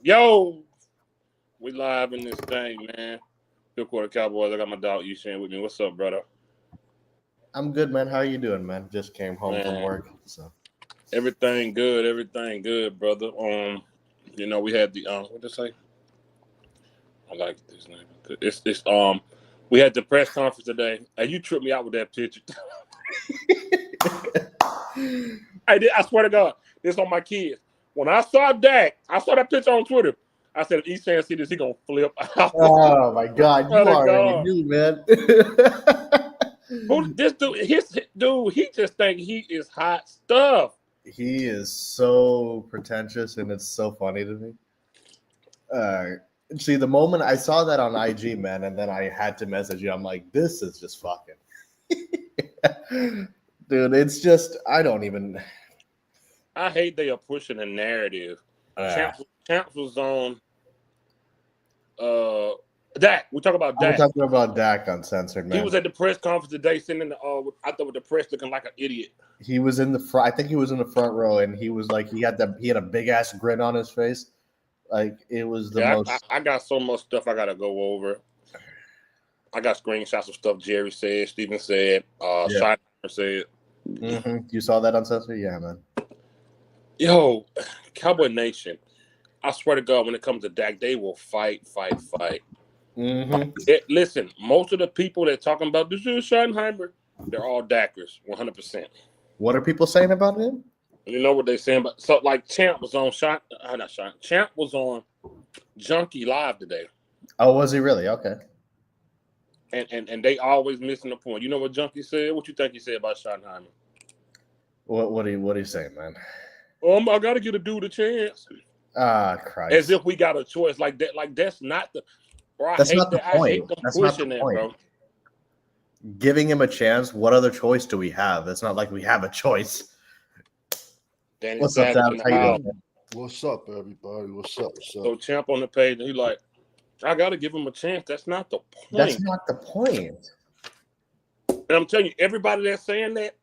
Yo, we live in this thing, man. Fifth quarter Cowboys. I got my dog Yushin with me. What's up, brother? I'm good, man. How are you doing, man? Just came home from work, so Everything good, brother. We had the what to say? I like this name. It's we had the press conference today. And you tripped me out with that picture. I swear to God, this on my kids. When I saw Dak, I saw that picture on Twitter. I said, if Easton see this, he gonna flip out. Oh my God, you already knew, man. Who this dude? He just think he is hot stuff. He is so pretentious, and it's so funny to me. See, the moment I saw that on IG, man, and then I had to message you, I'm like, this is just fucking. Dude, it's just, I don't even. I hate they are pushing a narrative. Champs was on Dak. We talk about Dak. I'm talking about Dak Uncensored, man. He was at the press conference today, sitting in the I thought with the press looking like an idiot. He was in the front. I think he was in the front row, and he was like, he had a big ass grin on his face. Like, it was the most. I got so much stuff I gotta go over. I got screenshots of stuff Jerry said, Steven said, Schottenheimer said. Mm-hmm. You saw that Uncensored? Yeah, man. Yo, Cowboy Nation, I swear to God, when it comes to Dak, they will fight. Mm-hmm. Listen, most of the people that talking about this is Schottenheimer, they're all Dackers, 100%. What are people saying about him? You know what they're saying? But so, like, Champ was on Champ was on Junkie Live today. Oh, was he really? Okay. And they always missing the point. You know what Junkie said? What you think he said about Schottenheimer? What are you saying, man? I gotta give a dude a chance. Christ. As if we got a choice like that. Like, that's not the. Bro, that's not the point. I hate them pushing that, bro. Giving him a chance. What other choice do we have? It's not like we have a choice. What's up, Dad? What's up, everybody? What's up? So Champ on the page, and he like, I gotta give him a chance. That's not the point. That's not the point. And I'm telling you, everybody that's saying that,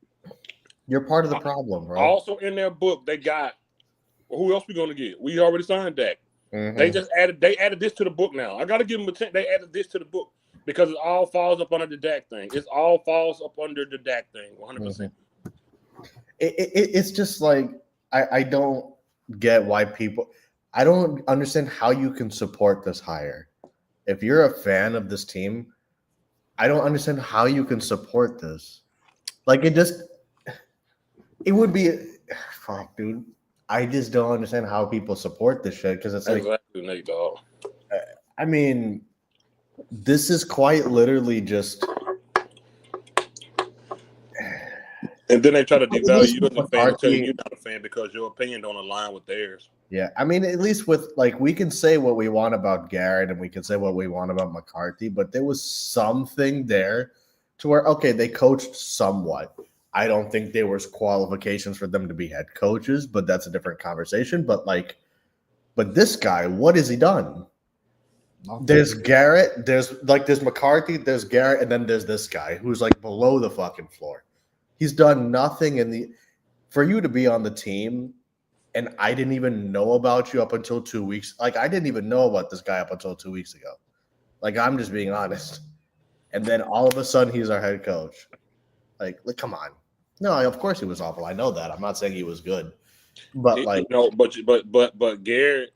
you're part of the problem, bro. Also in their book, they got who else we gonna get? We already signed Dak. Mm-hmm. They added this to the book now. I gotta give them a chance. They added this to the book because it all falls up under the Dak thing. It all falls up under the Dak thing, 100%. Mm-hmm. It's just like I don't get why people. I don't understand how you can support this hire. If you're a fan of this team, I don't understand how you can support this. Like, it would be, fuck, dude. I just don't understand how people support this shit because it's exactly, dog. I mean, this is quite literally just. And then they try to devalue you as a fan, tell you you're not a fan because your opinion don't align with theirs. Yeah, I mean, at least with, like, we can say what we want about Garrett and we can say what we want about McCarthy, but there was something there to where, okay, they coached somewhat. I don't think there was qualifications for them to be head coaches, but that's a different conversation. But this guy, what has he done? Nothing. There's Garrett, there's McCarthy, there's Garrett, and then there's this guy who's like below the fucking floor. He's done nothing for you to be on the team, and I didn't even know about you up until 2 weeks. Like, I didn't even know about this guy up until 2 weeks ago. Like, I'm just being honest. And then all of a sudden, he's our head coach. Like, come on. No, of course he was awful. I know that. I'm not saying he was good, but but Garrett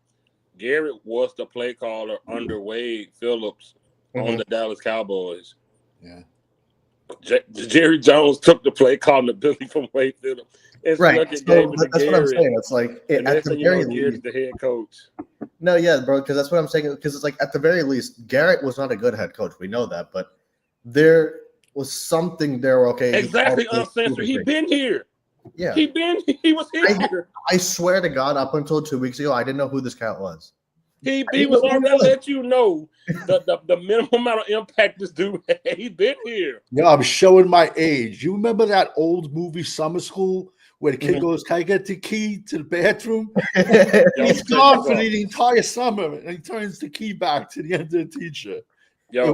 was the play caller under Wade Phillips on the Dallas Cowboys. Yeah. Jerry Jones took the play calling ability from Wade Phillips. Right. So that's what I'm saying. It's like at the very least, the head coach. No, yeah, bro, because that's what I'm saying. Because it's like at the very least, Garrett was not a good head coach. We know that, but there was something there. Okay, exactly. Uncensored. He been here. Yeah, he was here. I swear to God, up until 2 weeks ago, I didn't know who this cat was. He was already let you know the minimum amount of impact this dude had. He been here. Yeah, I'm showing my age. You remember that old movie Summer School where the kid goes, "Can I get the key to the bathroom?" He's gone for the entire summer, and he turns the key back to the end of the teacher. It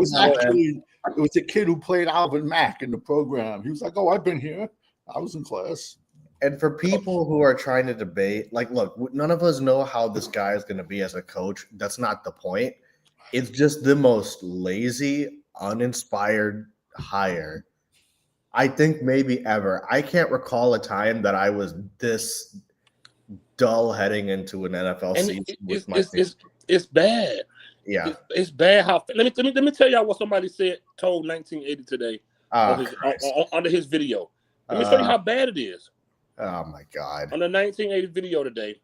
was a kid who played Alvin Mack in the program. He was like, "Oh, I've been here. I was in class." And for people who are trying to debate, like, look, none of us know how this guy is going to be as a coach. That's not the point. It's just the most lazy, uninspired hire I think maybe ever. I can't recall a time that I was this dull heading into an NFL season with my team. It's bad. Yeah, it's bad. How let me tell y'all what somebody told 1980 today under his video. Let me show you how bad it is. Oh my God! On the 1980 video today,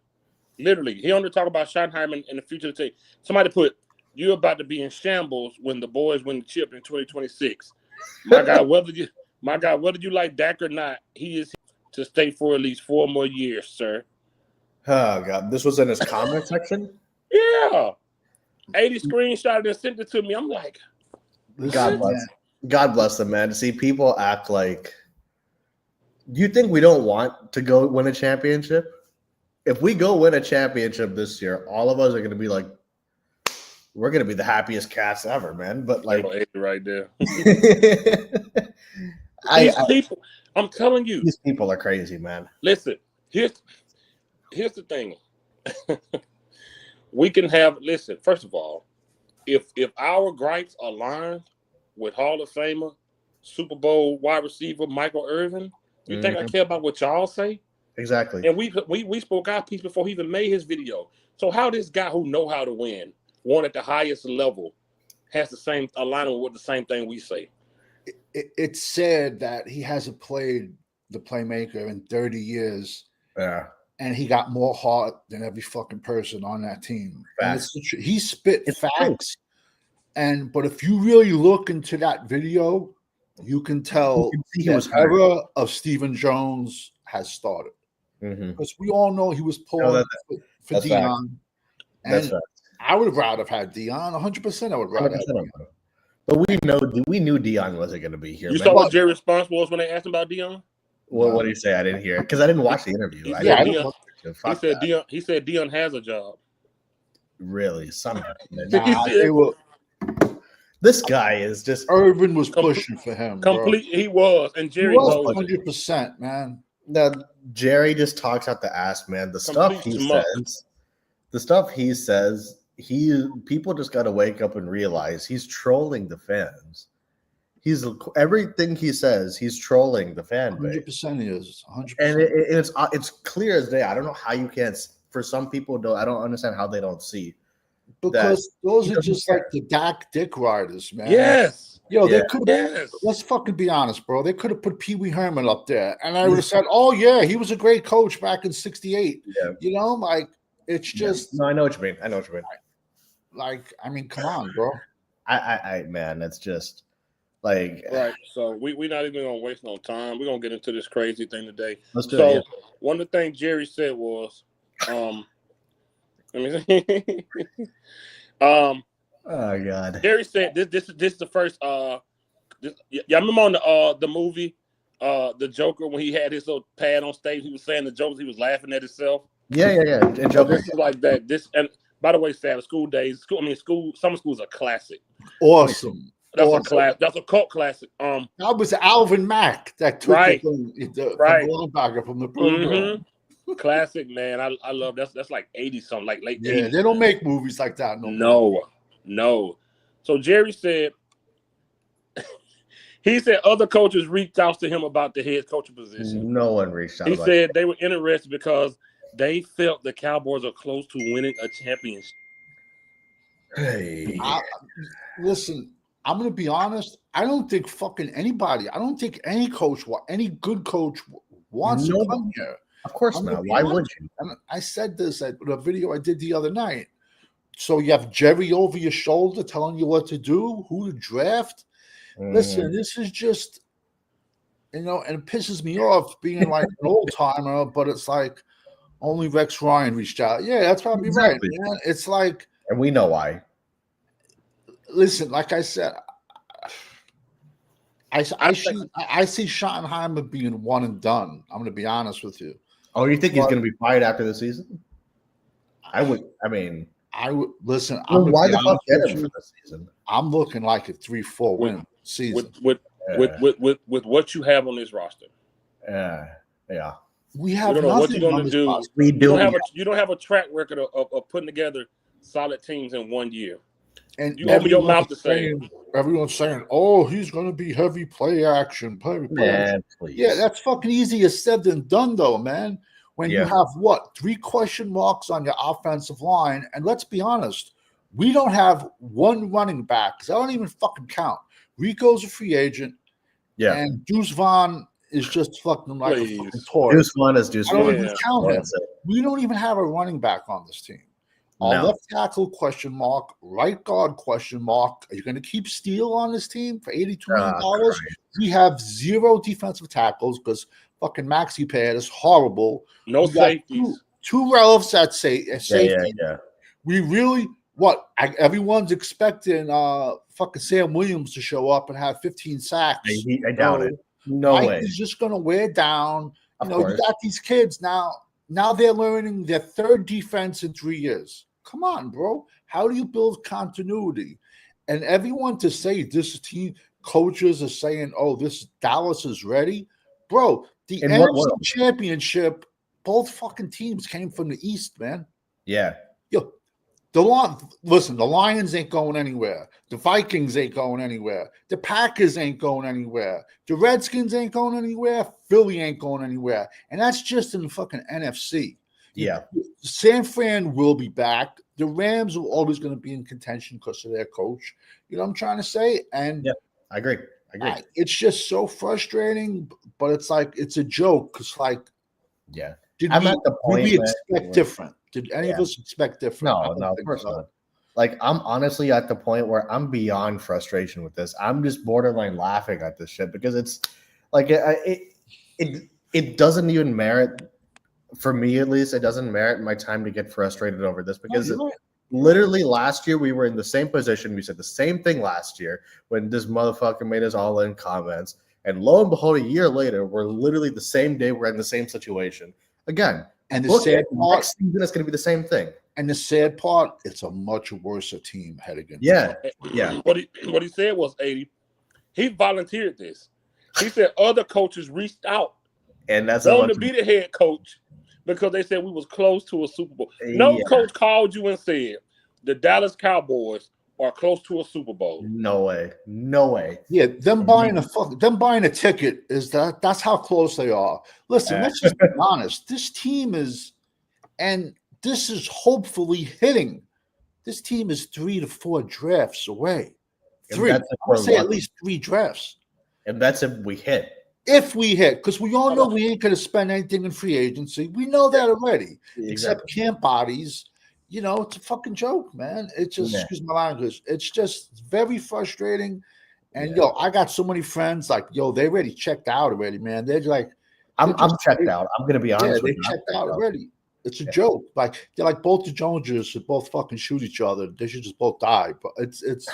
literally, he only talk about Schottenheimer in the future. Today, somebody put, "You're about to be in shambles when the boys win the chip in 2026." My God, whether you like Dak or not, he is to stay for at least 4 more years, sir. Oh God, this was in his comment section. Yeah, 80 screenshot and sent it to me. I'm like, God bless them, man. To see people act like. Do you think we don't want to go win a championship? If we go win a championship this year, all of us are going to be like, we're going to be the happiest cats ever, man. But like, right there. people, I'm telling you, these people are crazy, man. Listen, here's the thing. We can have. Listen, first of all, if our gripes align with Hall of Famer, Super Bowl wide receiver Michael Irvin. You think I care about what y'all say? Exactly. And we spoke our piece before he even made his video. So how this guy who know how to win, won at the highest level, has the same alignment with the same thing we say? It's said that he hasn't played the playmaker in 30 years. Yeah. And he got more heart than every fucking person on that team. He spit facts. But if you really look into that video, you can tell the era of Stephen Jones has started. Because we all know he was pulling for Deion. And I would have rather had Deion. 100% I would rather have Deion. But we knew Deion wasn't going to be here. You saw what Jerry's response was when they asked him about Deion? What did he say? I didn't hear it because I didn't watch the interview. He said Deion has a job. Really? This guy is just. Irvin was pushing for him. He was, and Jerry was 100%, man. Now Jerry just talks out the ass, man. The stuff he says, people just got to wake up and realize he's trolling the fans. Everything he says, he's trolling the fan base. 100% he is. 100%. And it's clear as day. I don't know how you can't. For some people, I don't understand how they don't see. Because those are just like the Dak Dick riders, man. Yes. They could have. Let's fucking be honest, bro. They could have put Pee Wee Herman up there, and I would have said, "Oh yeah, he was a great coach back in '68." Yeah. You know, like it's just. No, I know what you mean. Like, I mean, come on, bro. Man, it's just like. Right. So we're not even gonna waste no time. We're gonna get into this crazy thing today. Let's do it. One of the things Jerry said was, let me see. Oh God. Jerry said this is the first y'all remember on the movie the Joker when he had his little pad on stage, he was saying the jokes, he was laughing at himself. Yeah. And Joker. This is like that. And by the way, Sam, summer school's a classic. Awesome. That's a class. That's a cult classic. That was Alvin Mack that took the linebacker from the program. Classic, man. I love that's like 80 something, like late 80s. They don't make movies like that no. So Jerry said he said other coaches reached out to him about the head coaching position. No one reached out. He said they were interested because they felt the Cowboys are close to winning a championship. Hey, listen, I'm gonna be honest. I don't think fucking anybody. I don't think any good coach wants to come here. Of course not. Why would you? And I said this at the video I did the other night. So you have Jerry over your shoulder telling you what to do, who to draft. Listen, this is just, and it pisses me off being like an old timer, but it's like only Rex Ryan reached out. Yeah, that's probably right, man. It's like, and we know why. Listen, like I said, I see Schottenheimer being one and done. I'm going to be honest with you. Oh, you think he's going to be fired after the season? I would listen. Why the fuck get him for the season? I'm looking like a 3-4 win season with what you have on this roster. Yeah. We have don't know what nothing you're on gonna this do. roster. We do. You don't have a track record of putting together solid teams in 1 year. And You open your mouth to say, everyone's saying, "Oh, he's going to be heavy play action, play action." Man, please. Yeah, that's fucking easier said than done, though, man. When you Yeah. have 3 question marks on your offensive line, and let's be honest, we don't have one running back. I don't even fucking count. Rico's a free agent, Yeah. and Deuce Vaughn is just fucking like a Please. fucking toy. Deuce Vaughn is Deuce I don't Vaughn. even count him. That's it. We don't even have a running back on this team. Our No. left tackle question mark, right guard question mark. Are you going to keep Steele on this team for $82 million? Christ. We have 0 defensive tackles because fucking Maxi Pad is horrible. no We got safeties. Two relevs at safety. Yeah. We really everyone's expecting fucking Sam Williams to show up and have 15 sacks. I doubt it. No Mike way. is just going to wear down. Of You course. got these kids now. Now they're learning their 3rd defense in 3 years. Come on, bro. How do you build continuity? And everyone to say this team coaches are saying, "Oh, this Dallas is ready," bro. The In what NFC world? Championship, both fucking teams came from the East, man. Yeah. Yo, the Lions ain't going anywhere. The Vikings ain't going anywhere. The Packers ain't going anywhere. The Redskins ain't going anywhere. Philly ain't going anywhere. And that's just in the fucking NFC. Yeah. San Fran will be back. The Rams are always going to be in contention because of their coach. You know what I'm trying to say? And Yeah, I agree. it's just so frustrating, but it's like it's a joke. It's like, Yeah. did I'm we, at the point did we where- expect different? Did any of us expect different? I No, don't of think course so. not. Like, I'm honestly at the point where I'm beyond frustration with this. I'm just borderline laughing at this shit because it's like it doesn't even merit, for me at least, it doesn't merit my time to get frustrated over this because you're right. literally last year we were in the same position. We said the same thing last year when this motherfucker made us all in comments. And lo and behold, a year later, we're literally the same day. We're in the same situation again. And the Look, sad part, next season is going to be the same thing. and the sad part, it's a much worse team heading into Yeah. Yeah. What he said was 80. He volunteered this. He said other coaches reached out, And that's wanted to be the head coach because they said we was close to a Super Bowl. No coach called you and said the Dallas Cowboys are close to a Super Bowl. No way. No way. Yeah, them buying a ticket that's how close they are. Listen, let's just be honest. This team is, and this is hopefully hitting. This team is 3 to 4 drafts away. I would say at least 3 drafts. And that's if we hit. If we hit, because we all know we ain't going to spend anything in free agency. We know that already. Exactly. Except camp bodies. You know, it's a fucking joke, man. It's just, excuse my language. It's just very frustrating. And I got so many friends like, they already checked out already, man. They're like, I'm checked out. I'm gonna be honest. They checked out already. It's a joke. Like they're like both the Joneses should both fucking shoot each other. They should just both die. But it's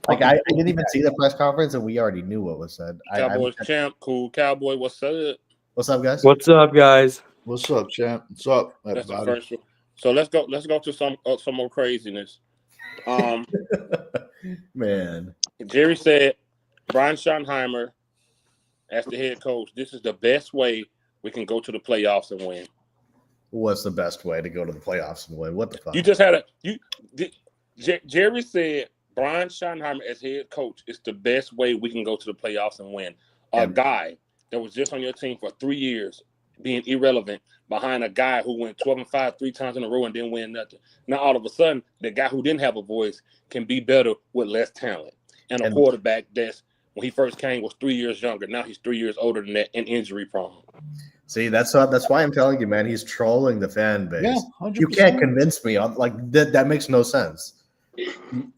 like I didn't even see the press conference, and we already knew what was said. Cowboys champ, cool. Cowboy, what's up? What's up, guys? What's up, guys? What's up, champ? What's up, That's the everybody? first one. So let's go to some more craziness. Man, Jerry said Brian Schottenheimer, as the head coach, this is the best way we can go to the playoffs and win. what's the best way to go to the playoffs and win? What the fuck? You just had Jerry said Brian Schottenheimer as head coach is the best way we can go to the playoffs and win. A guy that was just on your team for 3 years, being irrelevant behind a guy who went 12-5 3 times in a row and didn't win nothing. Now all of a sudden, the guy who didn't have a voice can be better with less talent. And a quarterback that's when he first came was 3 years younger. Now he's 3 years older than that and injury prone. See, that's why I'm telling you, man. He's trolling the fan base. Yeah, 100%. You can't convince me. Like that makes no sense.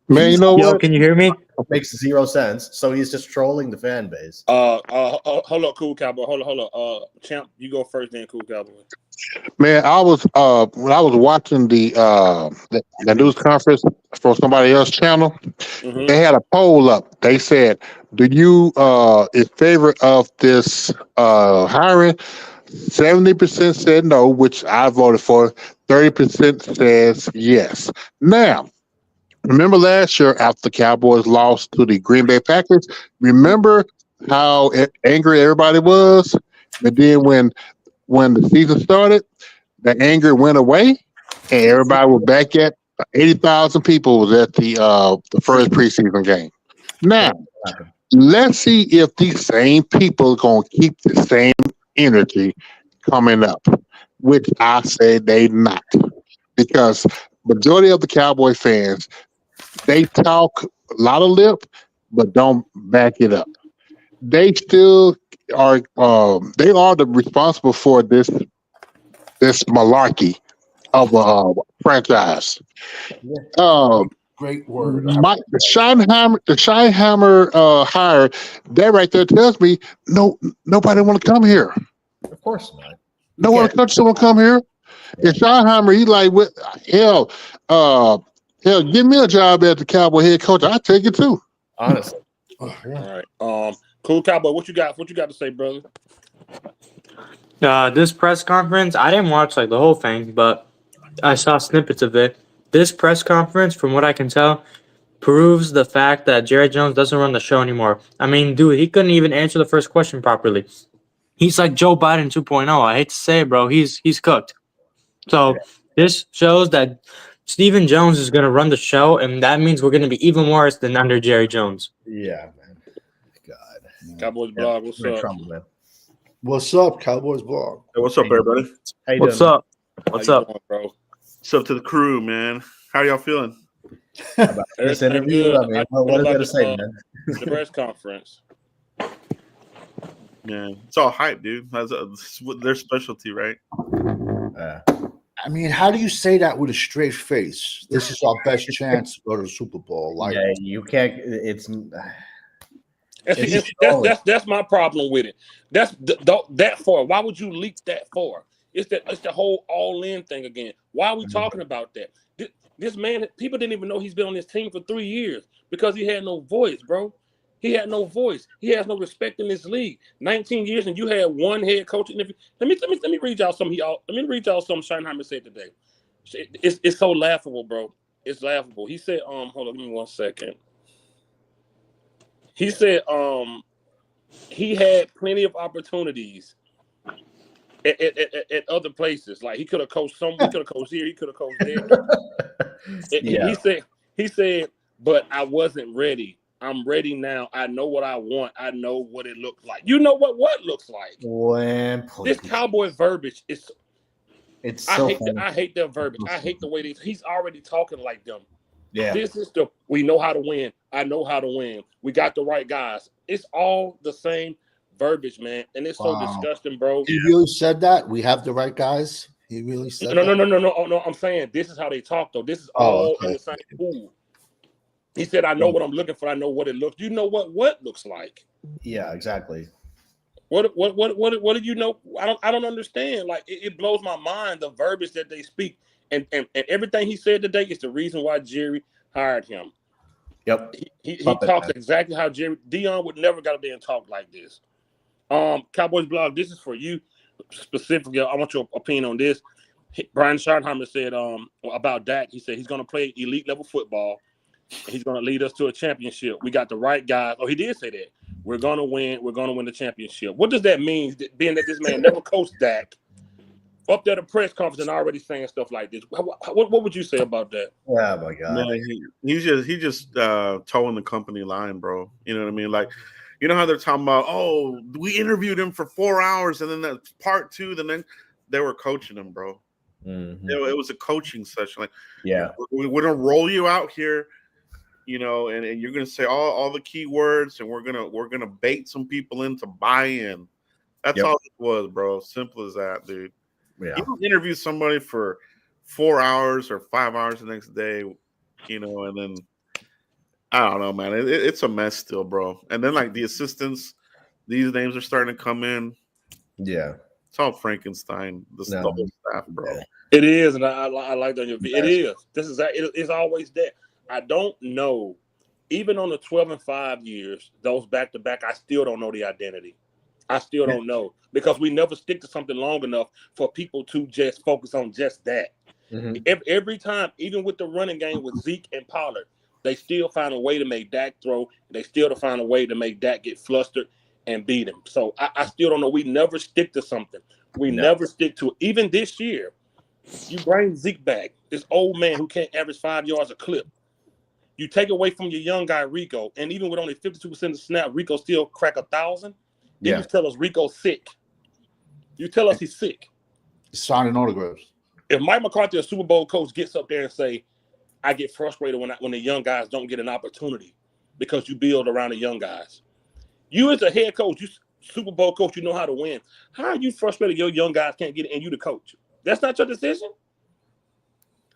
Man, you know what? Can you hear me? It makes 0 sense. So he's just trolling the fan base. Hold up, Cool Cowboy. Hold on. Champ, you go first, then Cool Cowboy. Man, I was when I was watching the news conference for somebody else's channel, they had a poll up. They said, "Do you in favor of this hiring?" 70% said no, which I voted for. 30% says yes. Now, remember last year after the Cowboys lost to the Green Bay Packers? Remember how angry everybody was? And then when when the season started, the anger went away, and everybody was back at 80,000 people was at the first preseason game. Now, let's see if these same people are going to keep the same energy coming up, which I say they not, because majority of the Cowboy fans, they talk a lot of lip, but don't back it up. They still are. They are the responsible for this malarkey of a franchise. Great word. The Scheinheimer hire, that right there tells me nobody want to come here. Of course not. No one country want to come here. And Scheinheimer, he like, hell, give me a job as the Cowboy head coach. I take it too. Honestly. All right. Cool Cowboy. What you got? What you got to say, brother? This press conference, I didn't watch like the whole thing, but I saw snippets of it. This press conference, from what I can tell, proves the fact that Jerry Jones doesn't run the show anymore. I mean, dude, he couldn't even answer the first question properly. He's like Joe Biden 2.0. I hate to say it, bro. He's cooked. So this shows that Stephen Jones is going to run the show, and that means we're going to be even worse than under Jerry Jones. Yeah, man. God. Cowboys blog. What's up? Trouble, man. What's up, Cowboys blog? Hey, what's up, everybody? How you What's doing, up? What's up? Doing, bro? What's up to the crew, man? How y'all feeling? About this interview? I mean, what is there to say, man? The press conference. Man, it's all hype, dude. That's their specialty, right? I mean, how do you say that with a straight face? This is our best chance to go to the Super Bowl. Like, yeah, you can't. That's my problem with it. That's that far. Why would you leak that far? It's the whole all-in thing again. Why are we talking about that? This man, people didn't even know he's been on this team for 3 years because he had no voice, bro. He had no voice. He has no respect in this league. 19 years, and you had one head coach. Let me read y'all something. Let me read y'all something Scheinheimer said today. It's so laughable, bro. It's laughable. He said, hold on, give me 1 second. He said, he had plenty of opportunities at other places. Like he could have coached he could have coached here, he could have coached there. He said, but I wasn't ready. I'm ready now. I know what I want. I know what it looks like. You know what looks like. This Cowboy verbiage is. I hate their verbiage. I hate the way he's already talking like them. Yeah. This is we know how to win. I know how to win. We got the right guys. It's all the same verbiage, man, and it's so disgusting, bro. He really said that? We have the right guys? He really said that? No. I'm saying this is how they talk, though. This is all in the same pool. He said, I know what I'm looking for. I know what it looks. You know what looks like. Yeah, exactly. What do you know? I don't understand. Like it blows my mind the verbiage that they speak. And everything he said today is the reason why Jerry hired him. Yep. He talks exactly how Dion would never got up there and talk like this. Cowboys blog, this is for you specifically. I want your opinion on this. Brian Schottenheimer said about Dak. He said he's going to play elite level football. He's going to lead us to a championship. We got the right guys. Oh, he did say that. We're going to win. We're going to win the championship. What does that mean, being that this man never coached Dak? Up there at a press conference and already saying stuff like this. What would you say about that? Oh my God. Man, he's just towing the company line, bro. You know what I mean? Like, you know how they're talking about, oh, we interviewed him for 4 hours and then that's part 2, then they were coaching him, bro. Mm-hmm. It was a coaching session. Like, yeah, we're gonna roll you out here, you know, and you're gonna say all the key words, and we're gonna bait some people into buy-in. That's all it was, bro. Simple as that, dude. Yeah. You don't interview somebody for 4 hours or 5 hours the next day, you know, and then I don't know, man. It's a mess still, bro. And then like the assistants, these names are starting to come in. Yeah. It's all Frankenstein. The whole staff, bro. It is, and I like that. It is. It's always that. I don't know. Even on the 12-5 years, those back-to-back, I still don't know the identity. I still don't know because we never stick to something long enough for people to just focus on just that. Mm-hmm. Every time, even with the running game with Zeke and Pollard, they still find a way to make Dak throw. They still find a way to make Dak get flustered and beat him. So I still don't know. We never stick to something. We never stick to it. Even this year, you bring Zeke back, this old man who can't average 5 yards a clip. You take away from your young guy Rico, and even with only 52% of snap, Rico still crack 1,000. Then you tell us Rico's sick. You tell us he's sick. Signing autographs. If Mike McCarthy, a Super Bowl coach, gets up there and say, I get frustrated when the young guys don't get an opportunity because you build around the young guys. You as a head coach, you Super Bowl coach, you know how to win. How are you frustrated your young guys can't get it and you the coach? That's not your decision?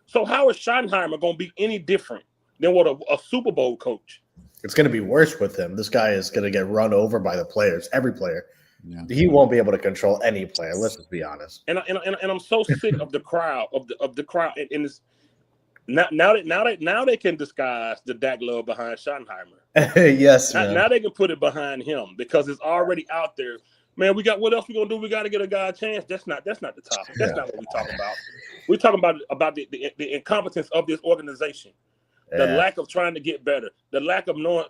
So how is Schottenheimer going to be any different than what a Super Bowl coach? It's going to be worse with him. This guy is going to get run over by the players, every player. Yeah. He won't be able to control any player. Let's just be honest. And I'm so sick of the crowd of the crowd. And it's now they can disguise the Dak love behind Schottenheimer. Yes, man. Now they can put it behind him because it's already out there. Man, we got what else we gonna do? We got to get a guy a chance. That's not the topic. That's not what we're talking about. We're talking about the incompetence of this organization, the lack of trying to get better, the lack of knowing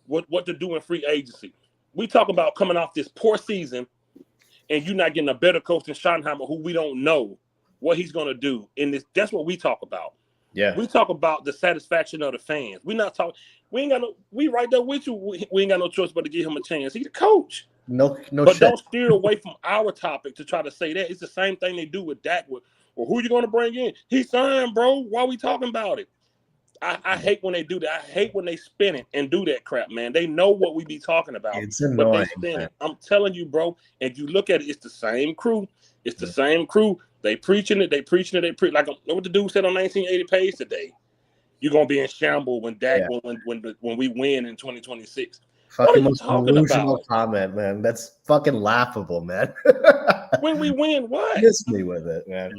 what to do in free agency. We talk about coming off this poor season, and you not getting a better coach than Schottenheimer, who we don't know what he's gonna do in this. That's what we talk about. Yeah, we talk about the satisfaction of the fans. We not talking. We ain't got no. We right there with you. We ain't got no choice but to give him a chance. He's the coach. No. But shit. don't steer away from our topic to try to say that. It's the same thing they do with Dak. Well, who you going to bring in? He signed, bro. Why we talking about it? I hate when they do that. I hate when they spin it and do that crap, man. They know what we be talking about. It's annoying, but they spin it. I'm telling you, bro. And you look at it, it's the same crew. It's the same crew. They preaching it. Like what the dude said on 1980 Page today. You're gonna be in shambles when Dak when we win in 2026. Fucking most delusional comment, man. That's fucking laughable, man. When we win, what? Miss me with it, man.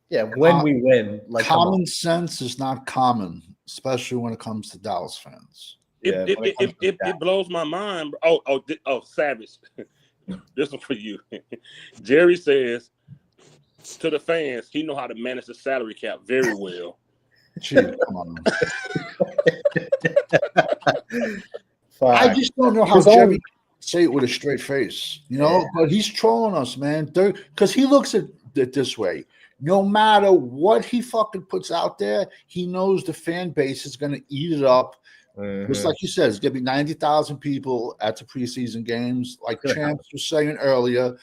Yeah, when we win, like common sense is not common, especially when it comes to Dallas fans. It blows my mind. Oh, Savage. This one for you. Jerry says to the fans, he know how to manage the salary cap very well. Gee, come on. I just don't know how Jerry say it with a straight face, but he's trolling us, man. Because he looks at it this way. No matter what he fucking puts out there, he knows the fan base is going to eat it up. Just like you said, it's going to be 90,000 people at the preseason games. Like Champs was saying earlier,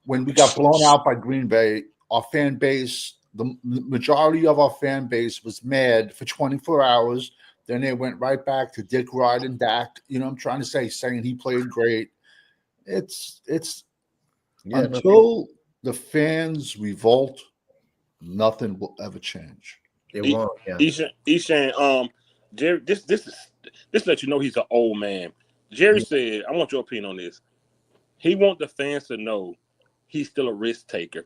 when we got blown out by Green Bay, our fan base, the majority of our fan base was mad for 24 hours. Then they went right back to Dick Ride and Dak. I'm trying to say, saying he played great. It's until the fans revolt, nothing will ever change. It won't. Yeah. He's saying, Jerry, this lets you know he's an old man. Jerry said, I want your opinion on this. He wants the fans to know he's still a risk taker.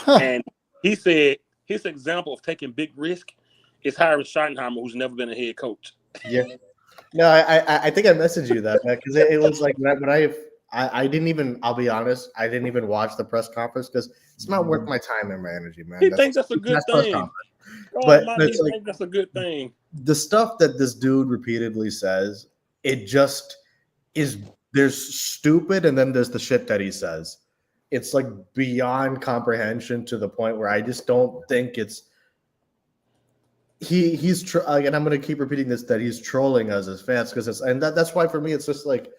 And he said his example of taking big risk is hiring Schottenheimer, who's never been a head coach. Yeah. No, I think I messaged you that, man, because it was like when I didn't even, I'll be honest, I didn't even watch the press conference because it's not worth my time and my energy, man. He thinks that's a good thing. But he thinks that's a good thing. The stuff that this dude repeatedly says, it just is, there's stupid and then there's the shit that he says. It's like beyond comprehension to the point where I just don't think it's, he's and I'm going to keep repeating this, that he's trolling us as fans because that's why for me it's just like,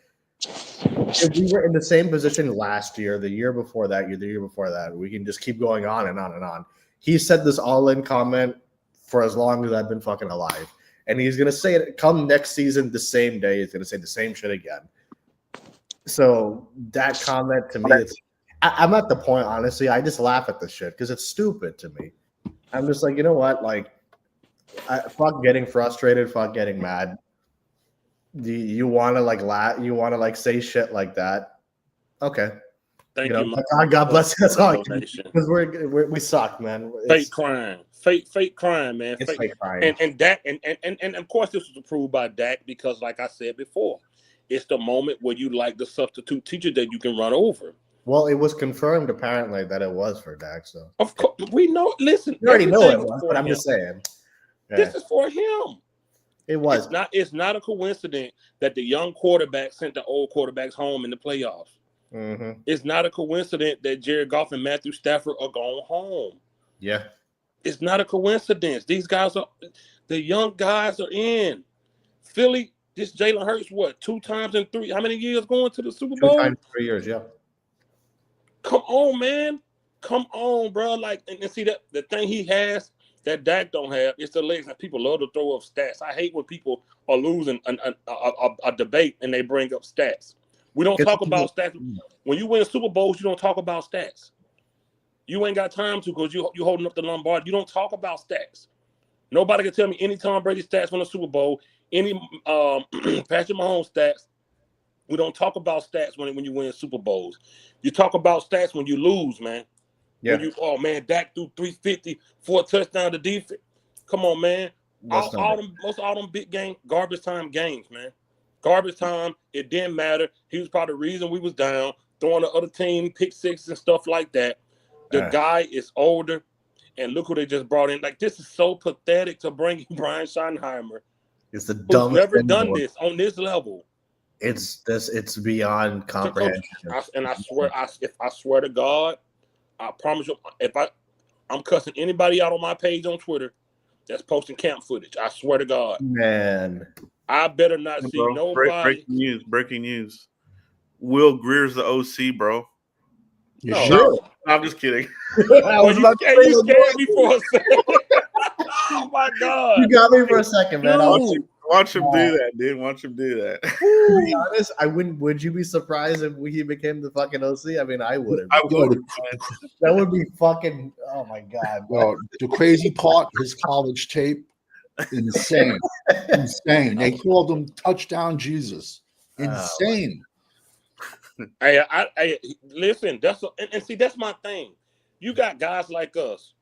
if we were in the same position last year, the year before that, the year before that, we can just keep going on and on and on. He said this all-in comment for as long as I've been fucking alive. And he's going to say it come next season the same day. He's going to say the same shit again. So that comment to me, I'm at the point, honestly, I just laugh at the shit because it's stupid to me. I'm just like, you know what? Like, fuck getting frustrated, fuck getting mad. You want to like laugh, you want to like say shit like that. Okay. Thank you. God bless you. That's all I can, because we suck, man. Fake crime, fake crime, man. It's fake crime. And Dak, and of course this was approved by Dak because, like I said before, it's the moment where you like the substitute teacher that you can run over. Well, it was confirmed apparently that it was for Dak. So of course we know. Listen, we already know it was, but I'm just saying. Yeah. This is for him. It was. It's not a coincidence that the young quarterback sent the old quarterbacks home in the playoffs. Mm-hmm. It's not a coincidence that Jared Goff and Matthew Stafford are going home. Yeah. It's not a coincidence. These guys are, the young guys are in. Philly, this Jalen Hurts, what, 2 times in 3? How many years going to the Super 2 Bowl? times 3 years, yeah. Come on, man. Come on, bro. Like, and see that the thing he has that Dak don't have, it's the legs. People love to throw up stats. I hate when people are losing a debate and they bring up stats. We don't talk about stats. When you win Super Bowls, you don't talk about stats. You ain't got time to because you holding up the Lombard. You don't talk about stats. Nobody can tell me any Tom Brady stats from the Super Bowl, any Patrick Mahomes stats. We don't talk about stats when you win Super Bowls. You talk about stats when you lose, man. Yeah. When you, Dak threw 350, 4 touchdowns to defense. Come on, man. Most all them big game, garbage time games, man. Garbage time, it didn't matter. He was probably the reason we was down, throwing the other team pick six and stuff like that. The guy is older, and look who they just brought in. Like, this is so pathetic to bring in Brian Schottenheimer. It's the dumbest never done this on this level. It's beyond comprehension. I swear to God, I promise you, I'm cussing anybody out on my page on Twitter that's posting camp footage. I swear to God. Man. I better not see nobody. Breaking news. Will Greer's the OC, bro. You sure? No, I'm just kidding. You scared me for a second. Oh my God. You got me for a second, man. Watch him do that, dude. Watch him do that. To be honest, I wouldn't. Would you be surprised if he became the fucking OC? I mean, I wouldn't. That would be fucking. Oh my God. Well, the crazy part, his college tape, insane, insane. They called him Touchdown Jesus. Insane. Hey, listen. See, that's my thing. You got guys like us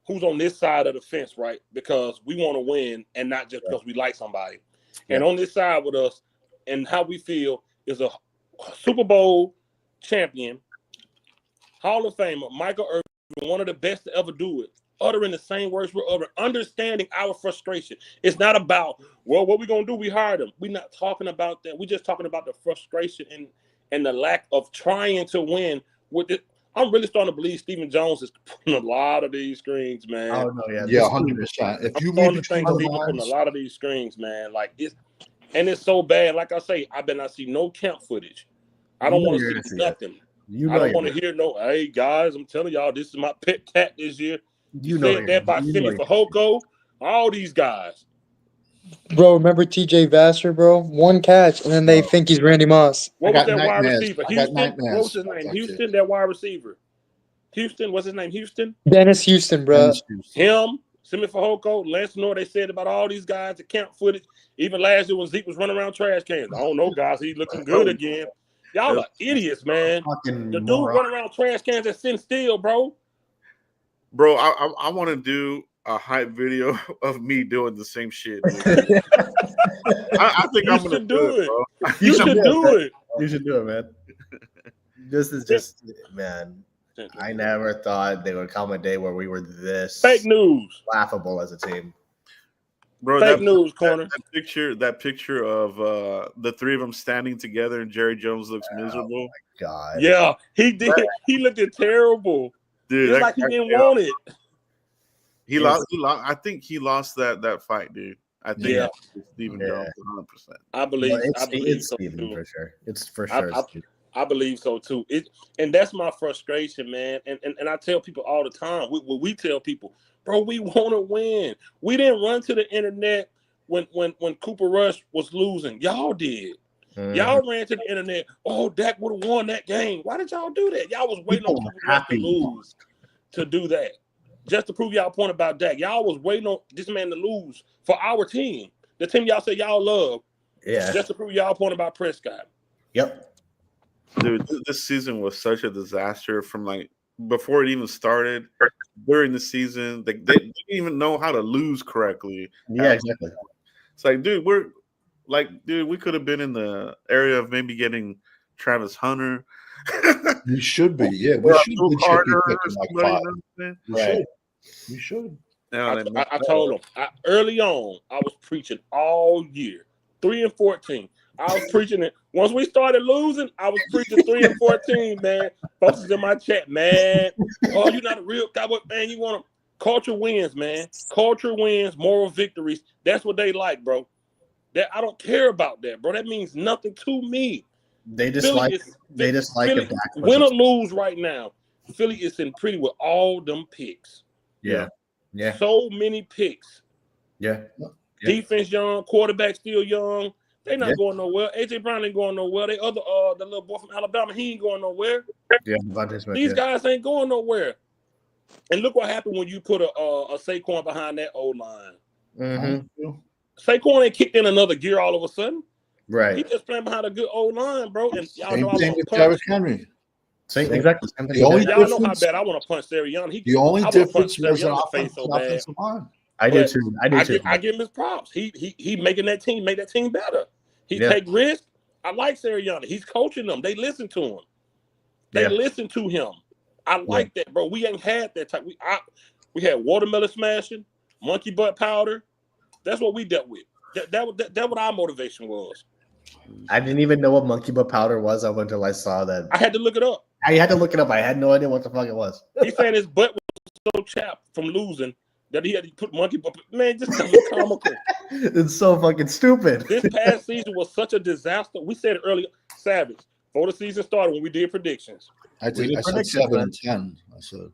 who's on this side of the fence, right? Because we want to win and not just because we like somebody. Yeah. And on this side with us and how we feel is a Super Bowl champion, Hall of Famer, Michael Irvin, one of the best to ever do it, uttering the same words we're uttering, understanding our frustration. It's not about, well, what we going to do? We hired him. We're not talking about that. We're just talking about the frustration and the lack of trying to win with it. I'm really starting to believe Stephen Jones is putting a lot of these screens, man. Oh no, yeah, 100%. If you read between the lines, putting a lot of these screens, man, like it's so bad. Like I say, I better not see no camp footage. I don't want to see nothing. I don't want to hear no. Hey guys, I'm telling y'all, this is my pet cat this year. You said that by Simi Fehoko, all these guys. Bro, remember TJ Vassar, bro? 1 catch, and then they think he's Randy Moss. What was that wide receiver? Houston? What was his name? Houston, that wide receiver. Houston, what's his name? Houston? Dennis Houston, bro. Him, Simi Fehoko, Lance Noor, they said about all these guys, the camp footage. Even last year when Zeke was running around trash cans. I don't know, guys. He's looking good again. Y'all are idiots, man. The dude running around trash cans and sitting still, bro. Bro, I want to do a hype video of me doing the same shit. I think I'm gonna do it, bro. You should do it. You should do it, man. This is just, man. I never thought there would come a day where we were this fake news, laughable as a team. Bro, fake news corner. That picture of the 3 of them standing together and Jerry Jones looks miserable. Oh my God. Yeah, he did. He looked terrible. Dude, it's like he didn't want it. He lost. I think he lost that fight, dude. I think Stephen Jones 100%. I believe. It's so Stephen too. for sure. It's for sure. I believe so too. And that's my frustration, man. And I tell people all the time. We tell people, bro, we want to win. We didn't run to the internet when Cooper Rush was losing. Y'all did. Y'all ran to the internet. Oh, Dak would have won that game. Why did y'all do that? Y'all was waiting on Cooper Rush to lose to do that. Just to prove y'all point about Dak. Y'all was waiting on this man to lose for our team. The team y'all say y'all love. Yeah. Just to prove y'all point about Prescott. Yep. Dude, this season was such a disaster from like before it even started. During the season, they didn't even know how to lose correctly. Yeah, exactly. It's like, dude, we could have been in the area of maybe getting Travis Hunter. We should be, yeah. We should be picking like 5. We should. I told him early on. I was preaching all year. 3-14. I was preaching it. Once we started losing, I was preaching 3-14, man. Folks is in my chat, man. Oh, you're not a real Cowboy fan. You want to culture wins, man. Culture wins, moral victories. That's what they like, bro. That I don't care about that, bro. That means nothing to me. They dislike Philly, win or lose right now. Philly is in pretty with all them picks. Yeah. So many picks. Yeah. Defense young, quarterback still young. They not going nowhere. AJ Brown ain't going nowhere. They other the little boy from Alabama, he ain't going nowhere. Yeah, these guys ain't going nowhere. And look what happened when you put a Saquon behind that O line. Mm-hmm. Saquon ain't kicked in another gear all of a sudden. Right. He just playing behind a good O line, bro. And y'all Same know I thing want with to Derrick Henry. Exactly. Same thing. Y'all know how bad I want to punch Sirianni. The only difference was an offensive line. I do too. I give him his props. He making that team make that team better. He take risks. I like Sirianni. He's coaching them. They listen to him. They listen to him. I like that, bro. We ain't had that type. We had watermelon smashing, monkey butt powder. That's what we dealt with. That what our motivation was. I didn't even know what monkey butt powder was up until I saw that. I had to look it up. I had to look it up. I had no idea what the fuck it was. He saying his butt was so chapped from losing that he had to put monkey butt. Man, just comical. It's so fucking stupid. This past season was such a disaster. We said it earlier, Savage, before the season started when we did predictions. I said 7-10. I said.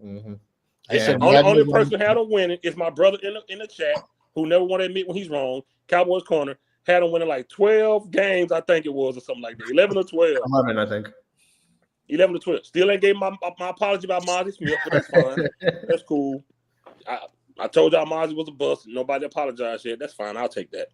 Mm-hmm. Only person had him winning is my brother in the chat who never want to admit when he's wrong. Cowboys Corner had him winning like 12 games, I think it was, or something like that. 11 or 12. 11, I think. 11 or 12. Still ain't gave my apology about Mozzie Smith, but that's fine. That's cool. I told y'all Mozzie was a bust. Nobody apologized yet. That's fine. I'll take that.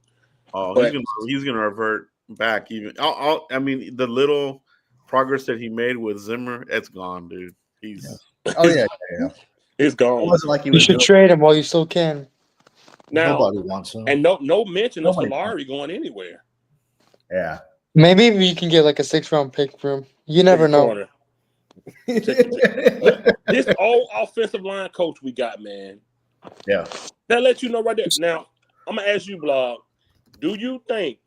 Oh, he's gonna revert back even. I mean, the little progress that he made with Zimmer, it's gone, dude. He's it's gone. It wasn't like you should trade him while you still can. Now, nobody wants him. And no mention of Solari going anywhere. Yeah. Maybe we can get like a 6th-round pick for him. You never know. This old offensive line coach we got, man. Yeah. That lets you know right there. Now, I'm going to ask you, Blog, do you think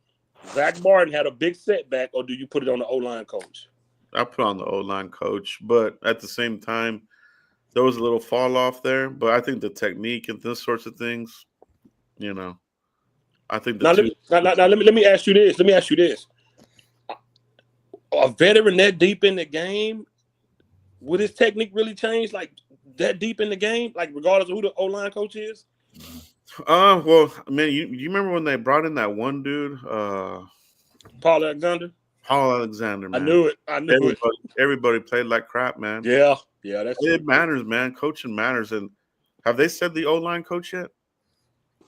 Zach Martin had a big setback, or do you put it on the O-line coach? I put on the O-line coach, but at the same time, there was a little fall off there. But I think the technique and this sorts of things, I think let me ask you this. Let me ask you this. A veteran that deep in the game, would his technique really change like that deep in the game, like regardless of who the O-line coach is? Well, I mean, you remember when they brought in that one dude, Paul Alexander? Paul Alexander, man. I knew it. Everybody played like crap, man. Yeah, it matters, man. Coaching matters. And have they said the O-line coach yet?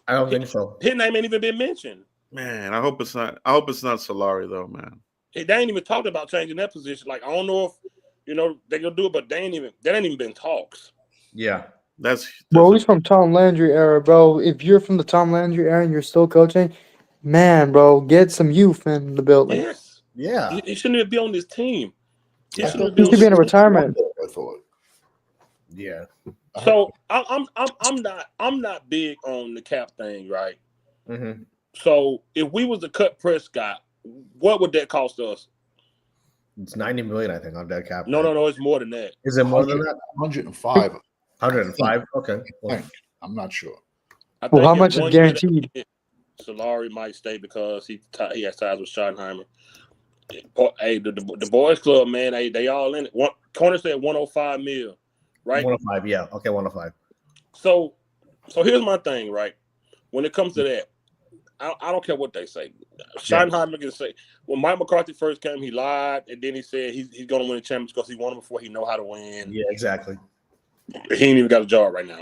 I don't think so. His name ain't even been mentioned. Man, I hope it's not Solari though, man. They ain't even talked about changing that position. Like, I don't know if they're gonna do it, but that ain't even been talks. Yeah. Bro, he's from Tom Landry era, bro. If you're from the Tom Landry era and you're still coaching, man, bro, get some youth in the building. Yes. Yeah. He shouldn't even be on this team. He should be in a retirement. I thought. Yeah. So I'm not big on the cap thing, right? Mm-hmm. So if we was to cut Prescott, what would that cost us? It's $90 million, I think, on dead cap. No, it's more than that. Is it more than that? 105. 105. Okay. I'm not sure. Well, how much is guaranteed? Solari might stay because he has ties with Schottenheimer. Hey, the boys club, man, they all in it. Corner said 105 mil, right? 105, yeah. Okay, 105. So here's my thing, right? When it comes to that, I don't care what they say. Schottenheimer can say, when Mike McCarthy first came, he lied, and then he said he's going to win the championship because he won it before he know how to win. Yeah, exactly. He ain't even got a job right now.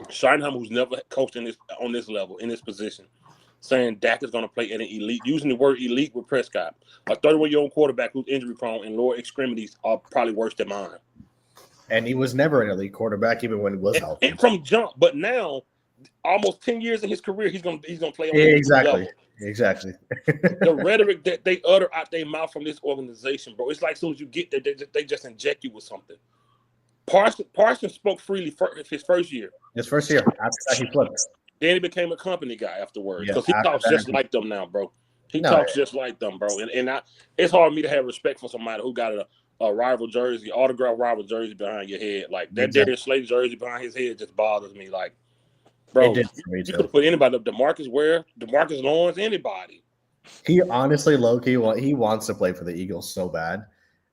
Schottenheimer, who's never coached on this level, in this position, saying Dak is going to play at an elite, using the word elite with Prescott. A 31-year-old quarterback who's injury-prone and lower extremities are probably worse than mine. And he was never an elite quarterback, even when he was healthy. And from jump, but now, almost 10 years in his career, he's gonna play on exactly. Exactly. The rhetoric that they utter out their mouth from this organization, bro, it's like as soon as you get there, they just inject you with something. Parsons spoke freely for his first year. His first year, after that he flipped. Then he became a company guy afterwards because he talks just like them now, bro. He talks just like them, bro. And it's hard for me to have respect for somebody who got a rival jersey, autographed rival jersey behind your head. Like that Darius Slay jersey behind his head just bothers me. Like, bro, you could have put anybody up. DeMarcus Ware, DeMarcus Lawrence, anybody. He honestly, low-key, he wants to play for the Eagles so bad,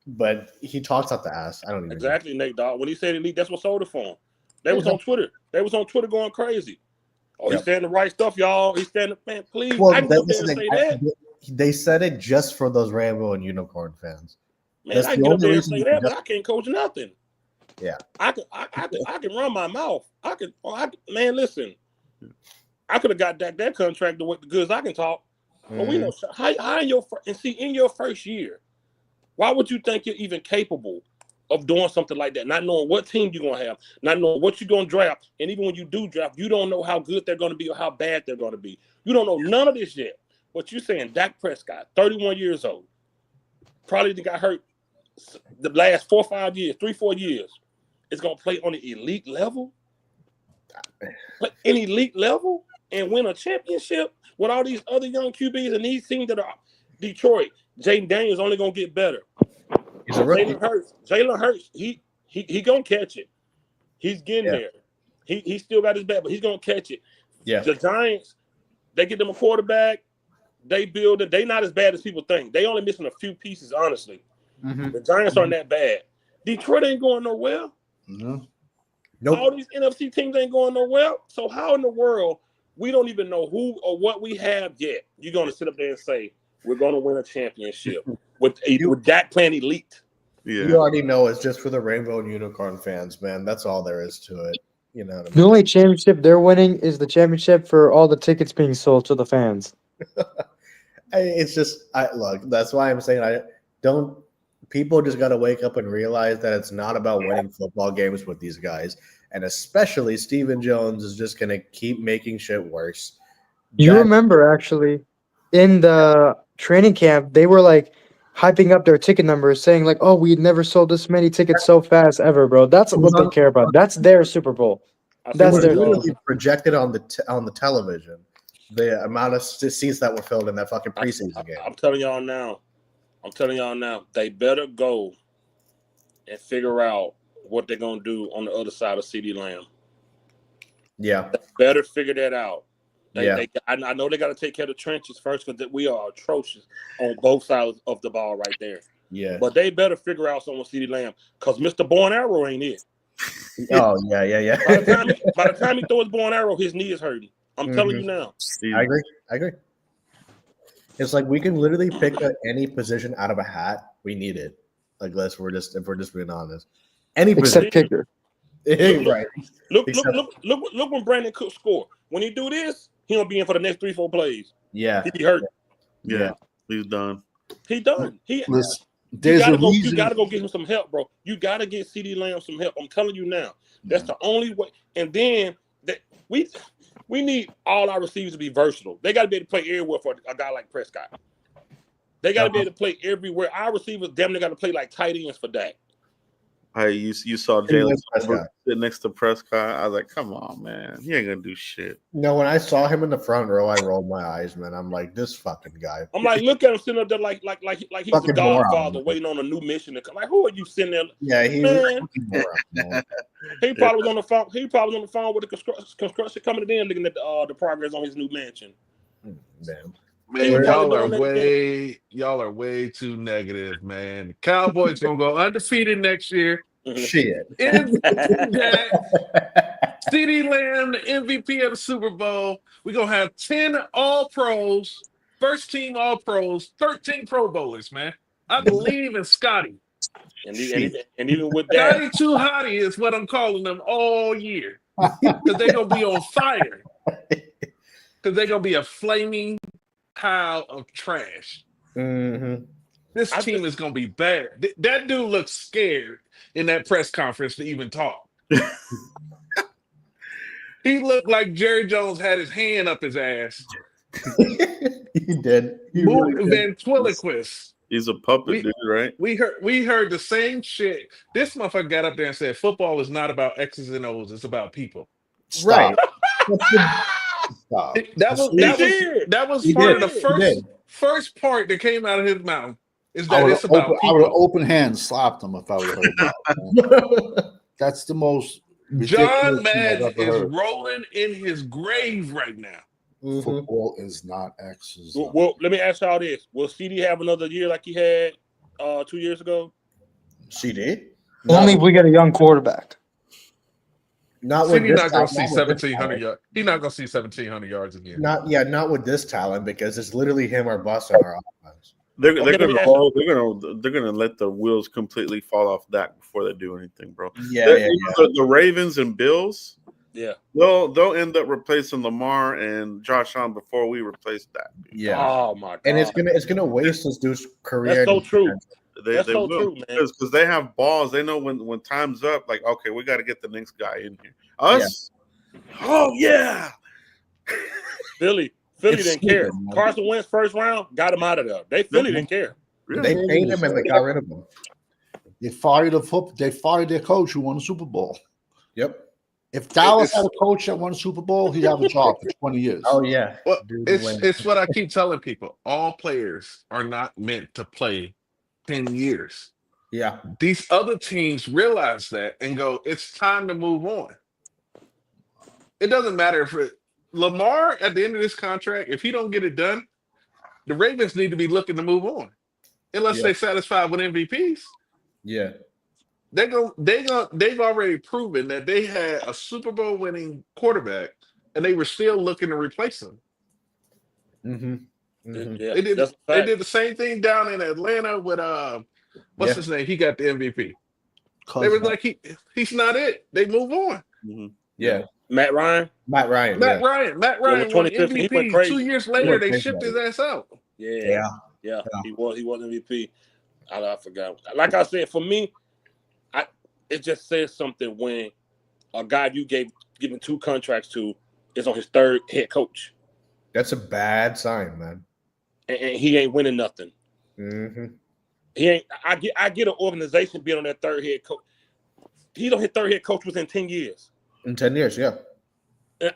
but he talks out the ass. I don't even exactly, Nate Dogg. When he said elite, that's what sold it for him. They was on Twitter. They was on Twitter going crazy. Oh, he's saying the right stuff, y'all. He's saying, man, please. Well, I can go there and say that. They said it just for those Rainbow and Unicorn fans. Man, I can get up there and say that, but I can't coach nothing. Yeah, I can run my mouth. Man, listen. I could have got that contract to work the goods. I can talk. But we know how in your first year, why would you think you're even capable of doing something like that? Not knowing what team you're gonna have, not knowing what you're gonna draft, and even when you do draft, you don't know how good they're gonna be or how bad they're gonna be. You don't know none of this yet. But you're saying Dak Prescott, 31 years old, probably got hurt the last 4 or 5 years, 3-4 years, is gonna play on the elite level, and win a championship with all these other young QBs and these teams that are Detroit. Jaden Daniels only gonna get better. He's a rookie. Jalen Hurts, he gonna catch it. He's getting there. He still got his bat, but he's gonna catch it. Yeah. The Giants, they get them a quarterback. They build it. They not as bad as people think. They only missing a few pieces, honestly. The Giants aren't that bad. Detroit ain't going nowhere. Nope. All these NFC teams ain't going nowhere. So how in the world we don't even know who or what we have yet? You're gonna sit up there and say we're gonna win a championship with Dak playing elite. Yeah. You already know it's just for the Rainbow and Unicorn fans, man. That's all there is to it. You know what I mean? The only championship they're winning is the championship for all the tickets being sold to the fans. It's just, look, that's why I'm saying people just got to wake up and realize that it's not about winning football games with these guys. And especially Stephen Jones is just going to keep making shit worse. You remember, actually, in the training camp, they were like hyping up their ticket numbers, saying like, oh, we never sold this many tickets so fast ever, bro. That's what they care about. That's their Super Bowl. That's their projected on the television. The amount of seats that were filled in that fucking preseason game. I'm telling y'all now, they better go and figure out what they're gonna do on the other side of CeeDee Lamb. Yeah, they better figure that out. I know they got to take care of the trenches first because we are atrocious on both sides of the ball right there. Yeah, but they better figure out something with CeeDee Lamb because Mr. Bow and Arrow ain't it. Oh yeah. By the time he throws bow and arrow, his knee is hurting. I'm telling you now. I agree. It's like we can literally pick any position out of a hat. We need it. Like if we're just being honest. Any except position. kicker. Right. Look when Brandon Cook score. When he do this, he gonna be in for the next 3-4 plays. Yeah. He be hurt. Yeah. He's done. He done. You gotta go get him some help, bro. You gotta get CeeDee Lamb some help. I'm telling you now. That's the only way. And then we need all our receivers to be versatile. They got to be able to play everywhere for a guy like Prescott. They got to be able to play everywhere. Our receivers damn near got to play like tight ends for Dak. You saw Jalen sit next to Prescott. I was like, come on, man. He ain't going to do shit. No, when I saw him in the front row, I rolled my eyes, man. I'm like, this fucking guy. I'm like, look at him sitting up there like he's the Godfather waiting on a new mission to come. Like, who are you sitting there? Yeah, he probably was on the phone. He probably was on the phone with the construction coming in, looking at the progress on his new mansion. Damn. Man, y'all are way too negative, man. Cowboys gonna go undefeated next year. Shit. CeeDee Lamb, the MVP of the Super Bowl. We're gonna have 10 All-Pros, first team All-Pros, 13 Pro Bowlers, man. I believe in Scotty. And even with that, Scotty Too Hottie is what I'm calling them all year. Because they're gonna be on fire. Because they're gonna be a flaming pile of trash. Mm-hmm. This team is gonna be bad. That dude looks scared in that press conference to even talk. He looked like Jerry Jones had his hand up his ass. He did. Ventriloquist. He's a puppet, dude, right? We heard the same shit. This motherfucker got up there and said, "Football is not about X's and O's; it's about people." Right. That was part of the first part that came out of his mouth is I that would it's about have people. open hand slapped him if I would have heard that. That's the most John ridiculous thing I've Madden ever is heard. rolling in his grave right now. Mhm. Football is not X's. Well, let me ask y'all this: will CD have another year like he had 2 years ago? CD? Only if we get a young quarterback. Not with CD this not gonna talent. see Not with this 1,700 talent. yards. He's not gonna see 1,700 yards again. Not with this talent because it's literally him or bust on our offense. They're Okay, let me ask gonna let the wheels completely fall off Dak before they do anything, bro. Yeah, The Ravens and Bills, Yeah. they'll end up replacing Lamar and Josh Allen before we replace Dak. yeah. Oh my god. And it's gonna waste this dude's career. That's so true. They That's so will true, man. because they have balls. They know when time's up. Like, okay, we got to get the next guy in here. Us, oh yeah. Philly It's didn't care. stupid, man. Carson Wentz first round got him out of there. Philly didn't care. They paid him and they got rid of him. They fired They fired their coach who won the Super Bowl. Yep. If Dallas had a coach that won a Super Bowl, he'd have a job for 20 years. Oh yeah. Well, Dude, it's what I keep telling people. All players are not meant to play 10 years. Yeah. These other teams realize that and go, it's time to move on. It doesn't matter if Lamar at the end of this contract, if he don't get it done, the Ravens need to be looking to move on. Unless they're satisfied with MVPs. Yeah. They've already proven that they had a Super Bowl winning quarterback and they were still looking to replace him. Mm-hmm. Mm-hmm. Yeah, They did that's a fact. the same thing down in Atlanta with what's his name? He got the MVP. They were like he's not it. They move on. Mm-hmm. Yeah. Matt Ryan. Matt Ryan won 2015, he went MVP. crazy. 2 years later, they shipped his ass out. Yeah. He was MVP. I forgot. Like I said, for me, it just says something when a guy you given 2 contracts to is on his 3rd head coach. That's a bad sign, man. And he ain't winning nothing. Mm-hmm. He ain't. I get an organization being on that 3rd head coach. He's on his 3rd head coach within 10 years. In 10 years, yeah.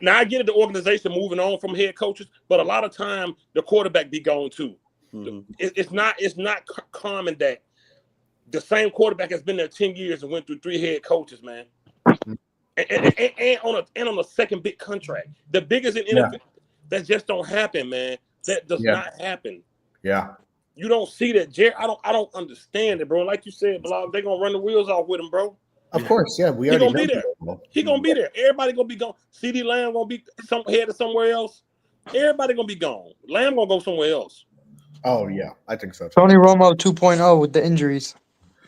Now I get it, the organization moving on from head coaches, but a lot of time the quarterback be gone too. Mm-hmm. It's not common that the same quarterback has been there 10 years and went through 3 head coaches, man. And on a 2nd big contract, the biggest in NFL. That just don't happen, man. That does not happen. Yeah. You don't see that, Jerry. I don't understand it, bro. Like you said, Blog, they're gonna run the wheels off with him, bro. Of course, yeah. He gonna be there. He gonna be there. Everybody gonna be gone. CD Lamb gonna be headed somewhere else. Everybody gonna be gone. Lamb gonna go somewhere else. Oh yeah, I think so too. Tony Romo 2.0 with the injuries.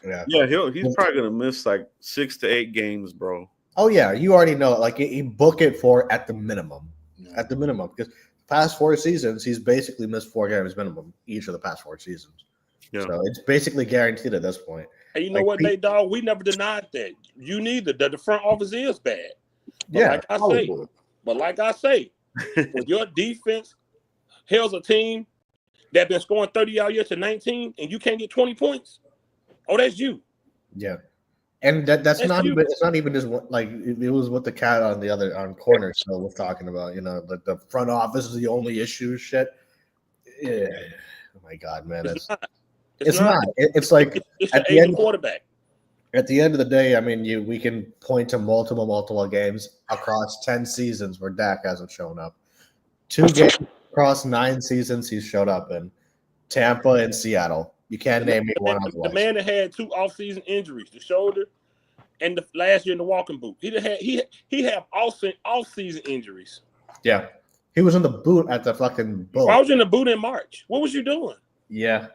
Yeah, he's probably gonna miss like 6 to 8 games, bro. Oh yeah, you already know it. Like he book it for at the minimum. At the minimum, because past 4 seasons, he's basically missed 4 games minimum each of the past 4 seasons. Yeah. So it's basically guaranteed at this point. And you know what, Nate Dogg? We never denied that. You neither. The front office is bad. But like I say, with your defense, hell's a team that been scoring 30 all year to 19, and you can't get 20 points. Oh, that's you. Yeah. And that's not you. Even, it's not even just like it was what the cat on corner still was talking about, the front office is the only issue shit. Yeah. Oh my God, man. It's not. It's like it's at the end quarterback. At the end of the day, I mean, we can point to multiple games across 10 seasons where Dak hasn't shown up. 2 games across 9 seasons he's showed up in. Tampa and Seattle. You can't name me one otherwise. The man that had 2 off-season injuries, the shoulder and the last year in the walking boot. He had off-season injuries. Yeah. He was in the boot at the fucking boat. I was in the boot in March. What was you doing? Yeah.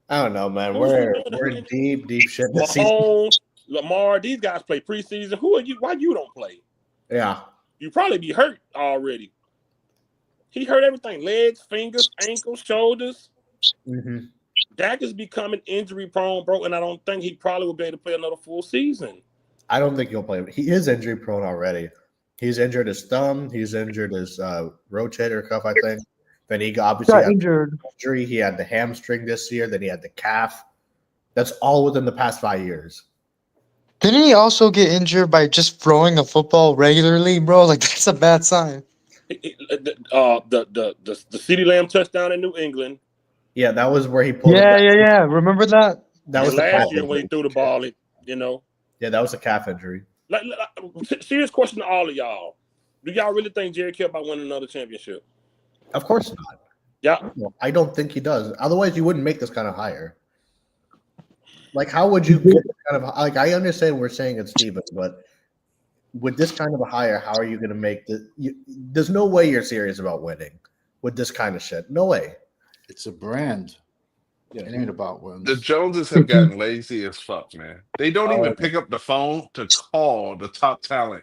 I don't know, man. We're deep shit this season. Lamar, these guys play preseason. Who are you? Why you don't play? Yeah. You probably be hurt already. He hurt everything: legs, fingers, ankles, shoulders. Mm-hmm. Dak is becoming injury prone, bro, and I don't think he probably will be able to play another full season. I don't think he'll play. He is injury prone already. He's injured his thumb. He's injured his rotator cuff, I think. Then he obviously got injured. Injury. He had the hamstring this year. Then he had the calf. That's all within the past 5 years. Didn't he also get injured by just throwing a football regularly, bro? Like, that's a bad sign. The CeeDee Lamb touchdown in New England. Yeah, that was where he pulled. Yeah. Remember that? That was and the last calf year when he injury. threw the ball. You know. Yeah, that was a calf injury. Serious question to all of y'all: do y'all really think Jerry care about winning another championship? Of course not. Yeah. No, I don't think he does. Otherwise, you wouldn't make this kind of hire. Like, how would you get this kind of like? I understand we're saying it's Stevens, but with this kind of a hire, how are you going to make the? There's no way you're serious about winning with this kind of shit. No way. It's a brand. Yeah. It ain't about wins. The Joneses have gotten lazy as fuck, man. They don't even Oh. pick up the phone to call the top talent.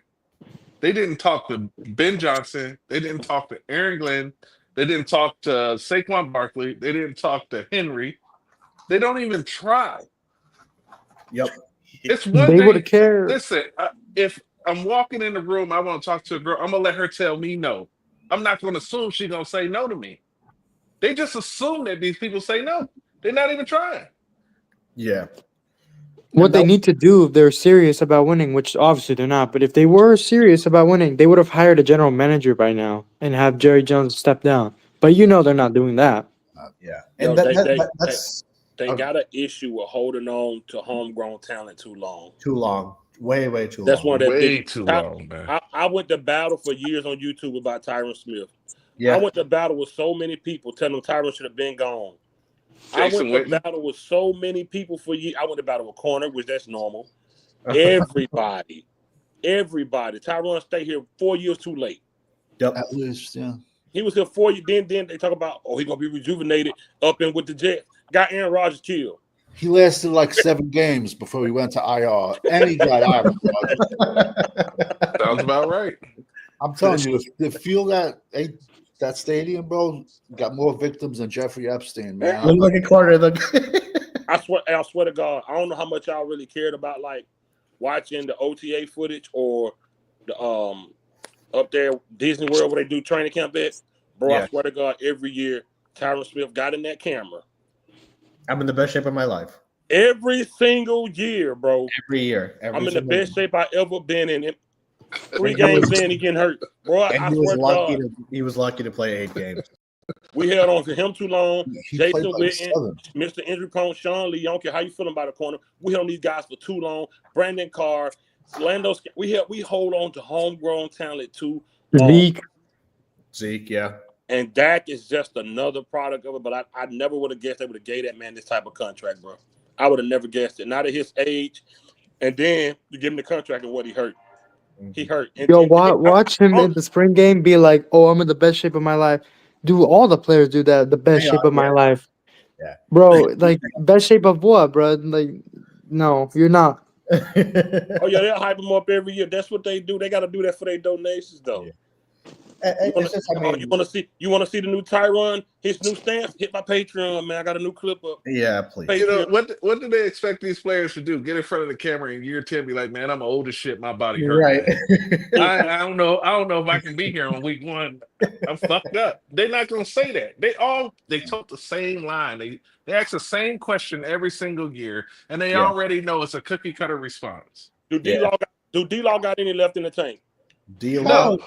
They didn't talk to Ben Johnson. They didn't talk to Aaron Glenn. They didn't talk to Saquon Barkley. They didn't talk to Henry. They don't even try. Yep. It's one They would thing. have cared. Listen, if I'm walking in the room, I want to talk to a girl. I'm gonna let her tell me no. I'm not gonna assume she's gonna say no to me. They just assume that these people say no. They're not even trying. Yeah. What they need to do if they're serious about winning, which obviously they're not, but if they were serious about winning, they would have hired a general manager by now and have Jerry Jones step down. But they're not doing that. Yeah. Yo, And that's they got an issue with holding on to homegrown talent too long. too long. Way too That's long. one of Way too long, man. I went to battle for years on YouTube about Tyron Smith. Yeah. I went to battle with so many people telling them Tyron should have been gone. Jason I went Witten. to battle with so many people for years. I went to battle with corner, which that's normal. Everybody. Tyron stayed here 4 years too late. Yep. At least, yeah. He was here 4 years. Then they talk about, he's gonna be rejuvenated up in with the Jets. Got Aaron Rodgers killed. He lasted like 7 games before he went to IR, and he got Aaron Rodgers. Sounds about right. I'm telling you, the field that stadium, bro, got more victims than Jeffrey Epstein, man. Look at corner. I swear to God, I don't know how much y'all really cared about like watching the OTA footage or the up there Disney World where they do training camp at. Bro, Yeah. I swear to God, every year Tyron Smith got in that camera. I'm in the best shape of my life. Every single year, bro. Every year. I'm in the best shape I ever been in. 3 games in, he getting hurt. Bro, I swear to God. He was lucky to play 8 games. We held on to him too long. He Jason played like Witten, 7. Mr. Injury Prone, Sean Lee. I don't care how you feeling about the corner. We held on these guys for too long. Brandon Carr, Lando. We hold on to homegrown talent too long. Zeke, yeah. And Dak is just another product of it. But I never would have guessed they would have gave that man this type of contract, bro. I would have never guessed it. Not at his age. And then you give him the contract and what he hurt. He hurt. Watch him in the spring game be like, "Oh, I'm in the best shape of my life." Do all the players do that? The best shape of my life. Yeah. Bro, like best shape of what, bro? Like, no, you're not. Oh yeah, they'll hype him up every year. That's what they do. They got to do that for their donations, though. Yeah. You want to see the new Tyron, his new stance? Hit my Patreon, man. I got a new clip up. Yeah, please. Patreon. What do they expect these players to do? Get in front of the camera in year 10, be like, man, I'm old as shit. My body hurts. Right. I don't know. I don't know if I can be here on week 1. I'm fucked up. They're not gonna say that. They told the same line. They ask the same question every single year, and they already know it's a cookie cutter response. Do D-Law got any left in the tank? No.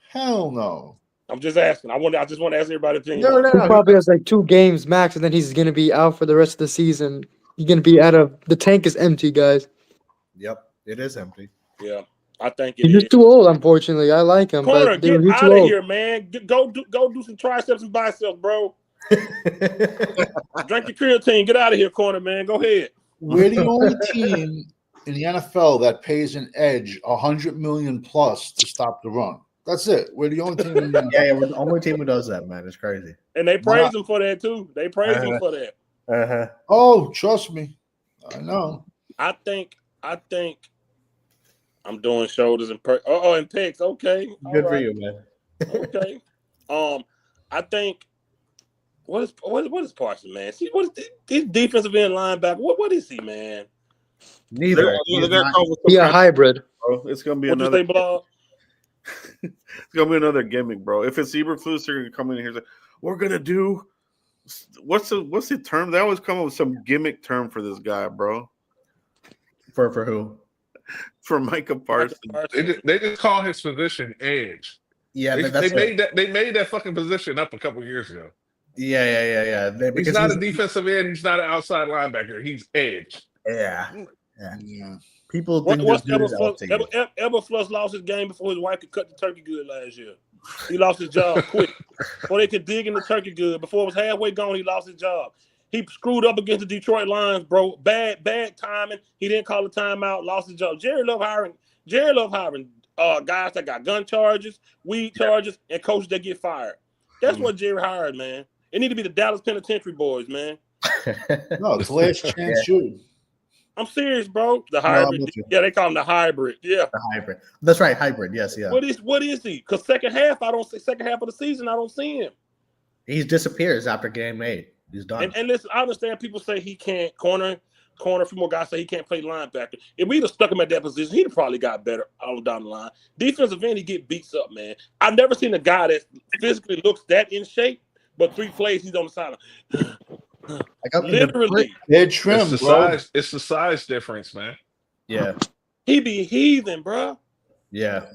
Hell no. I'm just asking. I just want to ask everybody opinion. He probably has like 2 games max, and then he's gonna be out for the rest of the season. He's gonna be out of the tank is empty, guys. Yep, it is empty. Yeah, I think he's just too old. Unfortunately, I like him. Corner, but get out of here, man. Go do some triceps and biceps, bro. Drink your creatine. Get out of here, corner, man. Go ahead. We're the only team in the NFL that pays an edge $100 million plus to stop the run. That's it. We're the only team. We're the only team who does that, man. It's crazy. And they praise him for that too. They praise him for that. Oh, trust me, I know. I think I'm doing shoulders and and pecs. Okay, good for you, man. Okay. I think what is Parsons, man? See, what is this defensive end linebacker? What is he, man? Neither. Be a hybrid. Bro. It's gonna be What'd another. you say, Blog? It's gonna be another gimmick, bro. If it's Eberflus, they're gonna come in here and say, "We're gonna do." What's the term? They always come up with some gimmick term for this guy, bro. For who? for Micah Parsons. They just call his position edge. Yeah, They made that fucking position up a couple years ago. Yeah. He's not a defensive end. He's not an outside linebacker. He's edge. Yeah. People What, think what's this dude is LT. Eberflus lost his game before his wife could cut the turkey good last year. He lost his job quick. Before they could dig in the turkey good, before it was halfway gone, he lost his job. He screwed up against the Detroit Lions, bro. Bad timing. He didn't call the timeout, lost his job. Jerry love hiring guys that got gun charges, weed charges, and coaches that get fired. That's what Jerry hired, man. It need to be the Dallas Penitentiary boys, man. No, it's last chance shooting. I'm serious, bro. The hybrid. Yeah, they call him the hybrid. Yeah. The hybrid. That's right, hybrid. Yes, yeah. What is he? Because second half of the season, I don't see him. He disappears after game 8. He's done. And listen, I understand people say he can't corner. A few more guys say he can't play linebacker. If we'd have stuck him at that position, he'd have probably got better all down the line. Defensive end, he get beats up, man. I've never seen a guy that physically looks that in shape, but 3 plays he's on the sideline. Literally, they're trim, it's the size. It's the size difference, man. Yeah, he be heathen, bro. Yeah,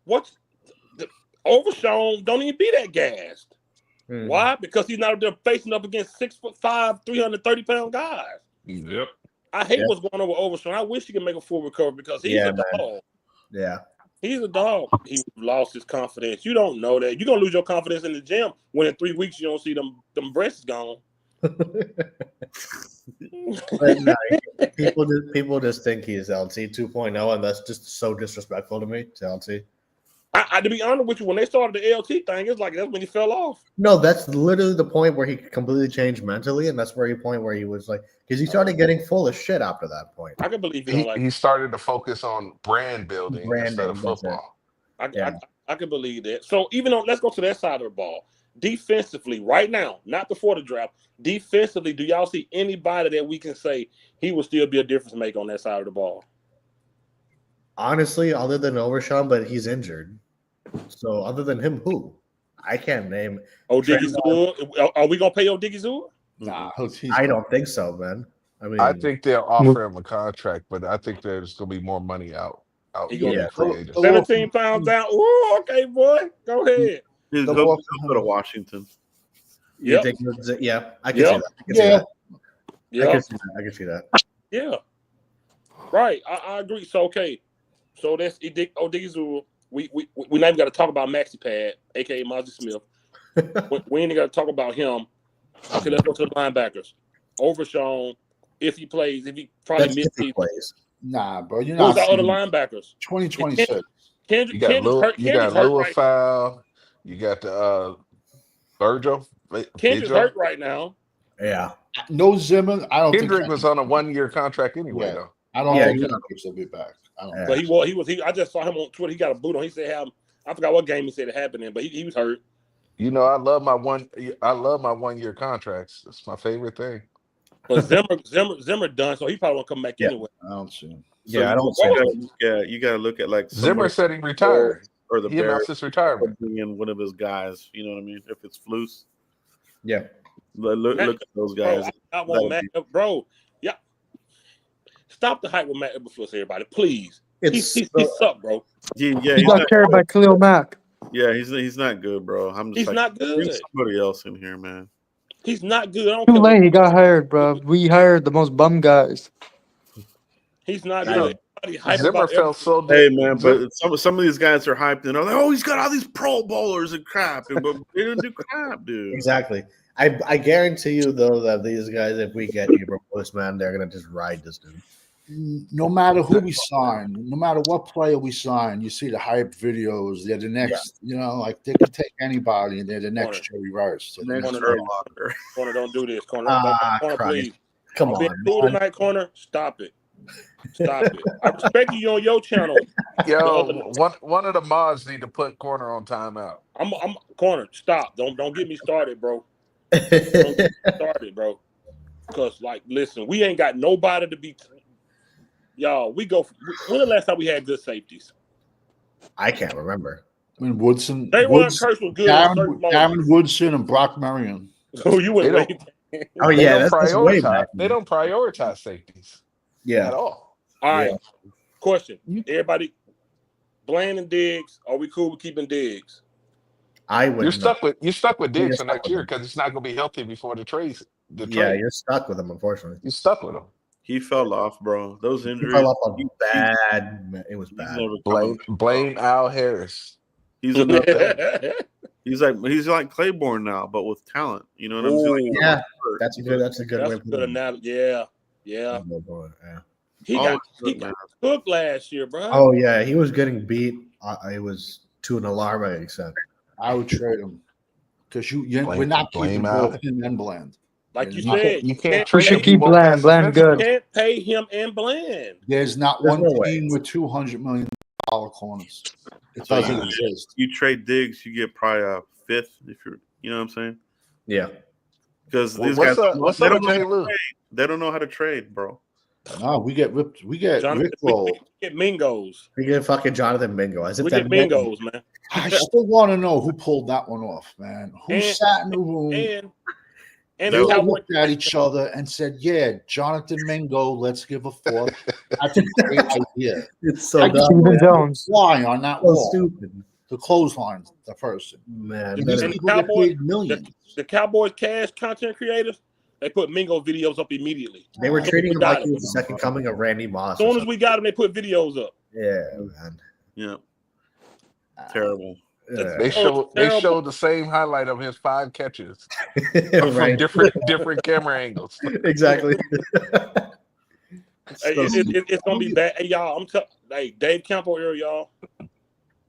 what's Overshown? Don't even be that gassed. Mm-hmm. Why? Because he's not up there facing up against 6'5", 330-pound guys. Yep. I hate what's going on with Overshown. I wish he could make a full recovery because he's a dog. Yeah. He's a dog. He lost his confidence. You don't know that. You're gonna lose your confidence in the gym when in 3 weeks you don't see them breasts gone. But no, people just think he's LT 2.0, and that's just so disrespectful to me. To LT. To be honest with you, when they started the LT thing, it's like that's when he fell off. No, that's literally the point where he completely changed mentally, and that's where he was like, because he started getting full of shit after that point. I can believe he started to focus on brand building instead of football. I can believe that. So even though, let's go to that side of the ball. Defensively, right now, not before the draft. Defensively, do y'all see anybody that we can say he will still be a difference maker on that side of the ball? Honestly, other than Overshown, but he's injured. So other than him, who? I can't name. Odigizua. Are we gonna pay Odigizua? Nah, I don't think so, man. I think they'll offer him a contract, but I think there's gonna be more money out. 17 pounds down. Ooh, okay, boy. Go ahead. Go to Washington. Yeah, I can see that. I can see that. Yeah. Right. I agree. So okay. So that's Odigizua. We not even got to talk about Maxi Pad, aka Mozzie Smith. we ain't got to talk about him. Okay, let's go to the linebackers. Overshown, if he probably mid-season. Nah, bro, you're not. Who's our other linebackers? 2026. You got Lua Fowl. You got the Virgil. Kendrick's hurt right now. Yeah. No Zimmer. I don't. Kendrick was on a 1-year contract anyway, though. I don't think Kendrick will be back. But he was. I just saw him on Twitter. He got a boot on. He said, I forgot what game he said it happened in, but he was hurt. You know, I love my 1-year contracts. It's my favorite thing. But Zimmer done, so he probably won't come back anyway. I don't see him. So I don't see him. Yeah, you got to look at like Zimmer said he retired. Or the he announced his retirement. In one of his guys, you know what I mean? If it's Flus. Yeah. Look at those guys. Bro, yeah. Stop the hype with Matt Eberflus, everybody, please. He's up, bro. Yeah, he got carried by Khalil Mack. Yeah, he's not good, bro. He's not good. Bring somebody else in here, man. He's not good. Too late. He got hired, bro. We hired the most bum guys. He's not good. Zimmer felt so dead. Hey, man, but some of these guys are hyped and they're like, oh, he's got all these Pro Bowlers and crap, but they didn't do crap, dude. Exactly. I guarantee you though that these guys, if we get Eberflus, man, they're gonna just ride this dude. No matter who we sign, no matter what player we sign, you see the hype videos. They're the next, like they could take anybody and they're the next Jerry Rice. Corner, don't do this. Corner, please. Come on. Cool tonight, Corner. Stop it. Stop it. I respect you on your channel. Yo, one of the mods need to put Corner on timeout. I'm Corner. Stop. Don't get me started, bro. Don't get me started, bro. Because listen, we ain't got nobody to be. Y'all, when the last time we had good safeties? I can't remember. I mean, Woodson. Curse was good. Darren Woodson and Brock Marion. Oh, you went late. Oh yeah, that's way back. They don't prioritize safeties. Yeah. At all. All right. Question. Everybody, Bland and Diggs, are we cool with keeping Diggs? I would. You're stuck with Diggs for stuck next with year him. because it's not going to be healthy before the trade. Yeah, you're stuck with him, unfortunately. You're stuck with him. He fell off, bro. Those injuries. He fell off bad. It was bad. Blame Al Harris. He's another. He's like Claiborne now, but with talent. You know what I'm saying? Yeah, that's a good way to put it. Yeah. He got cooked last year, bro. Oh yeah, he was getting beat. It was to an alarming extent. I would trade him because we're not keeping both him and Bland. Like you said, you can't We should keep Bland. Bland good. You can't pay him and Bland. There's not one team with $200 million corners. It doesn't exist. You trade Diggs, you get probably a fifth if you're. You know what I'm saying? Yeah. Because these guys, they don't know how to trade, bro. No, we get ripped. We get Rickroll. We get Mingos. We get fucking Jonathan Mingo. We get Mingos, man. I still want to know who pulled that one off, man. Who sat in the room and they all looked at each other and said, "Yeah, Jonathan Mingo, let's give a fourth." That's a great idea. It's so dumb. Stephen Jones. Why on that wall? Stupid. The clothesline, the person. Man, the Cowboys cash content creators, they put Mingo videos up immediately. They were treating him like he was the second coming of Randy Moss. As soon as we got him, they put videos up. Yeah, man. Yeah. Terrible. They showed the same highlight of his 5 catches from different camera angles. Exactly. It's gonna be bad. Hey, y'all, hey, Dave Campbell era, y'all.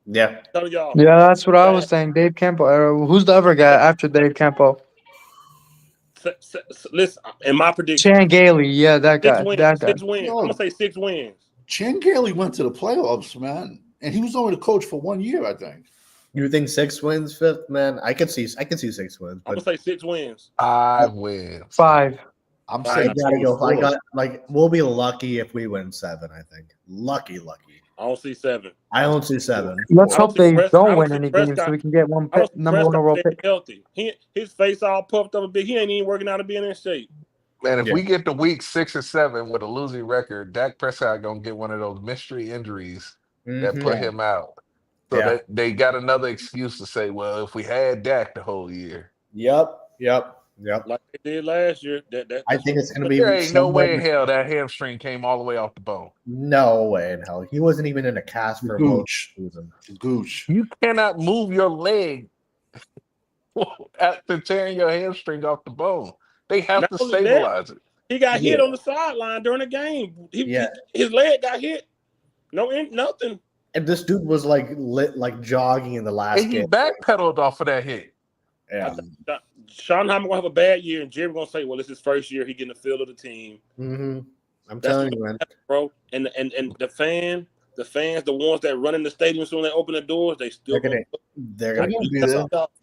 Yeah. Telling y'all. Yeah, that's what I was saying. Dave Campbell era. Who's the other guy after Dave Campbell? Listen, in my prediction, Chan Gailey. Yeah, that guy. 6 wins. I'm gonna say 6 wins. Chan Gailey went to the playoffs, man, and he was only the coach for 1 year, I think. You think 6 wins, 5th, man? I can see 6 wins. I'm gonna say 6 wins. 5 wins. 5. I'm saying we'll be lucky if we win 7. I think lucky. I don't see 7. I don't see 7. Let's hope they don't win any games so we can get number 1 overall pick. Healthy. His face all puffed up a bit. He ain't even working out to be in shape. Man, if we get to week 6 or 7 with a losing record, Dak Prescott gonna get one of those mystery injuries that put him out. So they got another excuse to say, well, if we had Dak the whole year. Yep. Like they did last year. I think it's going to be. There ain't no way in hell that hamstring came all the way off the bone. No way in hell. He wasn't even in a cast for Gooch. You cannot move your leg after tearing your hamstring off the bone. They have to stabilize it. He got hit on the sideline during the game. His leg got hit. Nothing. And this dude was like jogging in the last game. He backpedaled off of that hit. Yeah. Schottenheimer gonna have a bad year, and Jerry gonna say, "Well, it's his first year. He getting the feel of the team." Mm-hmm. I'm telling you, man, bro. And the fans, the ones that run in the stadium soon they open the doors, they're gonna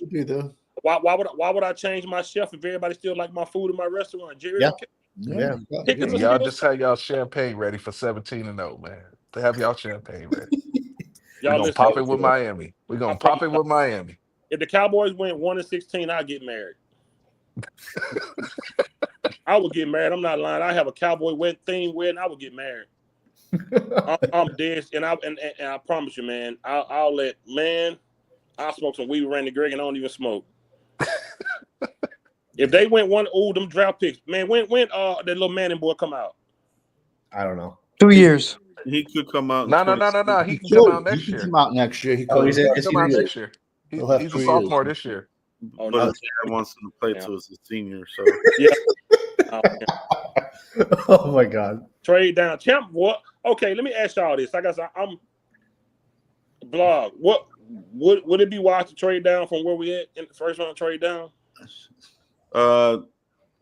be there. Why would I change my chef if everybody still like my food in my restaurant? Jerry, y'all just have y'all champagne ready for 17-0, man. To have y'all champagne ready. We're gonna pop it with Miami. We're gonna pop it with Miami. If the Cowboys win 1-16, I'll get married. I would get married. I'm not lying. I have a cowboy theme wedding. I would get married. I'm dead, and I promise you, man. I'll smoke some weed with Randy Gregg, and I don't even smoke. If they went them draft picks, man. When that little Manning boy come out? I don't know. 2 years. He could come out. No. He can come out next year. He can come out next year. He's next year. He's a sophomore this year. But his dad wants him to play till he's a senior. So Oh my God. Trade down, champ. What? Okay, let me ask y'all this. I guess I'm blog. What would it be wise to trade down from where we at in the first round? Trade down.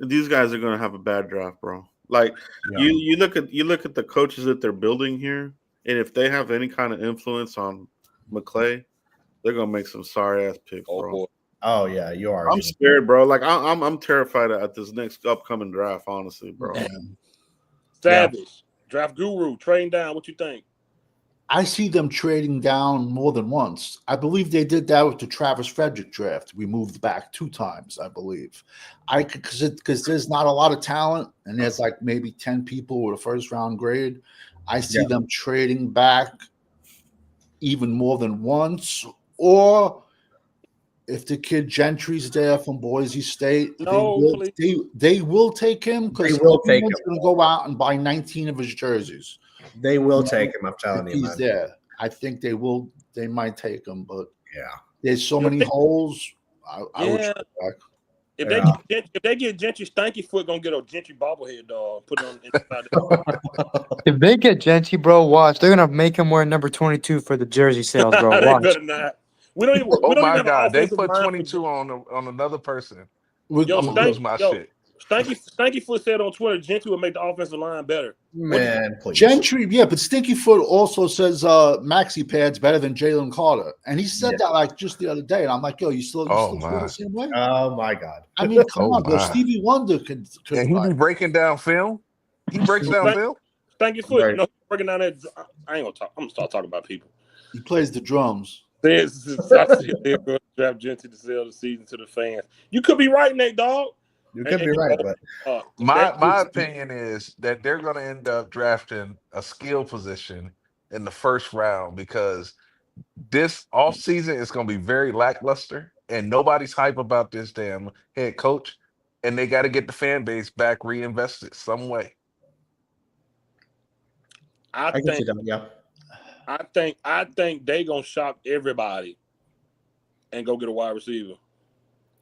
These guys are gonna have a bad draft, bro. Like you look at the coaches that they're building here, and if they have any kind of influence on McClay, they're gonna make some sorry ass picks, bro. Oh yeah, you are. I'm scared, bro. Like I'm terrified at this next upcoming draft, honestly, bro. Savage, draft guru, trading down. What you think? I see them trading down more than once. I believe they did that with the Travis Frederick draft. We moved back 2 times, I believe. Because there's not a lot of talent, and there's like maybe 10 people with a first round grade. I see them trading back even more than once, or if the kid Gentry's there from Boise State, they will take him because everyone's going to go out and buy 19 of his jerseys. They will take him. I'm telling you, he's there. I think they will. They might take him, but yeah, there's so many holes. I would trade back. If they get Gentry, Stanky Foot gonna get a Gentry bobblehead dog. Put it on inside. If they get Gentry, bro, watch. They're gonna make him wear number 22 for the jersey sales, bro. They Watch. better not. We don't even. Oh we don't my even God! They offensive put line 22 on another person. Yo, I'm gonna lose my shit. Stanky Foot said on Twitter, Gentry will make the offensive line better. Man, please. Gentry, yeah, but Stinky Foot also says maxi pads better than Jalen Carter, and he said that like just the other day, and I'm like, yo, you still feel the same way? Oh my God! I mean, come on, bro. Stevie Wonder could and he be breaking down film. He breaks down film. Stanky Foot, you know, breaking down that. I ain't gonna talk. I'm gonna start talking about people. He plays the drums. I see they're going to draft Gentry to sell the season to the fans. You could be right, Nate, dog. You could be right, but my opinion is that they're going to end up drafting a skill position in the first round because this offseason is going to be very lackluster and nobody's hype about this damn head coach, and they got to get the fan base back reinvested some way. I think they gonna shock everybody and go get a wide receiver.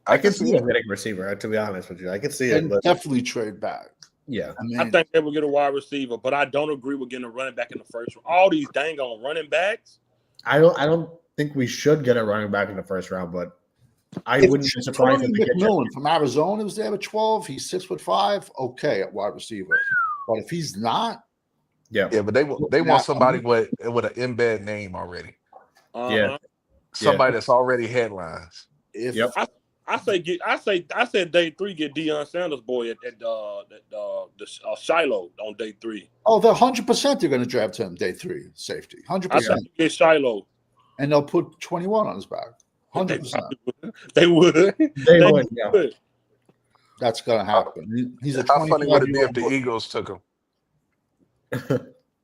I can see him getting a receiver. To be honest with you, I can see it. But definitely trade back. Yeah, I think they will get a wide receiver, but I don't agree with getting a running back in the first round. All these dang on running backs. I don't think we should get a running back in the first round, but I wouldn't be surprised if we get McMillan from Arizona was there at 12. He's 6'5". Okay, at wide receiver, but if he's not. Yeah, but they want somebody with an embed name already. Somebody that's already headlines. I said day 3 get Deion Sanders boy at Shiloh on day 3. Oh, they're 100%. They're going to draft him day 3 safety. 100%. Get Shiloh, and they'll put 21 on his back. 100%. They would. They would. Yeah. That's going to happen. He's a. How funny would it be if the Eagles took him?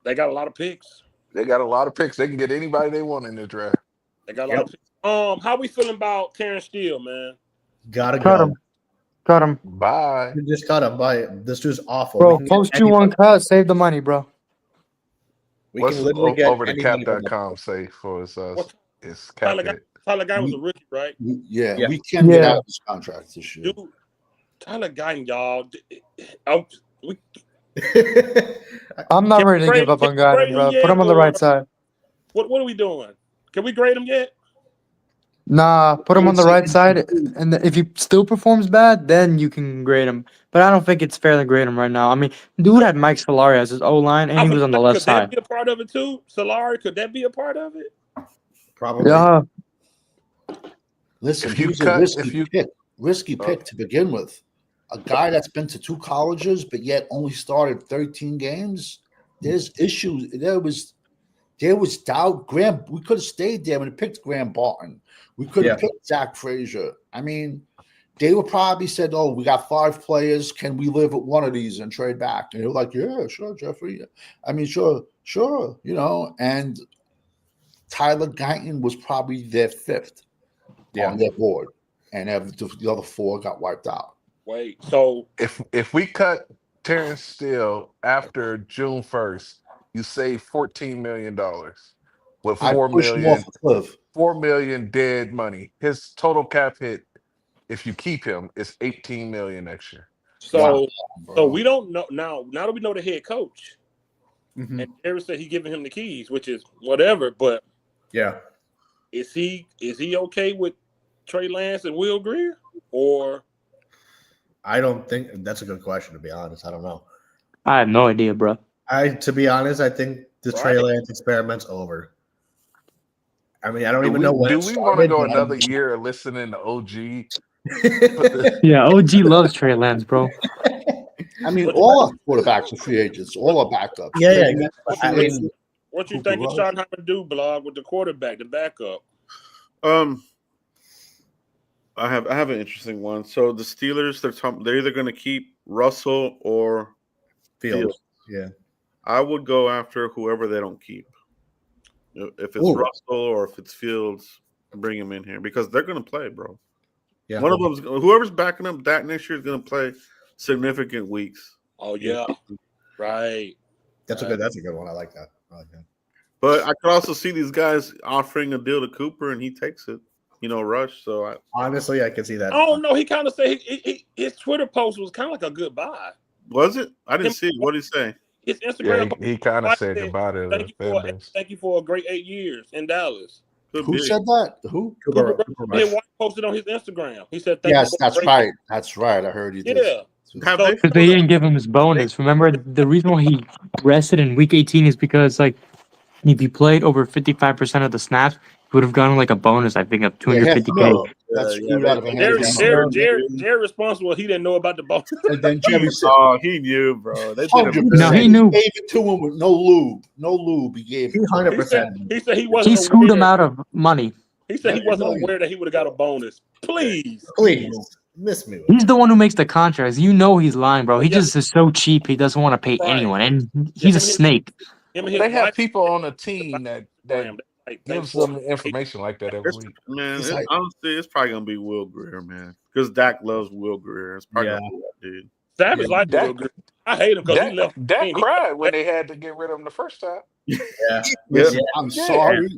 They got a lot of picks. They can get anybody they want in the draft. They got a lot of picks. How we feeling about Terrence Steele, man? Gotta cut him. Bye. You just cut him. Bye. This dude's awful. Bro, post you one cut, save the money, bro. What's can literally get over to cap.com say for his cap hit? Tyler Guy was a rookie, right? Yeah. We can get out of this contract this year. Dude, Tyler Guy, y'all. I'm not ready to give up on Guyton, bro. Put him on the right side. What are we doing? Can we grade him yet? Nah, put him on the right side, and if he still performs bad, then you can grade him. But I don't think it's fair to grade him right now. I mean, dude had Mike Solari as his O-line, and he was on the left side. Could that be a part of it too? Solari, could that be a part of it? Probably. Yeah. Listen, risky pick to begin with. A guy that's been to 2 colleges, but yet only started 13 games. There's issues. There was doubt. We could have stayed there and picked Graham Barton. We could have picked Zach Frazier. I mean, they would probably said, "Oh, we got 5 players. Can we live with one of these and trade back?" And they were like, "Yeah, sure, Jeffrey. I mean, sure, you know." And Tyler Guyton was probably their 5th on their board, and the other 4 got wiped out. Wait, so if we cut Terrence Steele after June 1st, you save $14 million with $4 million dead money. His total cap hit, if you keep him, is $18 million next year. So we don't know now that we know the head coach, and Terry said he's giving him the keys, which is whatever. But is he okay with Trey Lance and Will Grier, or? I don't think that's a good question, to be honest. I don't know. I have no idea, bro. To be honest, I think the Trey Lance experiment's over. I mean, I don't even know when. Do we want to go another year listening to OG? Yeah, OG loves Trey Lance, bro. I mean, all our quarterbacks are free agents. All our backups. Yeah. What you think of Schottenheimer do, blog, with the quarterback, the backup? I have an interesting one. So the Steelers, they're either going to keep Russell or Fields. Yeah, I would go after whoever they don't keep. If it's Russell or if it's Fields, bring him in here because they're going to play, bro. Yeah. One of them's whoever's backing up Dak next year is going to play significant weeks. Oh yeah, right. That's a good one. I like that. But I could also see these guys offering a deal to Cooper, and he takes it. Rush. So honestly, I can see that. Oh no, he kind of said his Twitter post was kind of like a goodbye. Was it? I didn't see it. What did he say? His Instagram. Yeah, he kind of said goodbye to the fan base. Thank you for a great 8 years in Dallas. Who said that? Who? Cooper posted on his Instagram. He said, "Yes, that's right. That's right. I heard you did." Yeah. Because they didn't give him his bonus. Remember, the reason why he rested in week 18 is because, like, if he played over 55% of the snaps, he would have gotten like a bonus, I think, of $250K. That's screwed out of a hand. Jared responsible. He didn't know about the bonus. And then Jerry said, he knew, bro. No, he knew. He gave it to him with no lube. He gave it 100%. He said he wasn't. He screwed him out of money. He said he wasn't aware that he would have got a bonus. Please. Miss me. He's the one who makes the contracts. You know he's lying, bro. He just is so cheap. He doesn't want to pay anyone, and he's a snake. They have people on the team that gives them information like that every week. Man, honestly, it's probably gonna be Will Grier, man, because Dak loves Will Grier. It's probably gonna be that dude. Savage like Will Grier. I hate him because he left. Dak cried when they had to get rid of him the first time. I'm sorry.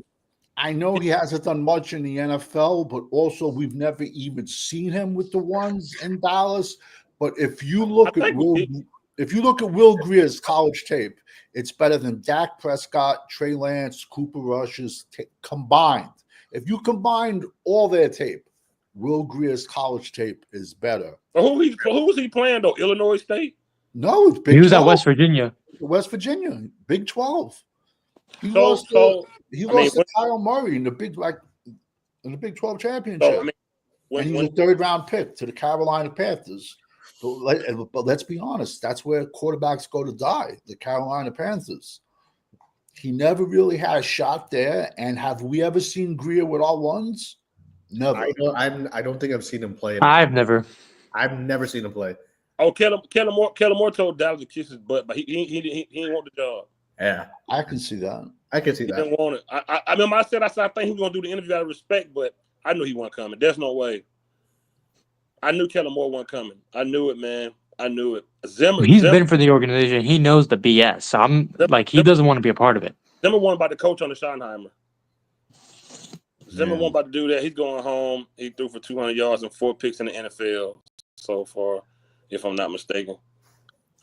I know he hasn't done much in the NFL, but also we've never even seen him with the ones in Dallas. But if you look at Will Grier's college tape, it's better than Dak Prescott, Trey Lance, Cooper Rush's combined. If you combined all their tape, Will Grier's college tape is beter. Who was he playing though? Illinois State? No, it's Big 12. He was at West Virginia. Big 12. He lost to Kyle Murray in the Big 12 championship. And he was a third-round pick to the Carolina Panthers. But let's be honest, that's where quarterbacks go to die, the Carolina Panthers. He never really had a shot there. And have we ever seen Grier with our ones? Never. I don't think I've seen him play. I've never seen him play. Oh, Kellen Moore told Dallas to kiss his butt, but he didn't want the job. Yeah, I can see that. He didn't want it. I remember I said I think he was going to do the interview out of respect, but I knew he wasn't coming. There's no way. I knew Kellen Moore wasn't coming. I knew it, man. I knew it. He's been for the organization. He knows the BS. So he doesn't want to be a part of it. Zimmer wasn't about to coach on the Schottenheimer. Zimmer wasn't about to do that. He's going home. He threw for 200 yards and 4 picks in the NFL so far, if I'm not mistaken.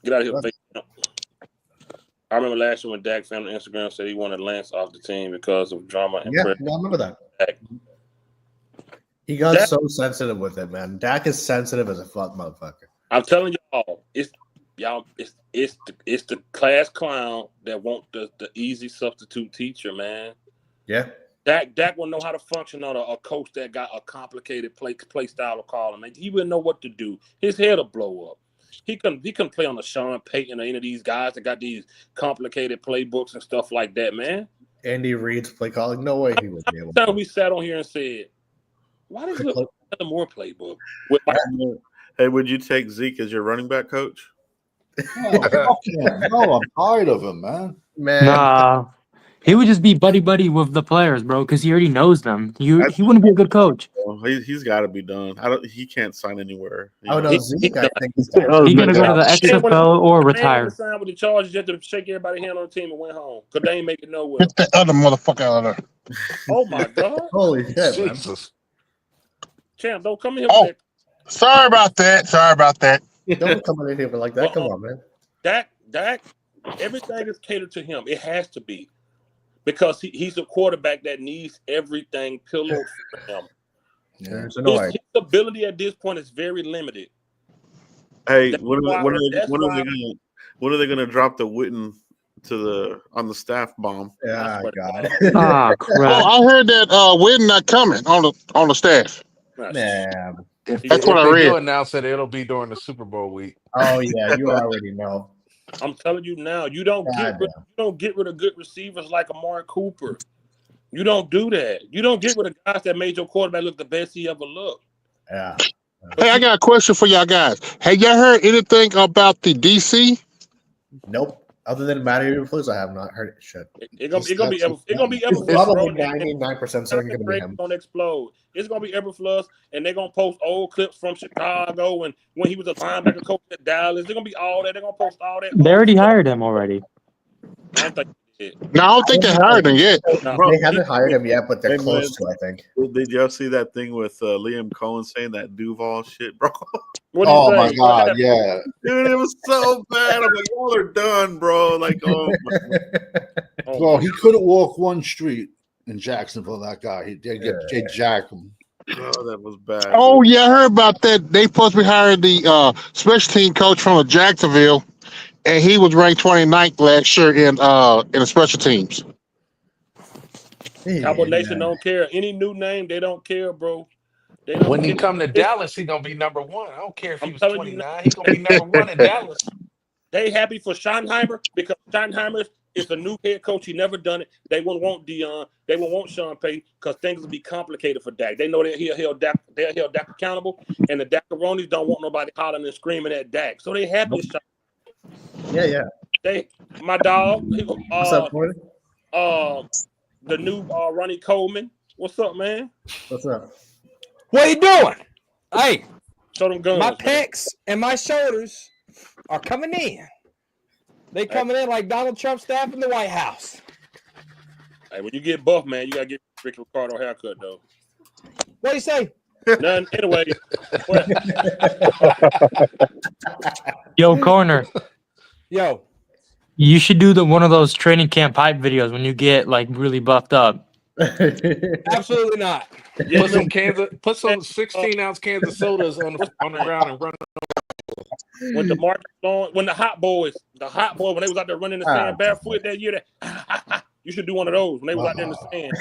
Get out of here. I remember last year when Dak found on Instagram said he wanted Lance off the team because of drama and pressure. I remember that. Dak. He got so sensitive with it, man. Dak is sensitive as a fuck motherfucker. I'm telling y'all, it's the class clown that want the easy substitute teacher, man. Yeah. Dak will know how to function on a coach that got a complicated play style of calling. Man, he wouldn't know what to do. His head will blow up. He couldn't play on the Sean Payton or any of these guys that got these complicated playbooks and stuff like that, man. Andy Reid's play calling, no way he would be able to. We sat on here and said, why does it look like more playbook? Hey, would you take Zeke as your running back coach? No, I'm tired of him, man. Nah, he would just be buddy with the players, bro, because he already knows them. He wouldn't be a good coach. He's got to be done. He can't sign anywhere. Oh no, Zeke, I think he's gonna go to the XFL or retire. Signed with the Chargers, just to shake everybody's hand on the team and went home because they ain't making nowhere. Get that other motherfucker out of there. Oh my God! Holy shit, Jesus. man. Champ, don't come here. Oh, sorry about that. Don't come in here like that. Come on, man. Dak, everything is catered to him. It has to be. Because he's a quarterback that needs everything pillowed for him. Yeah, his ability at this point is very limited. Hey, when are they gonna drop the Witten on the staff bomb? Yeah, God. Ah, crap. I heard that Witten not coming on the staff. Man, that's what I read. They do announce that it'll be during the Super Bowl week. Oh yeah, you already know. I'm telling you now, you don't get rid of good receivers like Amari Cooper. You don't do that. You don't get rid of guys that made your quarterback look the best he ever looked. Yeah. Hey, I got a question for y'all guys. Have y'all heard anything about the DC? Nope. Other than Matty Eberflus, I have not heard it. Shit. It's gonna be Eberflus, Probably bro. 99% certain going to be It's him. gonna explode. It's gonna be Eberflus, and they're gonna post old clips from Chicago and when he was a linebacker coach at Dallas. They're gonna be all that. They're gonna post all that. They already hired him already. I don't think they did. No, I don't think they hired him yet. No. Bro, They haven't hired him yet, but they're Hey, close man. to, I think. Did y'all see that thing with Liam Cohen saying that Duval shit, bro? What do you Oh say? my God, yeah. Dude, it was so bad. I'm like, y'all are done, bro. Like, oh, my. Bro, he couldn't walk one street in Jacksonville. That guy, they jacked him. Oh, that was bad. Oh yeah, I heard about that. They supposed to be hiring the special team coach from Jacksonville, and he was ranked 29th last year in the special teams. Cowboy Nation don't care. Any new name, they don't care, bro. They don't When he care. come to Dallas, he gonna be number one. I don't care if he I'm was telling you 29. He gonna be number one in Dallas. They happy for Schottenheimer because Schottenheimer is a new head coach. He never done it. They won't want Dion. They won't want Sean Payton because things will be complicated for Dak. They know that he'll hold Dak accountable, and the Dakaronis don't want nobody hollering and screaming at Dak. So they happy. Yeah. My dog. What's up, Corey? The new Ronnie Coleman. What's up, man? What's up? What are you doing? Hey, show them guns. My pecs and my shoulders are coming in. They coming in like Donald Trump staff in the White House. Hey, when you get buff, man, you gotta get Rick Ricardo haircut though. What do you say? None. Anyway. Yo, Corner. Yo. You should do one of those training camp hype videos when you get like really buffed up. Absolutely not. Put some 16-ounce Kansas sodas on the ground and run. When the hot boys, when they was out there running in the sand barefoot that year, you should do one of those when they was out there in the sand.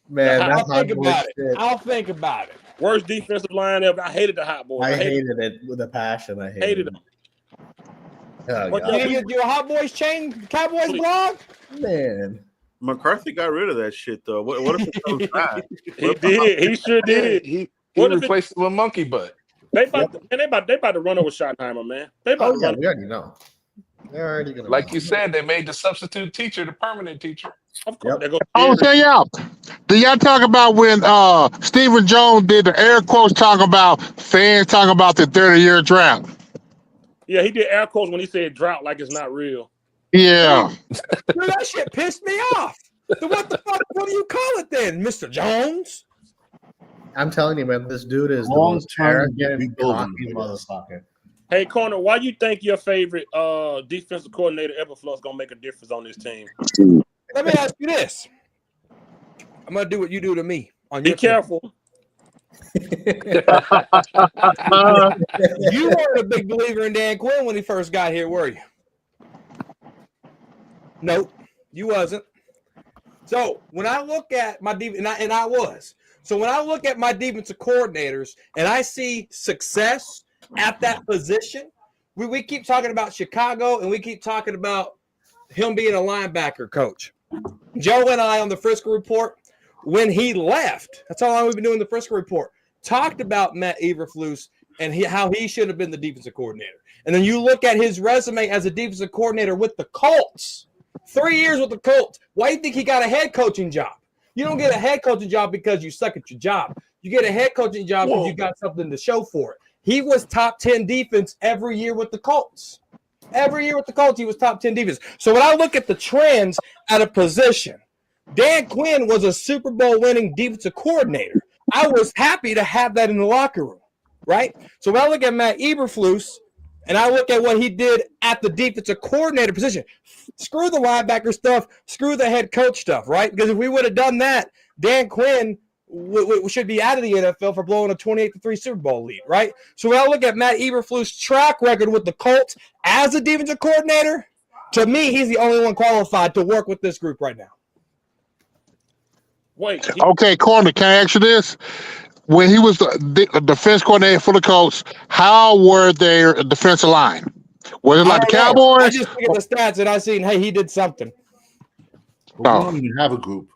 Man, I'll think about it. I'll think about it. Worst defensive line ever. I hated the hot boys. I hated it with a passion. I hated them. Oh, you didn't do a Hot Boys chain Cowboys blog? Man. McCarthy got rid of that shit though. What if it comes back? He did. He sure did. He replaced it with monkey butt. They about to run over Schottenheimer, man. They about to run. We already know. They're already gonna. Like you said, they made the substitute teacher the permanent teacher. Of course. I'll tell y'all. Did y'all talk about when Stephen Jones did the air quotes talking about fans talking about the 30-year drought? Yeah, he did air quotes when he said drought like it's not real. Yeah. Dude, that shit pissed me off. So what the fuck? What do you call it then, Mr. Jones? I'm telling you, man, this dude is the most arrogant, cocky motherfucker. Hey, Corner, why you think your favorite defensive coordinator Eberflus gonna make a difference on this team? Let me ask you this. I'm gonna do what you do to me. Be careful. You weren't a big believer in Dan Quinn when he first got here, were you? Nope, you wasn't. So when I look at my and I was. So when I look at my defensive coordinators and I see success at that position, we keep talking about Chicago and we keep talking about him being a linebacker coach. Joe and I on the Frisco Report, when he left, that's how long we've been doing the Frisco Report, talked about Matt Eberflus and how he should have been the defensive coordinator. And then you look at his resume as a defensive coordinator with the Colts. 3 years with the Colts. Why do you think he got a head coaching job? You don't get a head coaching job because you suck at your job. You get a head coaching job because you got something to show for it. He was top 10 defense every year with the Colts. Every year with the Colts, he was top 10 defense. So when I look at the trends at a position, Dan Quinn was a Super Bowl winning defensive coordinator. I was happy to have that in the locker room, right? So when I look at Matt Eberflus and I look at what he did at the defensive coordinator position, screw the linebacker stuff, screw the head coach stuff, right? Because if we would have done that, Dan Quinn should be out of the NFL for blowing a 28-3 Super Bowl lead, right? So when I look at Matt Eberflus' track record with the Colts as a defensive coordinator, to me, he's the only one qualified to work with this group right now. Wait. Okay, Corner, can I ask you this? When he was the defense coordinator for the Colts, how were their defensive line? Was it like the Cowboys? I just look at the stats and I seen, hey, he did something. We don't even have a group.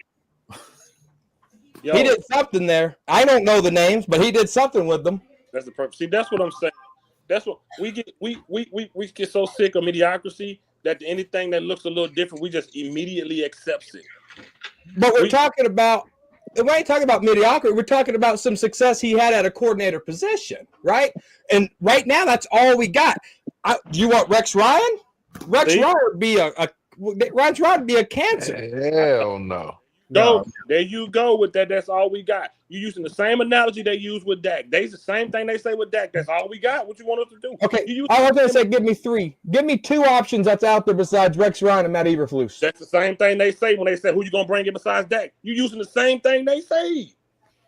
Yo, he did something there. I don't know the names, but he did something with them. That's the purpose. See, that's what I'm saying. That's what we get. We get so sick of mediocrity that anything that looks a little different, we just immediately accepts it. But we ain't talking about mediocrity. We're talking about some success he had at a coordinator position, right? And right now, that's all we got. Do you want Rex Ryan? Rex Ryan would be a cancer. Hell no. So there you go with that. That's all we got. You're using the same analogy they use with Dak. They the same thing they say with Dak. That's all we got. What you want us to do? Okay. I was going to say, give me three. Give me two options that's out there besides Rex Ryan and Matt Eberflus. That's the same thing they say when they say who you gonna bring in besides Dak. You're using the same thing they say.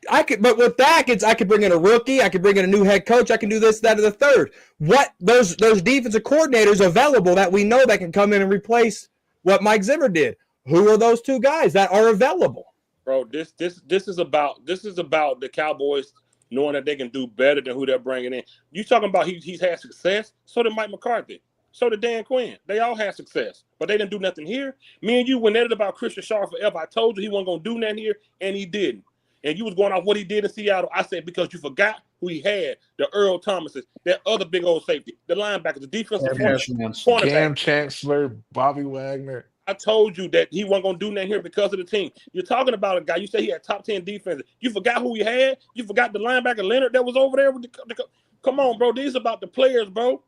But with Dak, I could bring in a rookie. I could bring in a new head coach. I can do this, that, or the third. What those defensive coordinators available that we know that can come in and replace what Mike Zimmer did? Who are those two guys that are available? Bro, this is about the Cowboys knowing that they can do better than who they're bringing in. You talking about he's had success? So did Mike McCarthy. So did Dan Quinn. They all had success, but they didn't do nothing here. Me and you went at it about Christian Shaw forever. I told you he wasn't gonna do nothing here, and he didn't. And you was going off what he did in Seattle. I said because you forgot who he had, the Earl Thomases, that other big old safety, the linebackers, the defensive cornerback. Cam Chancellor, Bobby Wagner. I told you that he wasn't going to do nothing here because of the team. You're talking about a guy. You say he had top 10 defense. You forgot who he had? You forgot the linebacker Leonard that was over there? Come on, bro. These are about the players, bro.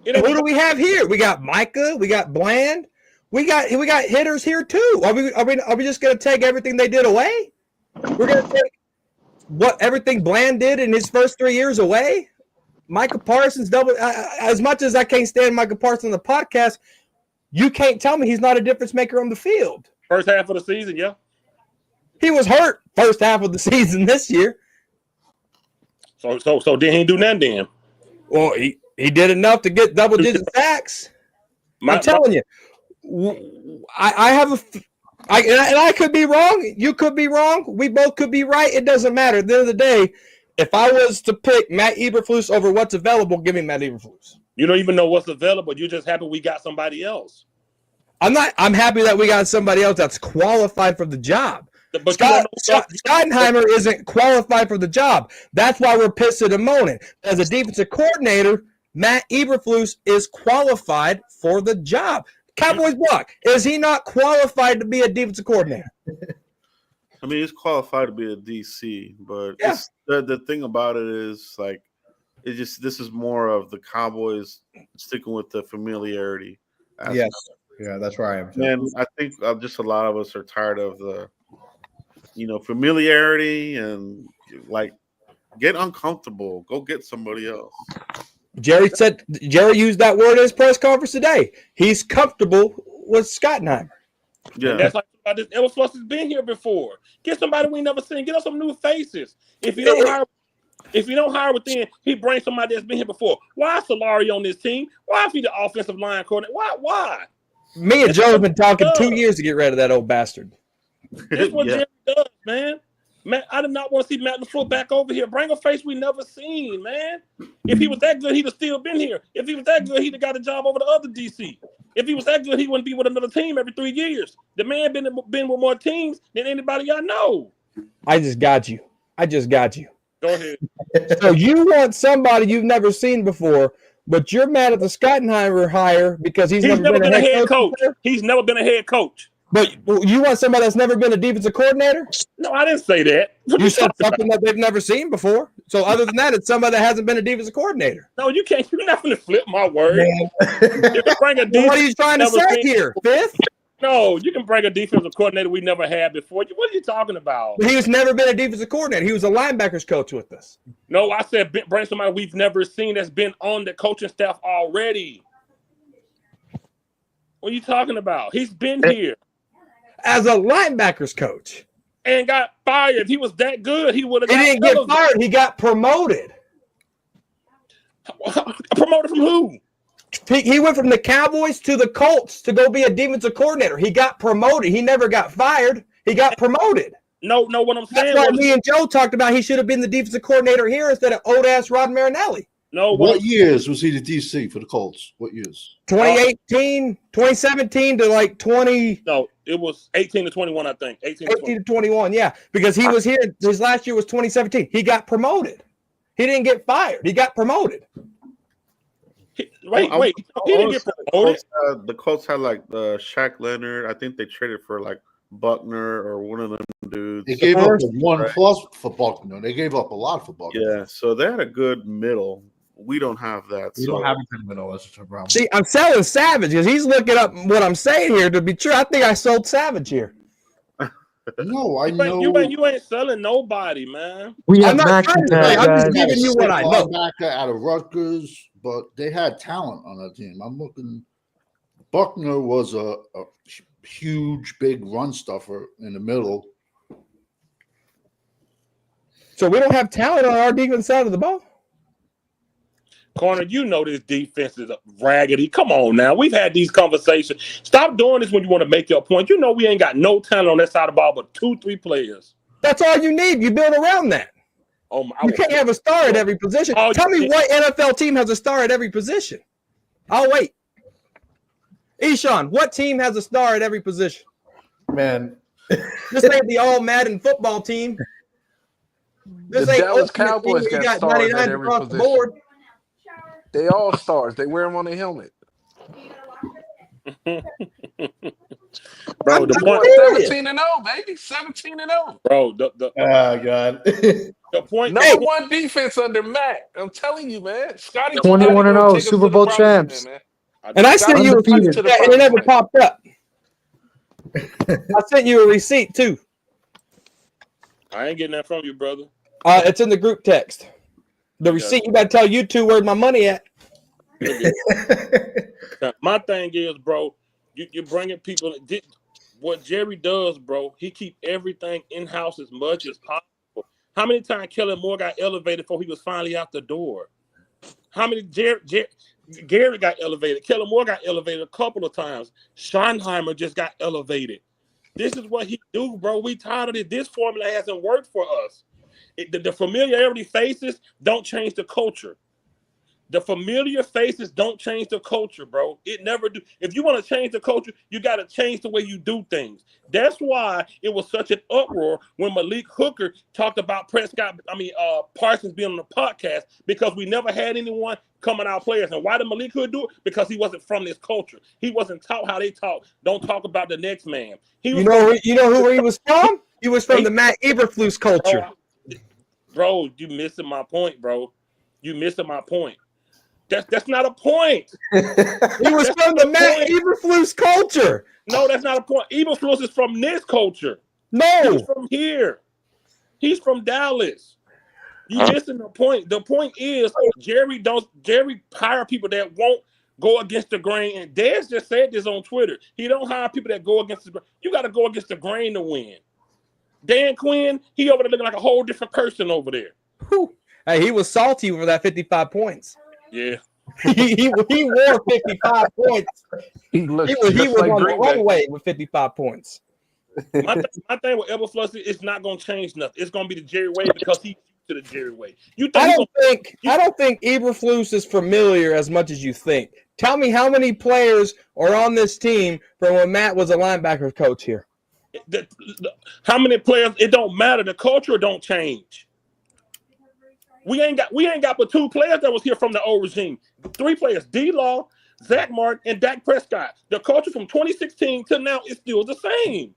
Who do we have here? We got Micah. We got Bland. We got hitters here, too. Are we just going to take everything they did away? We're going to take everything Bland did in his first 3 years away? Micah Parsons double. As much as I can't stand Micah Parsons on the podcast, you can't tell me he's not a difference maker on the field. First half of the season, yeah. He was hurt first half of the season this year. So then he do nothing then. Well, he did enough to get double-digit sacks. I'm telling you. I could be wrong. You could be wrong. We both could be right. It doesn't matter. At the end of the day, if I was to pick Matt Eberflus over what's available, give me Matt Eberflus. You don't even know what's available. You're just happy we got somebody else. I'm happy that we got somebody else that's qualified for the job. But Schottenheimer isn't qualified for the job. That's why we're pissing and moaning. As a defensive coordinator, Matt Eberflus is qualified for the job. Cowboys block. Is he not qualified to be a defensive coordinator? I mean, he's qualified to be a DC, but the thing about it is like, this is more of the Cowboys sticking with the familiarity. Yes. Yeah, that's where I am. And I think just a lot of us are tired of the, familiarity and like get uncomfortable. Go get somebody else. Jerry used that word in his press conference today. He's comfortable with Schottenheimer. Yeah. And that's like it was supposed to have been here before. Get somebody we never seen. Get us some new faces. If you don't hire within, he brings somebody that's been here before. Why is Solari on this team? Why is he the offensive line coordinator? Why? Me and Joe have been talking 2 years to get rid of that old bastard. That's what Jerry does, man. Matt, I did not want to see Matt LaFleur back over here. Bring a face we never seen, man. If he was that good, he'd have still been here. If he was that good, he'd have got a job over the other DC. If he was that good, he wouldn't be with another team every 3 years. The man been with more teams than anybody I know. I just got you. Go ahead. So you want somebody you've never seen before, but you're mad at the Schottenheimer hire because he's never been a head coach. He's never been a head coach. But you want somebody that's never been a defensive coordinator? No, I didn't say that. You said something that they've never seen before. So other than that, it's somebody that hasn't been a defensive coordinator. No, you can't. You're not going to flip my word. You can bring a what are you trying to say here? Fifth? No, you can bring a defensive coordinator we never had before. What are you talking about? But he's never been a defensive coordinator. He was a linebackers coach with us. No, I said bring somebody we've never seen that's been on the coaching staff already. What are you talking about? He's been here. As a linebackers coach. And got fired. If he was that good, he would have He didn't get fired. He got promoted. Promoted from who? He went from the Cowboys to the Colts to go be a defensive coordinator. He got promoted. He never got fired. He got promoted. No, what I'm saying. That's why me and Joe talked about he should have been the defensive coordinator here instead of old-ass Rod Marinelli. No, what years was he the DC for the Colts? What years? 2018, 2017 to like 20. No, it was 18 to 21, I think. 18 to 21, yeah. Because he was here. His last year was 2017. He got promoted. He didn't get fired. He got promoted. Wait. He didn't get promoted. The Colts had like Shaq Leonard. I think they traded for like Buckner or one of them dudes. They gave up a 1+ for Buckner. They gave up a lot for Buckner. Yeah, so they had a good middle. We don't have that. We don't have a good middle. That's a problem. See, I'm selling Savage because he's looking up what I'm saying here to be true. I think I sold Savage here. No, I know. You ain't selling nobody, man. I'm not trying to say. I'm just giving you what I know. Linebacker out of Rutgers, but they had talent on that team. I'm looking. Buckner was a huge, big run stuffer in the middle. So we don't have talent on our defense side of the ball. Corner, you know this defense is raggedy. Come on now. We've had these conversations. Stop doing this when you want to make your point. You know we ain't got no talent on that side of the ball but 2-3 players. That's all you need. You build around that. You can't have a star at every position. Tell me what NFL team has a star at every position. I'll wait. Eshawn, what team has a star at every position? Man. This ain't the all Madden football team. This the ain't Dallas Cowboys got stars at every position. They all stars. They wear them on their helmet. Bro, the point 17-0, baby. 17-0. Bro, oh god. The point number one defense under Matt. I'm telling you, man. Scotty 21-0, Super Bowl champs. And I sent you a receipt and it never popped up. I sent you a receipt too. I ain't getting that from you, brother. It's in the group text. The receipt, you got to tell YouTube where's my money at. My thing is, bro, you're bringing people. What Jerry does, bro, he keep everything in-house as much as possible. How many times Kellen Moore got elevated before he was finally out the door? How many Gary got elevated? Kellen Moore got elevated a couple of times. Schottenheimer just got elevated. This is what he do, bro. We tired of it. This formula hasn't worked for us. The familiarity faces don't change the culture. The familiar faces don't change the culture, bro. It never do. If you want to change the culture, you got to change the way you do things. That's why it was such an uproar when Malik Hooker talked about Parsons being on the podcast, because we never had anyone coming out players. And why did Malik Hooker do it? Because he wasn't from this culture. He wasn't taught how they talk. Don't talk about the next man. You know who he was from? He was from the Matt Eberflus culture. Bro, you missing my point, bro. You missing my point. That's not a point. He was from the Matt Eberflus culture. No, that's not a point. Eberflus is from this culture. No. He's from here. He's from Dallas. You missing the point. The point is Jerry hire people that won't go against the grain. And Dez just said this on Twitter. He don't hire people that go against the grain. You got to go against the grain to win. Dan Quinn, he over there looking like a whole different person over there. Whew. Hey, he was salty for that 55 points. Yeah. he wore 55 points. He was like on the runway with 55 points. My thing with Eberflus is it's not going to change nothing. It's going to be the Jerry way because he's used to the Jerry way. I don't think Eberflus is familiar as much as you think. Tell me how many players are on this team from when Matt was a linebacker coach here. How many players? It don't matter. The culture don't change. We ain't got but 2 players that was here from the old regime. 3 players: D-Law, Zach Martin, and Dak Prescott. The culture from 2016 to now is still the same.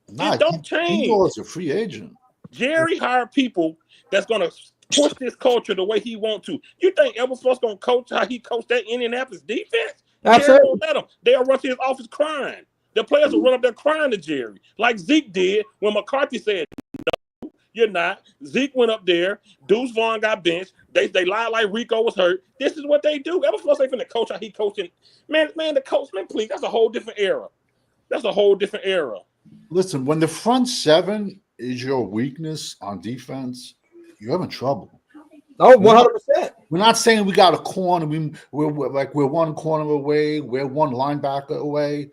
It don't change. D-Law is a free agent. Jerry hired people that's gonna push this culture the way he wants to. You think Eberflus gonna coach how he coached that Indianapolis defense? Jerry won't let them. They'll run to his office crying. The players will run up there crying to Jerry, like Zeke did when McCarthy said, "No, you're not." Zeke went up there. Deuce Vaughn got benched. They lied like Rico was hurt. This is what they do. Eberflus ain't finna coach how he coaching. Man, the coach, man, please. That's a whole different era. Listen, when the front 7 is your weakness on defense, you're having trouble. Oh, 100%. We're not saying we got a corner. We're one corner away. We're one linebacker away.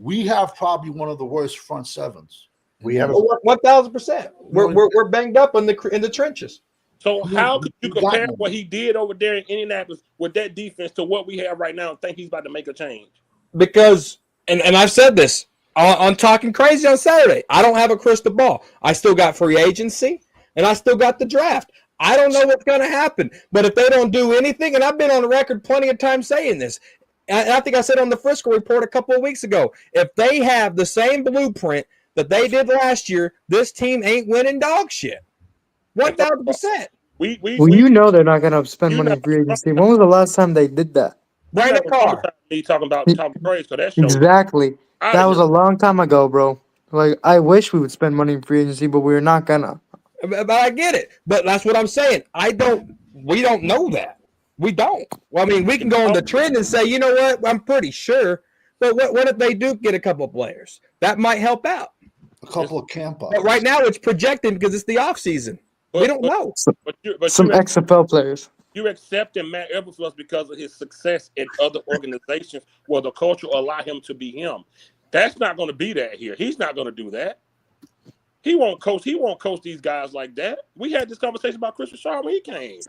We have probably one of the worst front 7s. We have 1,000%. We're banged up in the trenches. So how could you compare what he did over there in Indianapolis with that defense to what we have right now and think he's about to make a change? Because, and I've said this on Talking Crazy on Saturday, I don't have a crystal ball. I still got free agency and I still got the draft. I don't know what's going to happen. But if they don't do anything, and I've been on the record plenty of times saying this, and I think I said on the Frisco Report a couple of weeks ago, if they have the same blueprint that they did last year, this team ain't winning dog shit. 1,000%. Well, you know they're not going to spend money in free agency. When was the last time they did that? Brandon Carr. Me talking about Tom Brady, so that shows Exactly. That was a long time ago, bro. Like, I wish we would spend money in free agency, but we're not gonna. But I get it. But that's what I'm saying. We don't know that. We don't. Well, I mean, we can go on the trend and say, you know what? I'm pretty sure. But what if they do get a couple of players? That might help out. A couple of camp outs. But right now it's projecting because it's the offseason. We don't know. But some XFL players. You accepting Matt Eberflus because of his success in other organizations where the culture will allow him to be him. That's not going to be that here. He's not going to do that. He won't coach these guys like that. We had this conversation about Chris Richard when he came.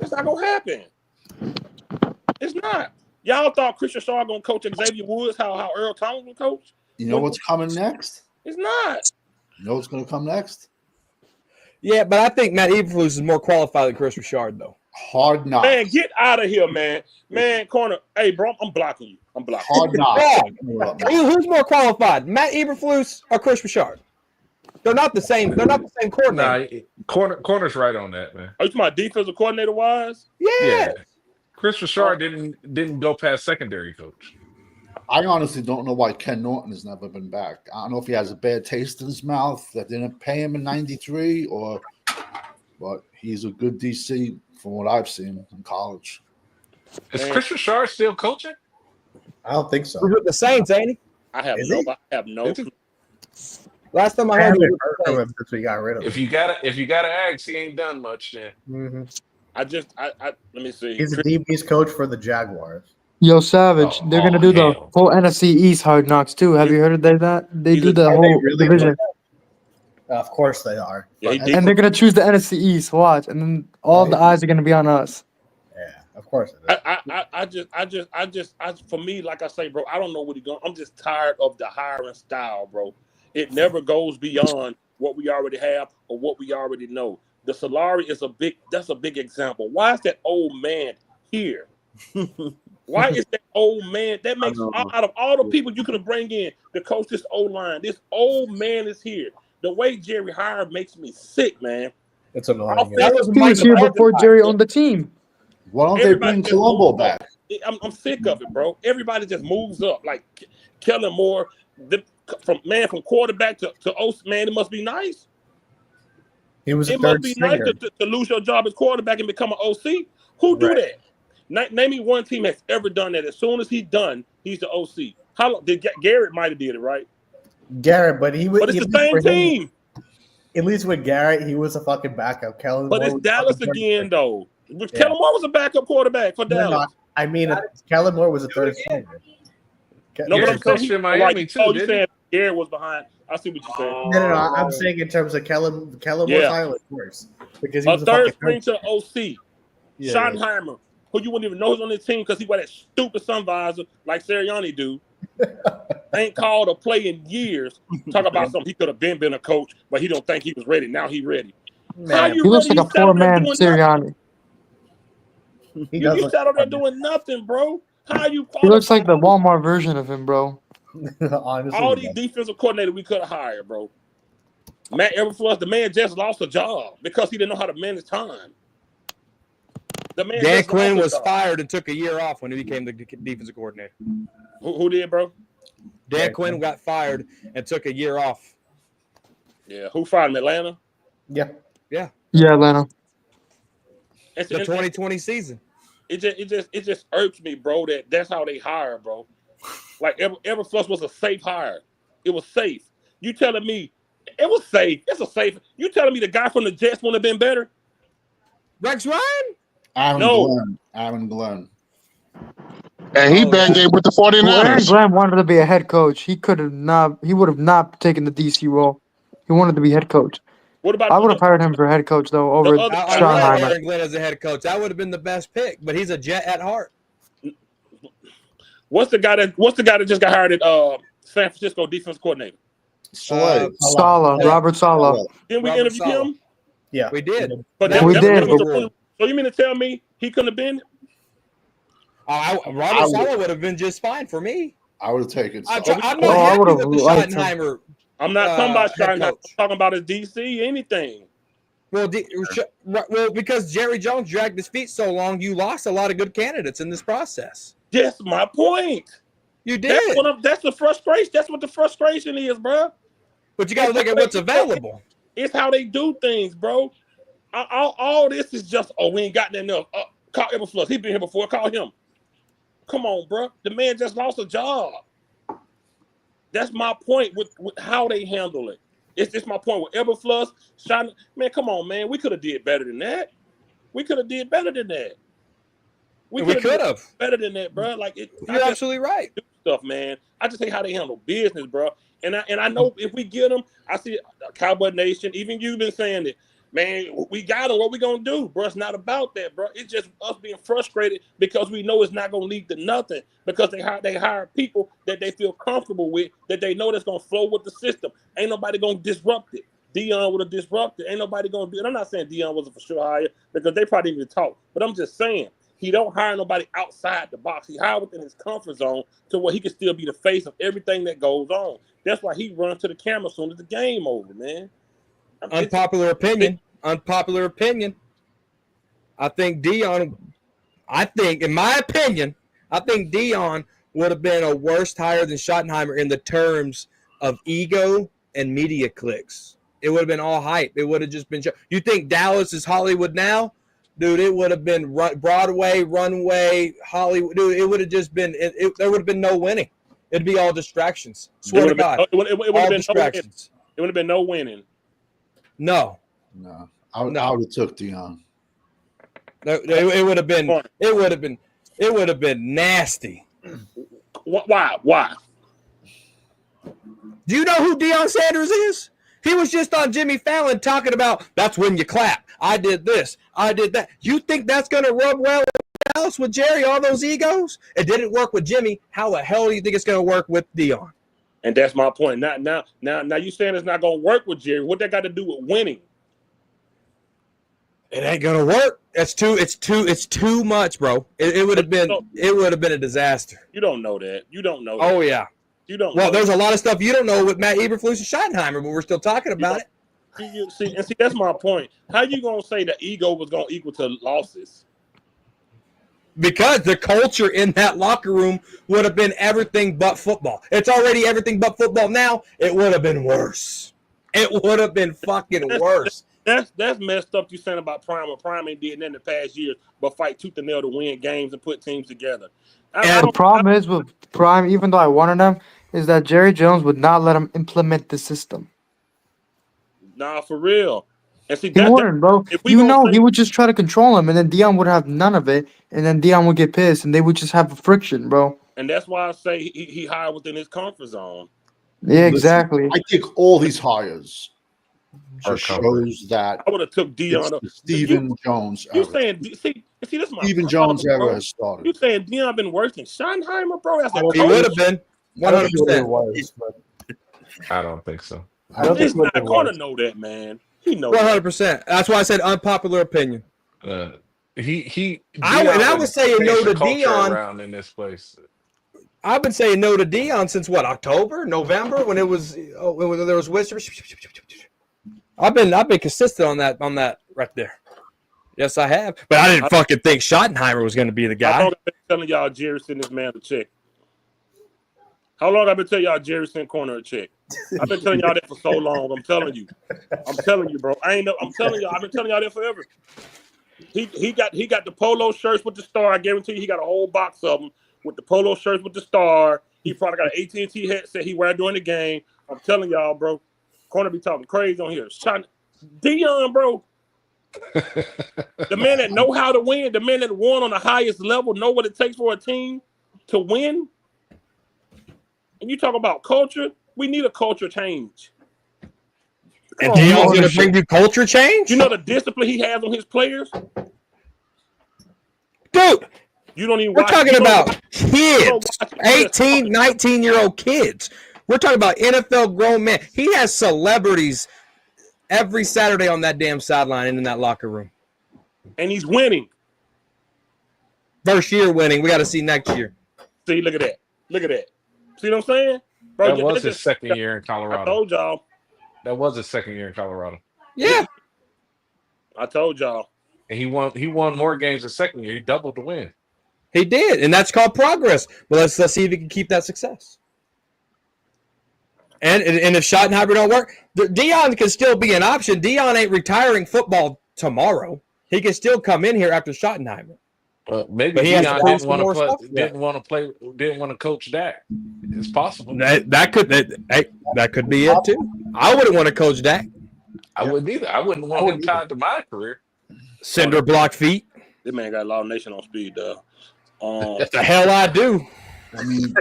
It's not going to happen. It's not. Y'all thought Chris Richard going to coach Xavier Woods how Earl Thomas would coach? You know what's coming next? It's not. You know what's going to come next? Yeah, but I think Matt Eberflus is more qualified than Chris Richard, though. Hard knocks. Man, get out of here, man. Man, corner. Hey, bro, I'm blocking you. I'm blocking Hard knocks. Who's more qualified, Matt Eberflus or Chris Richard? They're not the same. They're not the same coordinator. Nah, corner's right on that, man. Are you talking about defensive coordinator wise? Yeah. Chris Richard didn't go past secondary coach. I honestly don't know why Ken Norton has never been back. I don't know if he has a bad taste in his mouth that didn't pay him in '93, but he's a good DC from what I've seen in college. Is Chris Richard still coaching? I don't think so. We're with the Saints, ain't he? I have no. Last time I I heard haven't him, heard from him since we got rid of him. If you gotta ask, he ain't done much then. Mm-hmm. Let me see. He's a DB's coach for the Jaguars. Yo, Savage, they're gonna do the whole NFC East Hard Knocks too. Have you heard of that? They do the whole division. Of course they are. Yeah, And they're gonna choose the NFC East. Watch, and then all the eyes are gonna be on us. Yeah, of course it is. For me, like I say, bro, I don't know what he's going. I'm just tired of the hiring style, bro. It never goes beyond what we already have or what we already know. The Solari is that's a big example. Why is that old man here? Why is that old man? That makes out of all the people you could bring in to coach this O-line, this old man is here. The way Jerry hired makes me sick, man. It's annoying. He was here before Jerry owned the team. Why don't they bring Colombo back? I'm sick of it, bro. Everybody just moves up. Like Kellen Moore, from quarterback to OC, man, it must be nice. He was it must be nice to lose your job as quarterback and become an OC. Who do that? Name me one team that's ever done that. As soon as he's done, he's the OC. How long did Garrett might have did it, right? Garrett, but he was. But it's the same team. At least with Garrett, he was a fucking backup. Kellen, but it's Dallas again, though. Kellen Moore was a backup quarterback for Dallas. I mean, Kellen Moore was a third stringer. No, but I'm coached in Miami too. Oh, you saying Garrett was behind? I see what you're saying. No. I'm saying in terms of Kellen Moore's Island worse because he was a third string to the OC. Schottenheimer, who you wouldn't even know is on the team because he wear that stupid sun visor like Sirianni do. Ain't called a play in years. Talk about something he could have been a coach, but he don't think he was ready. Now he ready. Man, he looks like a poor man, Sirianni. He sat out there doing nothing, bro. How you? He looks like the Walmart version of him, bro. Honestly, all these defensive coordinators we could have hired, bro. Matt Eberflus, the man just lost a job because he didn't know how to manage time. Dan Quinn was fired and took a year off when he became the defensive coordinator. Who did, bro? Dan Quinn got fired and took a year off. Yeah, who fired him? Atlanta? Yeah, Atlanta. It's the 2020 season. It just irks me, bro. That's how they hire, bro. Like Eberflus was a safe hire. It was safe. You telling me it was safe? It's a safe. You telling me the guy from the Jets would have been better? Rex Ryan? Aaron Glenn. And he banged it with the 49ers. Well, Aaron Glenn wanted to be a head coach. He would have not taken the DC role. He wanted to be head coach. What about? I would have hired him for head coach though over Schottenheimer. Aaron Glenn as a head coach. That would have been the best pick, but he's a Jet at heart. What's the guy that just got hired at San Francisco defense coordinator? Saleh. Robert Saleh. Didn't we interview him? Yeah, We did. But We did. that was the rule. So you mean to tell me he couldn't have been? Robert Saleh would have been just fine for me. I would have taken. I'm Saleh. not I happy would've with the liked him. Schottenheimer. I'm not talking about head Schottenheimer. I'm coach. talking about his DC, anything. Well, because Jerry Jones dragged his feet so long, you lost a lot of good candidates in this process. That's my point. You did. That's the frustration. That's what the frustration is, bro. But you got to look at what's available. It's how they do things, bro. All this is just, we ain't got that enough. Call Eberflus. He been here before. Call him. Come on, bro. The man just lost a job. That's my point with how they handle it. It's just my point with Eberflus. Man, come on, man. We could have did better than that. We could have did better than that. We could have better than that, bro. Like you're absolutely right. Stuff, man. I just hate how they handle business, bro. And I know if we get them, I see Cowboy Nation. Even you've been saying it, man. We got them. What we gonna do, bro? It's not about that, bro. It's just us being frustrated because we know it's not gonna lead to nothing. Because they hire people that they feel comfortable with, that they know that's gonna flow with the system. Ain't nobody gonna disrupt it. Dion would have disrupted. Ain't nobody gonna do it. I'm not saying Dion wasn't for sure hire because they probably didn't even talk. But I'm just saying. He don't hire nobody outside the box. He hire within his comfort zone to where he can still be the face of everything that goes on. That's why he runs to the camera as soon as the game over, man. Unpopular opinion. I think Dion, in my opinion, Dion would have been a worse hire than Schottenheimer in the terms of ego and media clicks. It would have been all hype. It would have just been. You think Dallas is Hollywood now? Dude, it would have been Broadway, runway, Hollywood. Dude, it would have just been. There would have been no winning. It'd be all distractions. Swear to God, it would have been distractions. It would have been no winning. No. I would have took Dion. It would have been. It would have been nasty. Why? Do you know who Deion Sanders is? He was just on Jimmy Fallon talking about that's when you clap. I did this. I did that. You think that's going to rub well with Jerry, all those egos? It didn't work with Jimmy. How the hell do you think it's going to work with Deion? And that's my point. Now you saying it's not going to work with Jerry. What that got to do with winning? It ain't going to work. It's too much, bro. It would have been a disaster. You don't know that. You don't know that. Oh, yeah. You don't. Well, there's a lot of stuff you don't know with Matt Eberflus and Schottenheimer, but we're still talking about it. See, that's my point. How you gonna say the ego was gonna equal to losses? Because the culture in that locker room would have been everything but football. It's already everything but football now. It would have been worse. It would have been fucking worse. That's messed up. You saying about Prime. Prime ain't did that in the past years, but fight tooth and nail to win games and put teams together. The problem is with Prime, even though I wanted him, is that Jerry Jones would not let him implement the system. Nah, for real. And see, he wouldn't, bro. He would just try to control him, and then Dion would have none of it, and then Dion would get pissed, and they would just have a friction, bro. And that's why I say he hired within his comfort zone. Yeah, exactly. Listen, I think all these hires just shows that I would have took Dion up. Stephen Jones. You saying see this my Stephen Jones era has started. You saying Dion been worse than Schottenheimer, bro? That's he would have been 100%. I don't think so. He's not going to know that, man. He knows 100%. That's why I said unpopular opinion. I was saying no to Dion around in this place. I've been saying no to Dion since what, October, November, when there was whispers. I've been consistent on that right there. Yes, I have. But I didn't fucking think Schottenheimer was going to be the guy. How long I've been telling y'all Jerry sent this man a check? How long I've been telling y'all Jerry sent Corner a check? I've been telling y'all that for so long. I'm telling you, bro. I'm telling y'all. I've been telling y'all that forever. He got the polo shirts with the star. I guarantee you, he got a whole box of them with the polo shirts with the star. He probably got an AT&T headset he wear during the game. I'm telling y'all, bro. Corner be talking crazy on here. Dion, bro. The man that know how to win, the man that won on the highest level, know what it takes for a team to win. And you talk about culture, we need a culture change. And Dion's going to bring you culture change? You know the discipline he has on his players? Dude, you don't even we're talking about kids, 18, 19-year-old kids. We're talking about NFL grown men. He has celebrities every Saturday on that damn sideline and in that locker room. And he's winning. First year winning. We got to see next year. See, look at that. Look at that. See what I'm saying? Bro, That was his second year in I Colorado. told y'all. That was his second year in Colorado. Yeah. I told y'all. And he won more games the second year. He doubled the win. He did, and that's called progress. But let's see if he can keep that success. And if Schottenheimer don't work, Dion can still be an option. Dion ain't retiring football tomorrow. He can still come in here after Schottenheimer. Maybe Dion didn't want to coach Dak. It's possible. That could be it too. I wouldn't want to coach Dak. I wouldn't either. I wouldn't want him tied to my career. Cinder block feet. This man got a lot of nation on speed, though. The hell I do. I mean,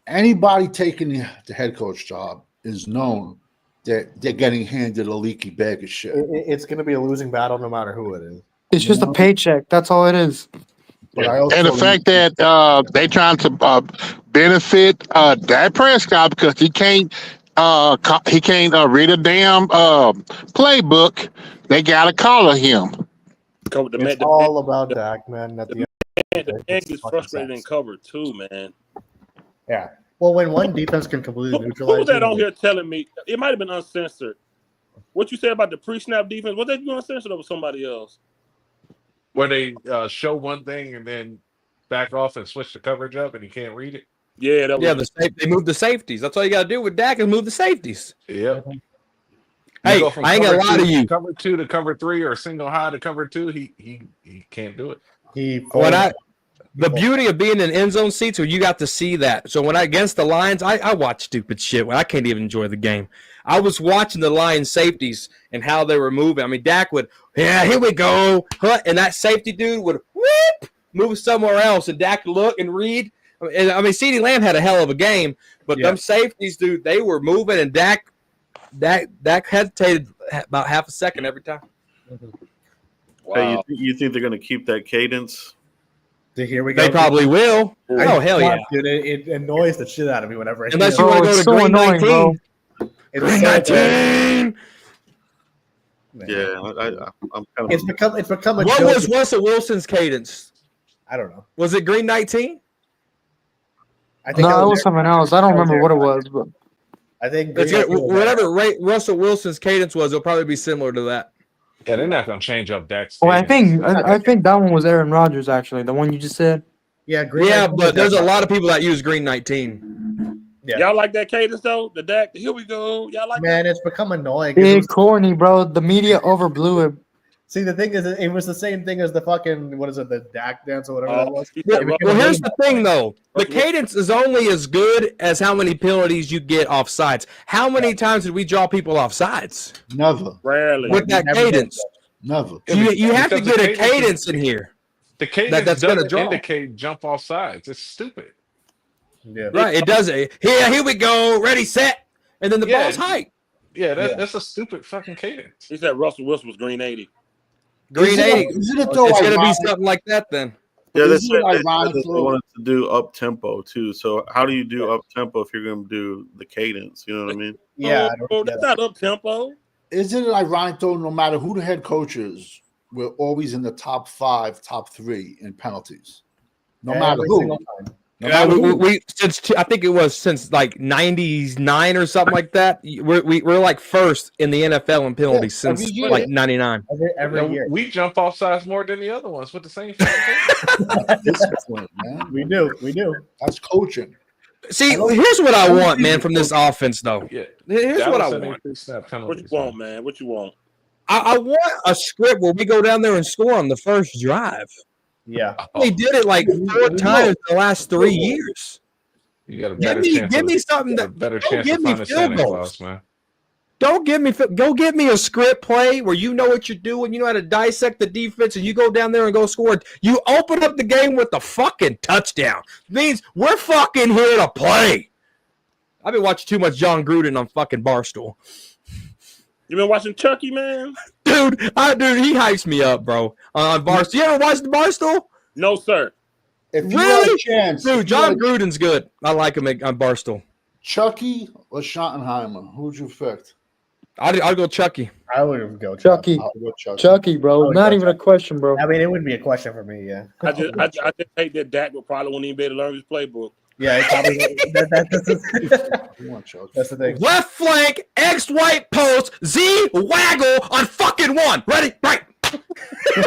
anybody taking the head coach job is known that they're getting handed a leaky bag of shit. It's going to be a losing battle no matter who it is. It's just a paycheck. That's all it is. But And the fact that they trying to benefit Dak Prescott because he can't read a damn playbook. They gotta collar him. It's all about Dak, man. At the end, the egg is frustrated in cover too, man. Yeah. Well, when one defense can completely neutralize. Who was that on here telling me? It might have been uncensored. What you said about the pre-snap defense? Was that you uncensored or was somebody else? Where they show one thing and then back off and switch the coverage up and he can't read it. Yeah, that was they moved the safeties. That's all you got to do with Dak is move the safeties. Yeah. Hey, I ain't gonna lie to you. Cover 2 to cover 3 or single high to cover 2. He can't do it. The beauty of being in end zone seats where you got to see that. So when I against the Lions, I watch stupid shit when I can't even enjoy the game. I was watching the Lions safeties and how they were moving. I mean, Dak would, here we go. And that safety dude would move somewhere else. And Dak would look and read. And I mean, CeeDee Lamb had a hell of a game, but them safeties, dude, they were moving and Dak hesitated about half a second every time. Wow. Hey, you think they're going to keep that cadence? Here we go. They probably will. Oh, hell yeah. Dude, it annoys the shit out of me whenever Unless you want to go to Green 19. Green 19. Yeah, I'm kind of. It's become a What joke. was Russell Wilson's cadence? I don't know. Was it Green 19? I think No, it was something else. I don't remember what it was, but I think whatever Russell Wilson's cadence was, it'll probably be similar to that. Yeah, they're not going to change up Dak's. well, I think that one was Aaron Rodgers actually, the one you just said. Yeah, Green Yeah, 19 but there's a lot of people that use Green 19. Yeah. Y'all like that cadence though? The Dak, here we go. Y'all like Man, that? it's become annoying. Big corny, bro. The media overblew it. See, the thing is, it was the same thing as the fucking the Dak dance or whatever that was. Well, here's the thing, though. The cadence is only as good as how many penalties you get off sides. How many times did we draw people off sides? Never. Rarely. With that cadence. Never. You have to get a cadence in here. The cadence that's going to draw. indicate jump off sides. It's stupid. Yeah. Right, it does. Here we go. Ready, set. And then the ball's high. Yeah, that's a stupid fucking cadence. He said Russell Wilson was Green 80. Green 80. Isn't it It's though going to be ironic? something like that then. Yeah, they Isn't said it they ironic, though? wanted to do up tempo too. So how do you do up tempo if you're going to do the cadence? You know what I mean? Yeah, That's not up tempo. Isn't it ironic though? No matter who the head coach is, we're always in the top 5, top 3 in penalties. No matter Every who. single time. No Yeah, matter who. we I think it was since like 99 or something like that. We're like first in the NFL in penalties Yeah, since every year. like 99. Every year. We jump off sides more than the other ones with the same fucking Discipline, man. We do. That's coaching. See, here's what I want, man, from this offense, though. Yeah. Here's what I Dallas want. snap What penalties, you want, man? What you want? I want a script where we go down there and score on the first drive. Yeah. We did it like 4 times in the last 3 years. You got a Give better me, chance. give me something a that better don't chance give of me finding field Santa goals. Claus, man. Don't give me go give me a script play where you know what you're doing, you know how to dissect the defense, and you go down there and go score. You open up the game with the fucking touchdown. Means we're fucking here to play. I've been watching too much John Gruden on fucking Barstool. You been watching Chucky, man? Dude, he hypes me up, bro. On Barstool. You ever watched the Barstool? No, sir. If you Really? had a chance, Dude, John Gruden's good. I like him on Barstool. Chucky or Schottenheimer, who'd you pick? I'd go Chucky. I would go Chucky. I'll go Chucky. Chucky, bro. I would Not go even a question, bro. I mean, it would be a question for me. Yeah. I just hate that Dak would probably won't even be able to learn his playbook. Yeah, it probably, that's the thing. Left flank, X white post, Z waggle on fucking one. Ready? Right. Dude,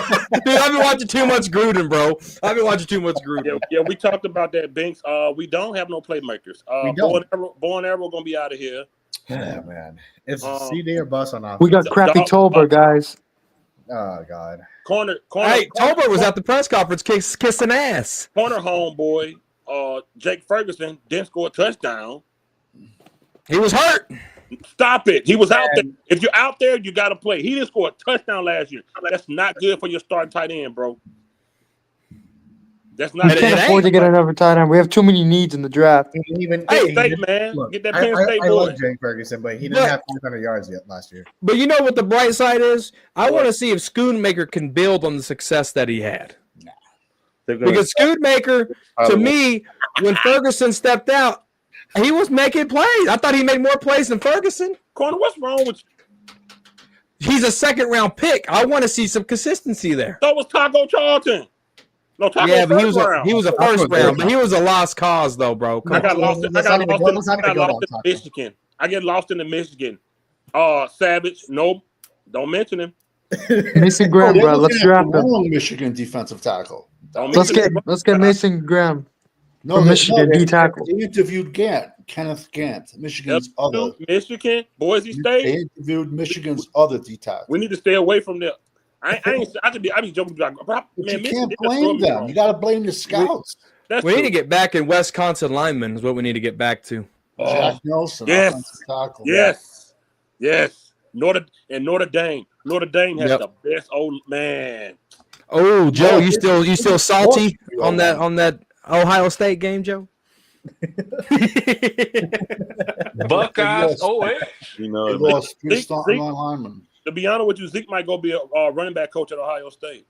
I've been watching too much Gruden, bro. I've been watching too much Gruden. Yeah, we talked about that, Binks. We don't have no playmakers. We don't. Boy and Arrow gonna be out of here. Yeah, man. It's CD or bus on offense. We got crappy Tolbert, guys. Oh God. Corner. Hey, Tolbert was at the press conference kissing ass. Corner homeboy. Jake Ferguson didn't score a touchdown. He was hurt. Stop it. He was out there. If you're out there, you got to play. He didn't score a touchdown last year. That's not good for your starting tight end, bro. That's not We can't afford to get another tight end. We have too many needs in the draft. Penn State, man. Get that Penn State I boy. love Jake Ferguson, but he didn't have 500 yards yet last year. But you know what the bright side is? I want to see if Schoonmaker can build on the success that he had. Because Schoonmaker, to me, when Ferguson stepped out, he was making plays. I thought he made more plays than Ferguson. Corner, what's wrong with you? He's a second-round pick. I want to see some consistency there. So was Taco Charlton. No, Taco Yeah, but he was round. a first round, but he was a lost cause, though, bro. I got lost in Michigan. I get lost in the Michigan. Savage, nope. Don't mention him. Mason Graham, bro. Let's draft him. Michigan defensive tackle. Let's get Mason Graham. No, from Michigan D tackle. They interviewed Kenneth Gant, Michigan's other. Michigan, Boise State. They interviewed Michigan's other D tackle. We need to stay away from them. I be joking. Man, you can't blame them. You got to blame the scouts. We need to get back in Wisconsin linemen is what we need to get back to. Jack Nelson, yes, tackle. Yes. Notre Dame. Notre Dame has the best old man. Oh, Joe, you still salty on that Ohio State game, Joe? Buckeyes, you know, they lost three starting linemen. To be honest with you, Zeke might go be a running back coach at Ohio State.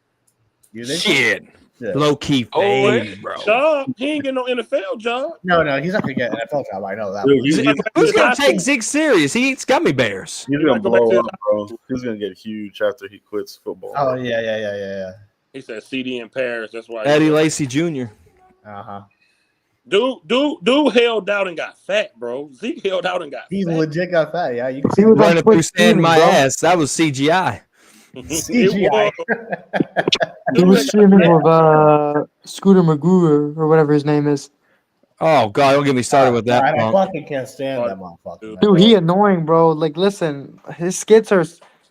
Shit. Yeah. Low key fade, bro. Job. He ain't getting no NFL job. No, he's not gonna get an NFL job. I know that. Who's gonna take Zeke serious? He eats gummy bears. He's gonna blow up, bro. He's gonna get huge after he quits football. Oh yeah. He said CD in Paris. That's why. Eddie Lacy Jr. Dude held out and got fat, bro. Zeke held out and got He fat. legit got fat. Yeah, you can see he was running through stand my ass. That was CGI. CGI. He was streaming with Scooter Magoo or whatever his name is. Oh God! Don't get me started with that. I fucking can't stand that motherfucker. Dude, he annoying, bro. Like, listen, his skits are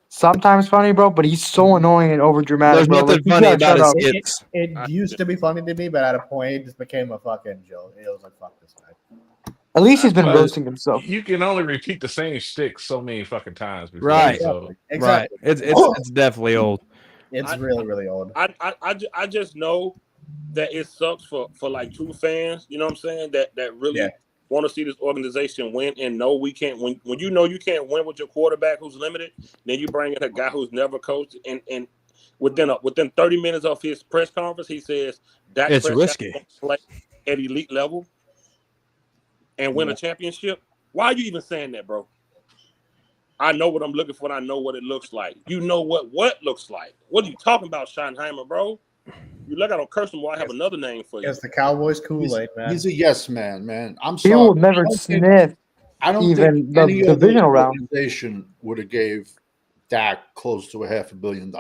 sometimes funny, bro, but he's so annoying and over dramatic. There's nothing funny about his skits. It used to be funny to me, but at a point, it just became a fucking joke. It was like, fuck this guy. At least he's been roasting himself. You can only repeat the same shtick so many fucking times. Right. Exactly. Right. It's definitely old. It's really, really old. I just know that it sucks for like true fans. You know what I'm saying? That really want to see this organization win and know we can't. When you know you can't win with your quarterback who's limited, then you bring in a guy who's never coached and within 30 minutes of his press conference, he says Dak it's Prescott risky. Play at elite level and win a championship. Why are you even saying that, bro? I know what I'm looking for, and I know what it looks like. You know what looks like. What are you talking about, Schottenheimer, bro? You look, I don't curse him. Well, I have another name for you. It's the Cowboys Kool-Aid, man. He's a yes man, man. I'm sorry. He will never sniff. I don't even think any the divisional round organization would have gave Dak close to $500 million.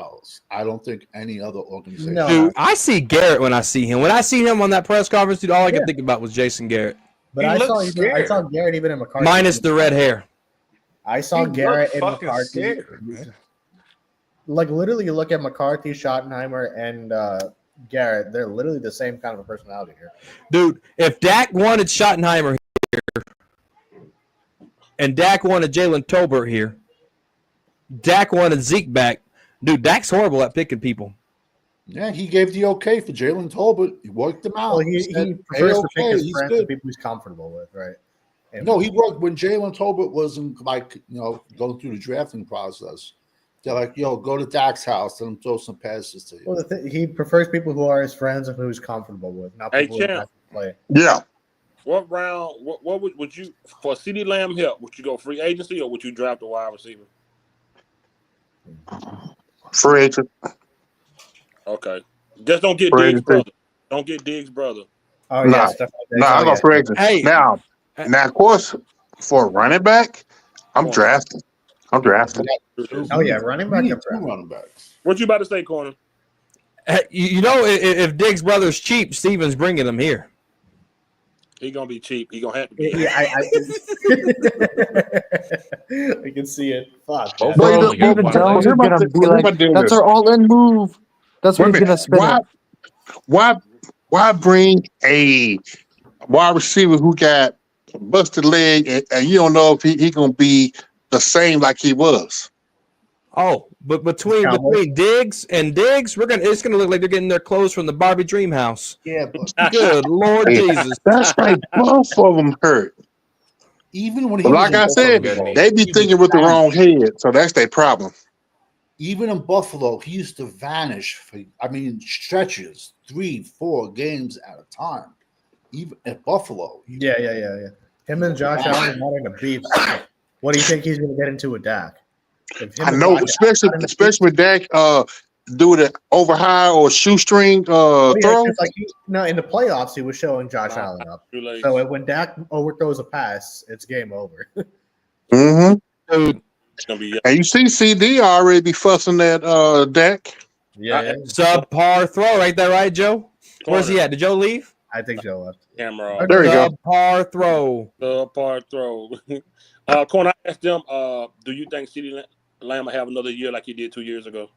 I don't think any other organization. No. Dude, I see Garrett when I see him. When I see him on that press conference, dude, all I can think about was Jason Garrett. But I saw Garrett even in McCarthy. Minus the red hair. I saw Garrett in McCarthy. Scared, like literally, you look at McCarthy, Schottenheimer, and Garrett. They're literally the same kind of a personality here. Dude, if Dak wanted Schottenheimer here and Dak wanted Jalen Tolbert here, Dak wanted Zeke back, dude, Dak's horrible at picking people. Yeah, he gave the okay for Jalen Tolbert. He worked them out. Well, he prefers to pick his friends and people he's comfortable with, right? And no, he worked when Jalen Tolbert wasn't going through the drafting process. They're like, yo, go to Dak's house and throw some passes to you. Well, he prefers people who are his friends and who he's comfortable with, not people who have to play. Yeah. What round? What would you for CeeDee Lamb help? Would you go free agency or would you draft a wide receiver? Free agent. Okay. Just don't get Free Diggs' agent. brother. Don't get Diggs' brother. Oh Nah. yeah, stuff like that. Nah, I'm Oh, a free agent. Hey. Now, of course, for a running back, I'm Corner. drafting. I'm drafting. Oh yeah, running back. We need I'm two drafting. running backs. What you about to say, Corner? You know, if Diggs' brother's cheap, Steven's bringing him here. He gonna be cheap. He gonna have to be. Yeah, I can see it. Fuck. Both But of you them know, only got Steven one Jones leg. is gonna be what am I like, doing that's this? our all-in move. That's what Wait a he's gonna minute. spin Why bring a wide receiver who got a busted leg and you don't know if he gonna be the same like he was? Oh, but between Diggs and Diggs, it's gonna look like they're getting their clothes from the Barbie Dream House. Yeah, but Good Lord Hey, Jesus. that's right. Both of them hurt. even when he But was like in I said, Buffalo, they be he thinking was with the wrong head, so that's their problem. even in Buffalo, he used to vanish for, stretches, 3-4 games at a time. Even at Buffalo. Yeah. Him and Josh Allen not in a beef. What do you think he's gonna get into with Dak? I know, especially with Dak do the over high or shoestring throw. In the playoffs he was showing Josh Allen up. So when Dak overthrows a pass, it's game over. Mm-hmm. Dude. And you see CD already be fussing at Dak. Yeah. Subpar throw right there, right, Joe? Where's he at? Did Joe leave? I think Joe left. Camera. There you go. Subpar throw. Subpar throw. Corner, I asked them, do you think CeeDee Lamb will have another year like he did 2 years ago?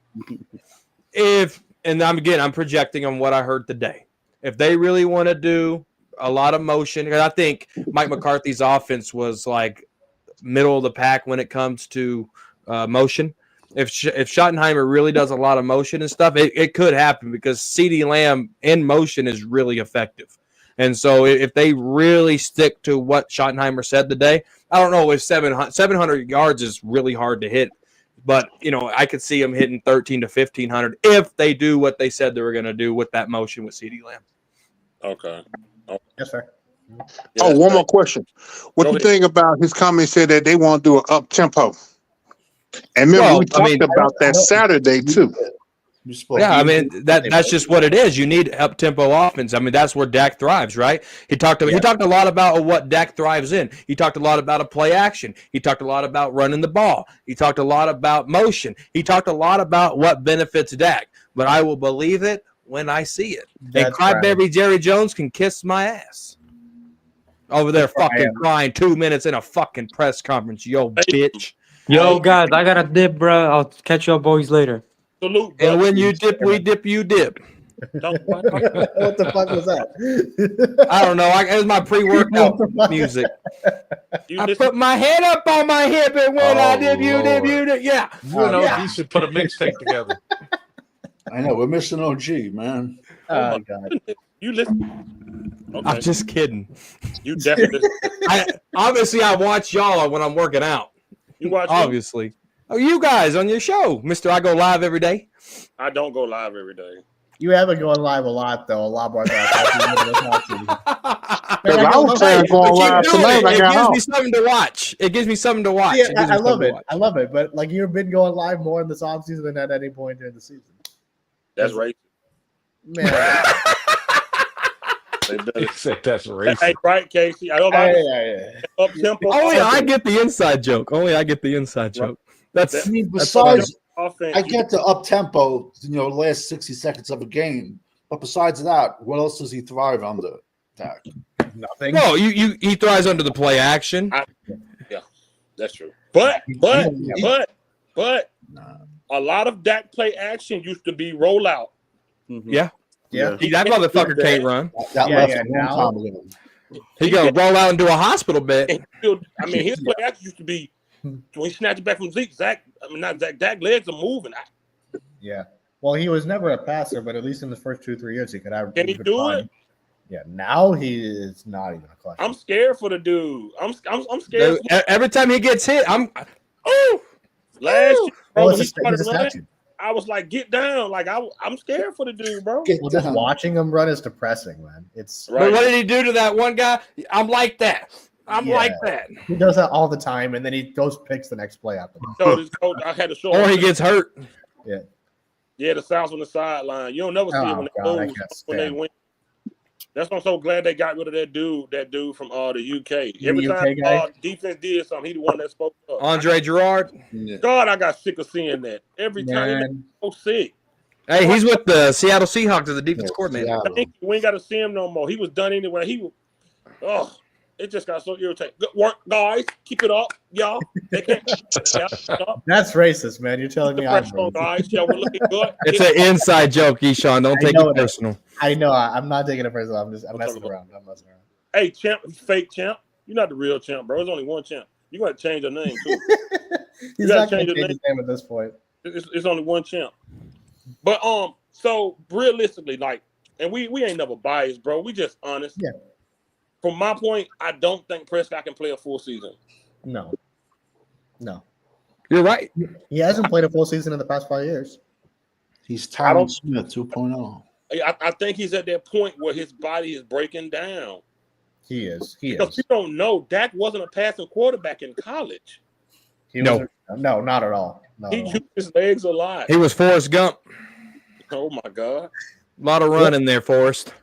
I'm projecting on what I heard today. If they really want to do a lot of motion, because I think Mike McCarthy's offense was like middle of the pack when it comes to motion. If Schottenheimer really does a lot of motion and stuff, it could happen because CeeDee Lamb in motion is really effective. And so if they really stick to what Schottenheimer said today, I don't know if 700 yards is really hard to hit. But, I could see them hitting 1,300 to 1,500 if they do what they said they were going to do with that motion with CeeDee Lamb. Okay. Yes, sir. Yeah, one more question. What do you think about his comment said that they want to do an up-tempo? And remember, we talked about that Saturday, too. Yeah, that's just what it is. You need up-tempo offense. That's where Dak thrives, right? He talked a lot about what Dak thrives in. He talked a lot about a play action. He talked a lot about running the ball. He talked a lot about motion. He talked a lot about what benefits Dak. But I will believe it when I see it. And crybaby Jerry Jones can kiss my ass. Over there fucking crying 2 minutes in a fucking press conference, yo bitch. Yo, guys, I got a dip, bro. I'll catch y'all boys later. Salute, and when you dip, we dip, you dip. What the fuck was that? I don't know. It was my pre-workout music. I put my head up on my hip, and when I dip, you dip, you dip. Yeah. You should put a mixtape together. I know. We're missing OG, man. Oh, God. You listen. Okay. I'm just kidding. You definitely. Obviously, I watch y'all when I'm working out. You watch obviously. Oh, you guys on your show, Mr. I go live every day. I don't go live every day. You haven't gone live a lot, though. A lot more than that. I was trying to go live tonight. It gives me something to watch. It gives me something to watch. Yeah, I love it. I love it. But you've been going live more in this offseason than at any point during the season. That's right. Man. That's racist. Hey, right, Casey. I don't up tempo. Only I get the inside joke. Besides, I get the up tempo, last 60 seconds of a game. But besides that, what else does he thrive under? Dak? Nothing. No, he thrives under the play action. Yeah, that's true. But a lot of Dak play action used to be rollout. Mm-hmm. Yeah. That motherfucker can't run. He gonna roll out into a hospital bed. His play action used to be when he snatched it back from Zeke. Dak legs are moving. Yeah. Well, he was never a passer, but at least in the first 2-3 years, he could have. Can he do it? Yeah. Now he is not even a question. I'm scared for the dude. I'm scared. Every time he gets hit, last year, bro, when he started running, I was like, get down. I'm scared for the dude, bro. Just watching him run is depressing, man. It's right. But what did he do to that one guy? I'm like that. I'm Yeah. like that. He does that all the time, and then he goes picks the next play after. So this coach, I had to show Or him. he gets hurt. Yeah, the South on the sideline. You don't never see it when they God, I lose, can't when they stand win. That's why I'm so glad they got rid of that dude from the UK. The Every UK time guy? defense did something, he the one that spoke up. Andre Gerard. God, I got sick of seeing that. Every time he Man. made me so sick. Hey, he's with the Seattle Seahawks as the defense coordinator. Seattle. Thank you. We ain't got to see him no more. He was done anyway. It just got so irritating. Good work, guys. Keep it up, y'all. They can't keep it up. That's racist, man. You're telling Keep me the I'm pressure on, racist. guys. Yeah, we're looking good. It's an inside joke, Eshawn. Don't I take know it it is. personal. I know. I'm not taking it personal. I'm messing talking around. I'm messing around. Hey, champ, fake champ. You're not the real champ, bro. There's only one champ. You got to change your name too. He's gotta not going change to your change his name at this point. It's only one champ. But so realistically, like, and we ain't never biased, bro. We just honest. Yeah. From my point, I don't think Prescott can play a full season. No. You're right. He hasn't played a full season in the past 5 years. He's Tyron Smith 2.0. I think he's at that point where his body is breaking down. He is. Because you don't know, Dak wasn't a passing quarterback in college. No, not at all. He used his legs a lot. He was Forrest Gump. Oh my God. A lot of running there, Forrest.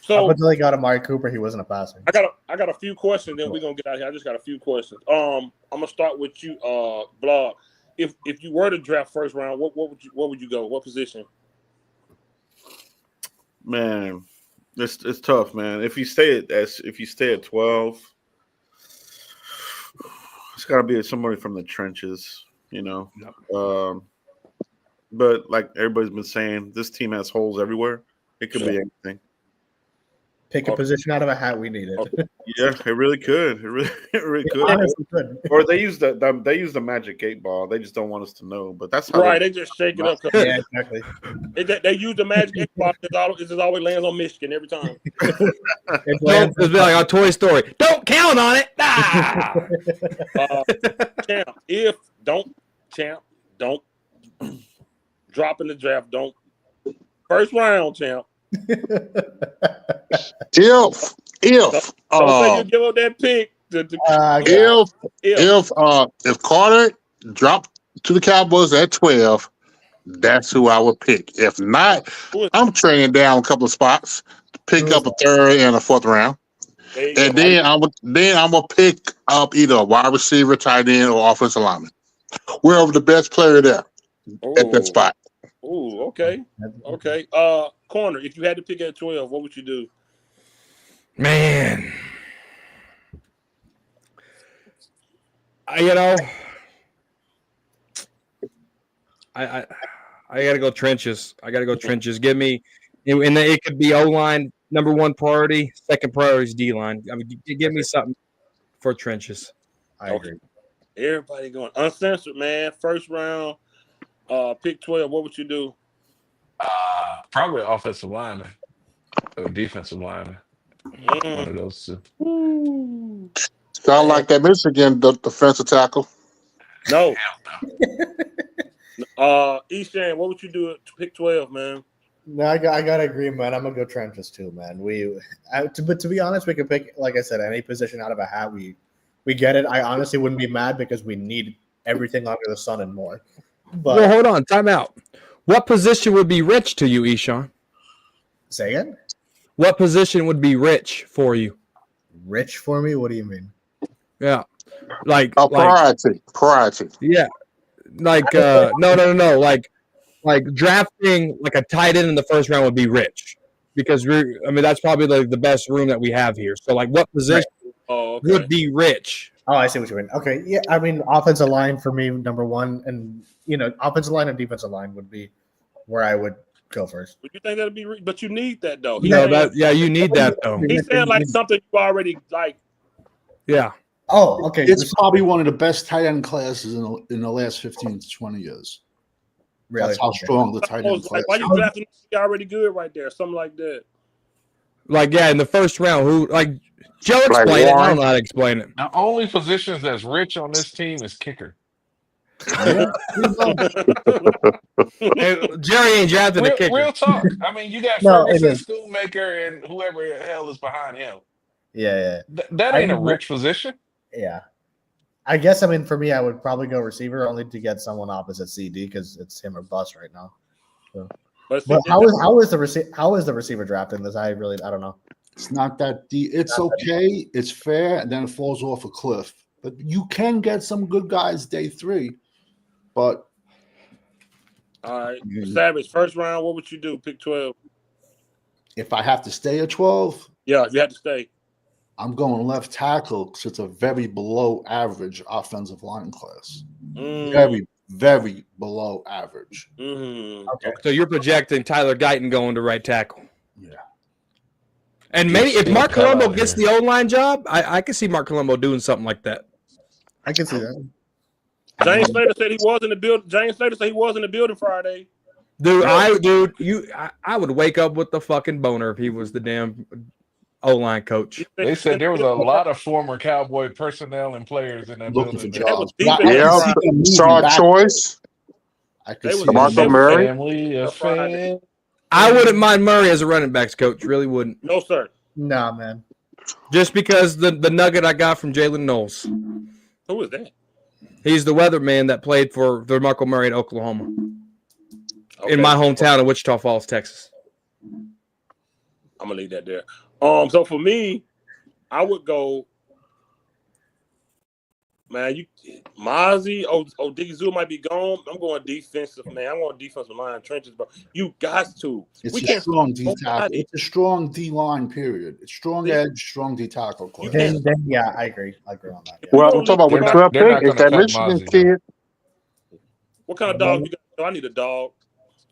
So up until he got Amari Cooper, he wasn't a passer. I got a few questions, then we're gonna get out of here. I just got a few questions. I'm gonna start with you, Blog. If you were to draft first round, what would you go? What position? Man, it's tough, man. If you stay at 12, it's got to be somebody from the trenches, you know. But like everybody's been saying, this team has holes everywhere. It could be anything. Pick a position out of a hat. We need it. Yeah, it really could. It really could. Honestly could. Or they use the magic 8-ball. They just don't want us to know. But that's how Right. They just shake it up. Yeah, exactly. They use the magic 8-ball. It just always lands on Michigan every time. It's be like a Toy Story. Don't count on it. Ah! Champ, don't drop in the draft. Don't first round, champ. If Don't say you give up that pick. If Carter dropped to the Cowboys at 12, that's who I would pick. If not, I'm trading down a couple of spots to pick up a third and a fourth round. And then I'm gonna pick up either a wide receiver, tight end, or offensive lineman. Wherever the best player there at that spot. Ooh, okay. Corner, if you had to pick at 12, what would you do? Man. I gotta go trenches. Give me, and it could be O-line, number one priority. Second priority is D-line. I mean, give me something for trenches. I agree. Everybody going uncensored, man. First round, pick 12. What would you do? Probably offensive lineman or defensive lineman. One of those two. Sound like that Michigan defensive tackle. No. Eshan, what would you do to pick 12, man? No, I gotta agree, man. I'm gonna go trenches too, man. But to be honest, we could pick, like I said, any position out of a hat. We get it. I honestly wouldn't be mad because we need everything under the sun and more. But Well, hold on, time out. What position would be rich to you, Eshawn? say it. What position would be rich for you? Rich for me? What do you mean? Yeah, like Priority. Yeah, like no. Like drafting like a tight end in the first round would be rich because that's probably like the best room that we have here. So like, what position would be rich? Oh, I see what you mean. Okay, yeah. I mean, offensive line for me, number one, and offensive line and defensive line would be where I would go first. Would you think that'd be? But you need that though. You need that though. He's saying like something you already like. Yeah. Oh, okay. It's probably one of the best tight end classes in the last 15 to 20 years. Really? That's how strong the tight end class Like, why you drafting? You already good right there. Something like that. Like in the first round, Joe explained it. I don't know how to explain it. The only positions that's rich on this team is kicker. Jerry ain't drafting a kicker. Real talk. I mean, you got No, Ferguson, Schoonmaker, and whoever the hell is behind him. Yeah. That ain't a rich position. Yeah. I guess, I mean, for me, I would probably go receiver only to get someone opposite CD because it's him or bust right now. So. But how is the receiver draft in this? I don't know. It's not that deep. It's okay. It's fair, and then it falls off a cliff. But you can get some good guys day 3. But all right, Savage, first round, what would you do? Pick 12. If I have to stay at 12, yeah, you have to stay. I'm going left tackle because it's a very below average offensive line class. Very, very below average. Okay. So you're projecting Tyler Guyton going to right tackle. Yeah. And maybe if Mark Colombo gets the O-line job, I can see Mark Colombo doing something like that. I can see that. James Slater said he was in the building. James Slater said he was in the building Friday. Dude, I would wake up with the fucking boner if he was the damn O-line coach. They said there was a lot of former Cowboy personnel and players in that looking building. for jobs. Yeah, star choice. I could see Marco Murray. I wouldn't mind Murray as a running backs coach. Really wouldn't. No, sir. Nah, man. Just because the nugget I got from Jalen Knowles. Who is that? He's the weatherman that played for the Marco Murray in Oklahoma. Okay. In my hometown of Wichita Falls, Texas. I'm gonna leave that there. So for me, I would go, man. Mozzie, Diggy Zoo might be gone. I'm going defensive, man. I'm going defensive line trenches, bro. You got to. It's a strong D tackle. It's a strong D line. Period. It's strong edge, strong D tackle. Then, yeah, I agree. I agree on that. Yeah. Well, I'm talking about with 12 pick. Is that Michigan kid? What kind of dog you got? I need a dog.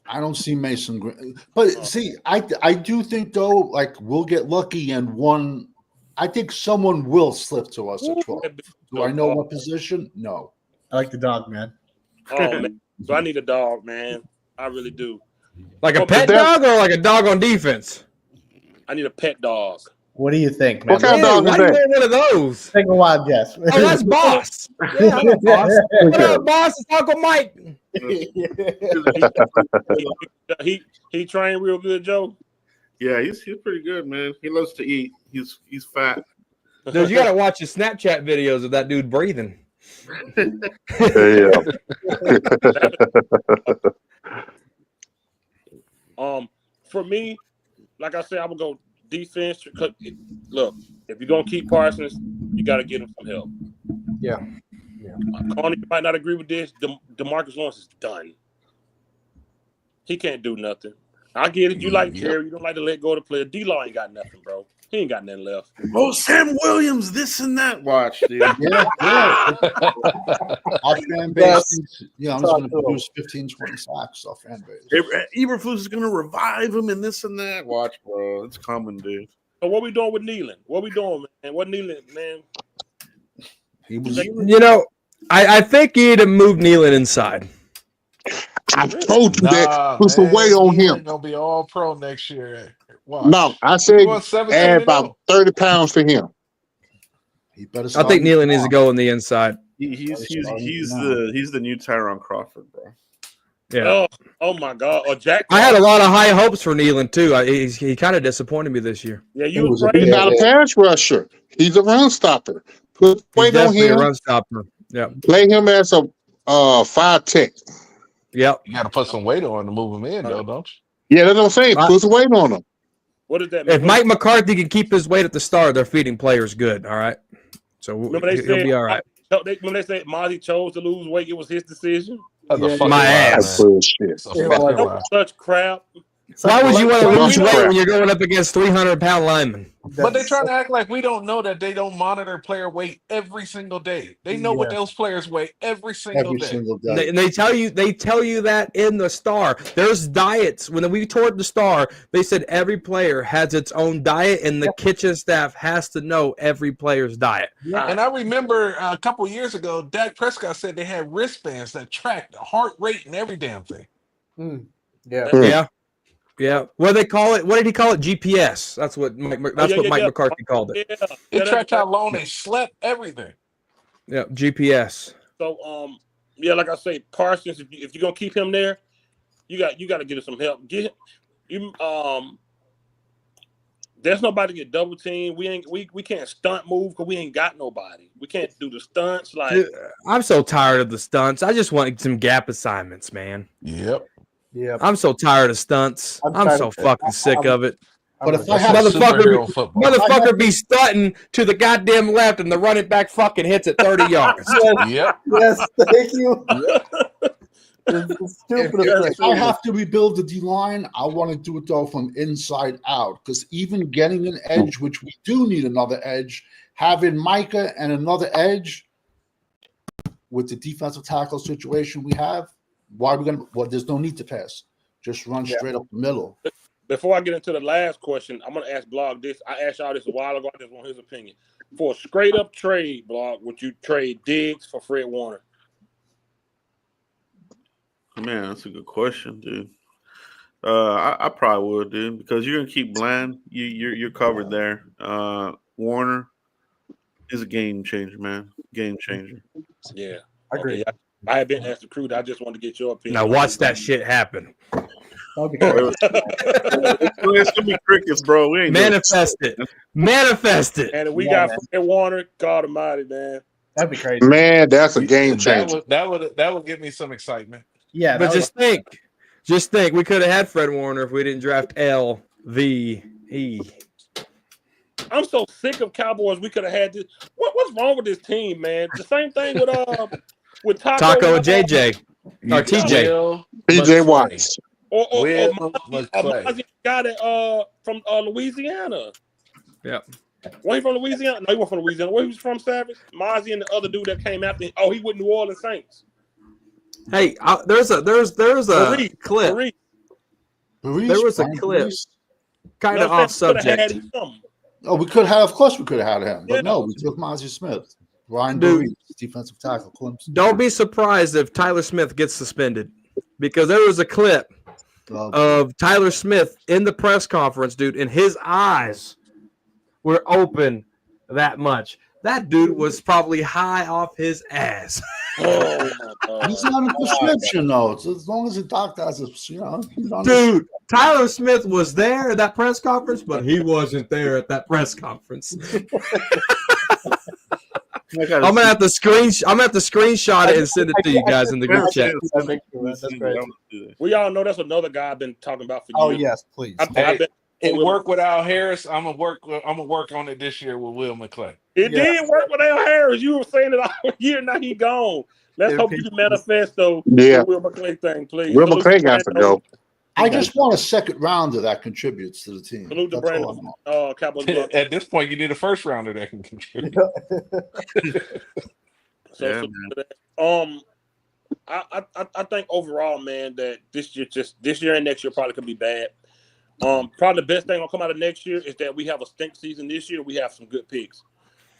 I don't see Mason Green, but see, I do think though, like we'll get lucky and one. I think someone will slip to us at 12. Do I know what position? No. I like the dog, man. Oh man, so I need a dog, man. I really do. Like a pet dog or like a dog on defense? I need a pet dog. What do you think, man? What kind of dog is Why do you that? want one of those? Take a wild guess. Oh, that's Boss. Yeah, I know Boss. What up, Boss? It's Uncle Mike. He trained real good, Joe. Yeah, he's pretty good, man. He loves to eat. He's fat. Dude, you gotta watch his Snapchat videos of that dude breathing. For me, like I said, I would go defense. Look, if you're gonna keep Parsons, you got to get him some help. Yeah. Connie might not agree with this. DeMarcus Lawrence is done. He can't do nothing. I get it. You like Jerry. You don't like to let go of the player. D-Law ain't got nothing, bro. He ain't got nothing left. Oh, Sam Williams, this and that. Watch, dude. Yeah. Our fan base, I'm just going to produce 15, 20 sacks. Our fan base. Eberflus is going to revive him and this and that. Watch, bro. It's coming, dude. So what we doing with Nealon? What we doing, man? What Nealon, man? I think you need to move Nealon inside. I told you that. Put some weight on him. He's gonna be all pro next year. Watch. No, I said add about 30 pounds to him. I think Nealon needs to go on the inside. He's the new Tyron Crawford, bro. Yeah. Oh my God. Or Jack. I had a lot of high hopes for Nealon too. He kind of disappointed me this year. Yeah, He's not a pass rusher. He's a run stopper. Put weight on him. A run stopper. Yeah. Play him as a 5 tech. Yep. You got to put some weight on to move him in, though, don't you? Yeah, that's what I'm saying. Put some weight on him. What does that mean? If Mike McCarthy can keep his weight at the start, they're feeding players good. All right. So he'll be all right. When they said Mozzie chose to lose weight, it was his decision. My ass. Such crap. Why would you want to lose weight when you're going up against 300-pound linemen? But they trying to act like we don't know that they don't monitor player weight every single day. They know what those players weigh every single day. And they tell you that in the Star. There's diets. When we toured the Star, they said every player has its own diet, and the kitchen staff has to know every player's diet. Yeah. And I remember a couple years ago, Dak Prescott said they had wristbands that tracked the heart rate and every damn thing. Yeah. What did they call it? What did he call it? GPS. That's what Mike McCarthy called it. It tracked how long they slept, everything. Yeah, GPS. So like I say, Parsons, if you're gonna keep him there, you got to get him some help. Get him There's nobody to get double teamed. We can't stunt move because we ain't got nobody. We can't do the stunts. Like Dude, I'm so tired of the stunts. I just want some gap assignments, man. Yep. Yeah. I'm so tired of stunts. I'm tired so of it. fucking sick of it. But if I That's have some Motherfucker, superhero football. motherfucker be stunting to the goddamn left, and the running back fucking hits at 30 yards. Yep. Yes, thank you. Yep. It's the if, stupidest if thing. I have to rebuild the D line, I want to do it though from inside out. Because even getting an edge, which we do need another edge, having Micah and another edge with the defensive tackle situation we have, why are we gonna? Well, there's no need to pass. Just run straight up the middle. before I get into the last question, I'm gonna ask Blog this. I asked y'all this a while ago. I just want his opinion. For a straight up trade, Blog, would you trade Diggs for Fred Warner? Man, that's a good question, dude. I probably would, dude, because you're gonna keep Bland. You're covered there. Warner is a game changer, man. Game changer. Yeah, I agree. Okay. I have been asked the crew. I just wanted to get your opinion. Now watch that shit happen. That'd be great. It's gonna be crickets, bro. We ain't Manifest it. Manifest it. And if we Yeah, got Fred Warner, God Almighty, man. That'd be crazy. Man, that's a game changer. That would give me some excitement. Yeah, But that was- just think, we could have had Fred Warner if we didn't draft LVE. I'm so sick of Cowboys. We could have had this. What's wrong with this team, man? The same thing with Taco and JJ. Or TJ. Will PJ McClay. Watts. or Will Mozzie, McClay. guy that from Louisiana. Yep. Where he from Louisiana? No, he wasn't from Louisiana. Where he was from, Savage? Mozzie and the other dude that came after him. Oh, he with New Orleans Saints. Hey, there's a Maurice, clip. Maurice. There was a clip, kind of off subject. Oh, we could have, of course, we could have had him, but Yeah. no, we took Mozzie Smith, Ryan Dude. Burry, defensive tackle, Clemson. Don't be surprised if Tyler Smith gets suspended, because there was a clip of Tyler Smith in the press conference, dude, and his eyes were open that much. That dude was probably high off his ass. Oh, my God. He's on a prescription notes. As long as the doctor has a, he's on Dude, Tyler Smith was there at that press conference, but he wasn't there at that press conference. I'm gonna have to screenshot it and send it to you guys in the group chat. That's great. We all know that's another guy I've been talking about for Oh years. yes, please. It worked with Al Harris. I'm gonna work on it this year with Will McClay. It did work with Al Harris. You were saying it all year. Now he gone. Let's hope you manifest though. Yeah. The Will McClay thing, please. Will Salute McClay to got to Brando. go. I just want a second rounder that contributes to the team. Salute to That's all I Brando. want. Cowboys. Bucks. At this point, you need a first rounder that can contribute. So, Yeah, salute to that. I think overall, man, that this year and next year probably could be bad. Probably the best thing gonna come out of next year is that we have a stink season this year. We have some good picks,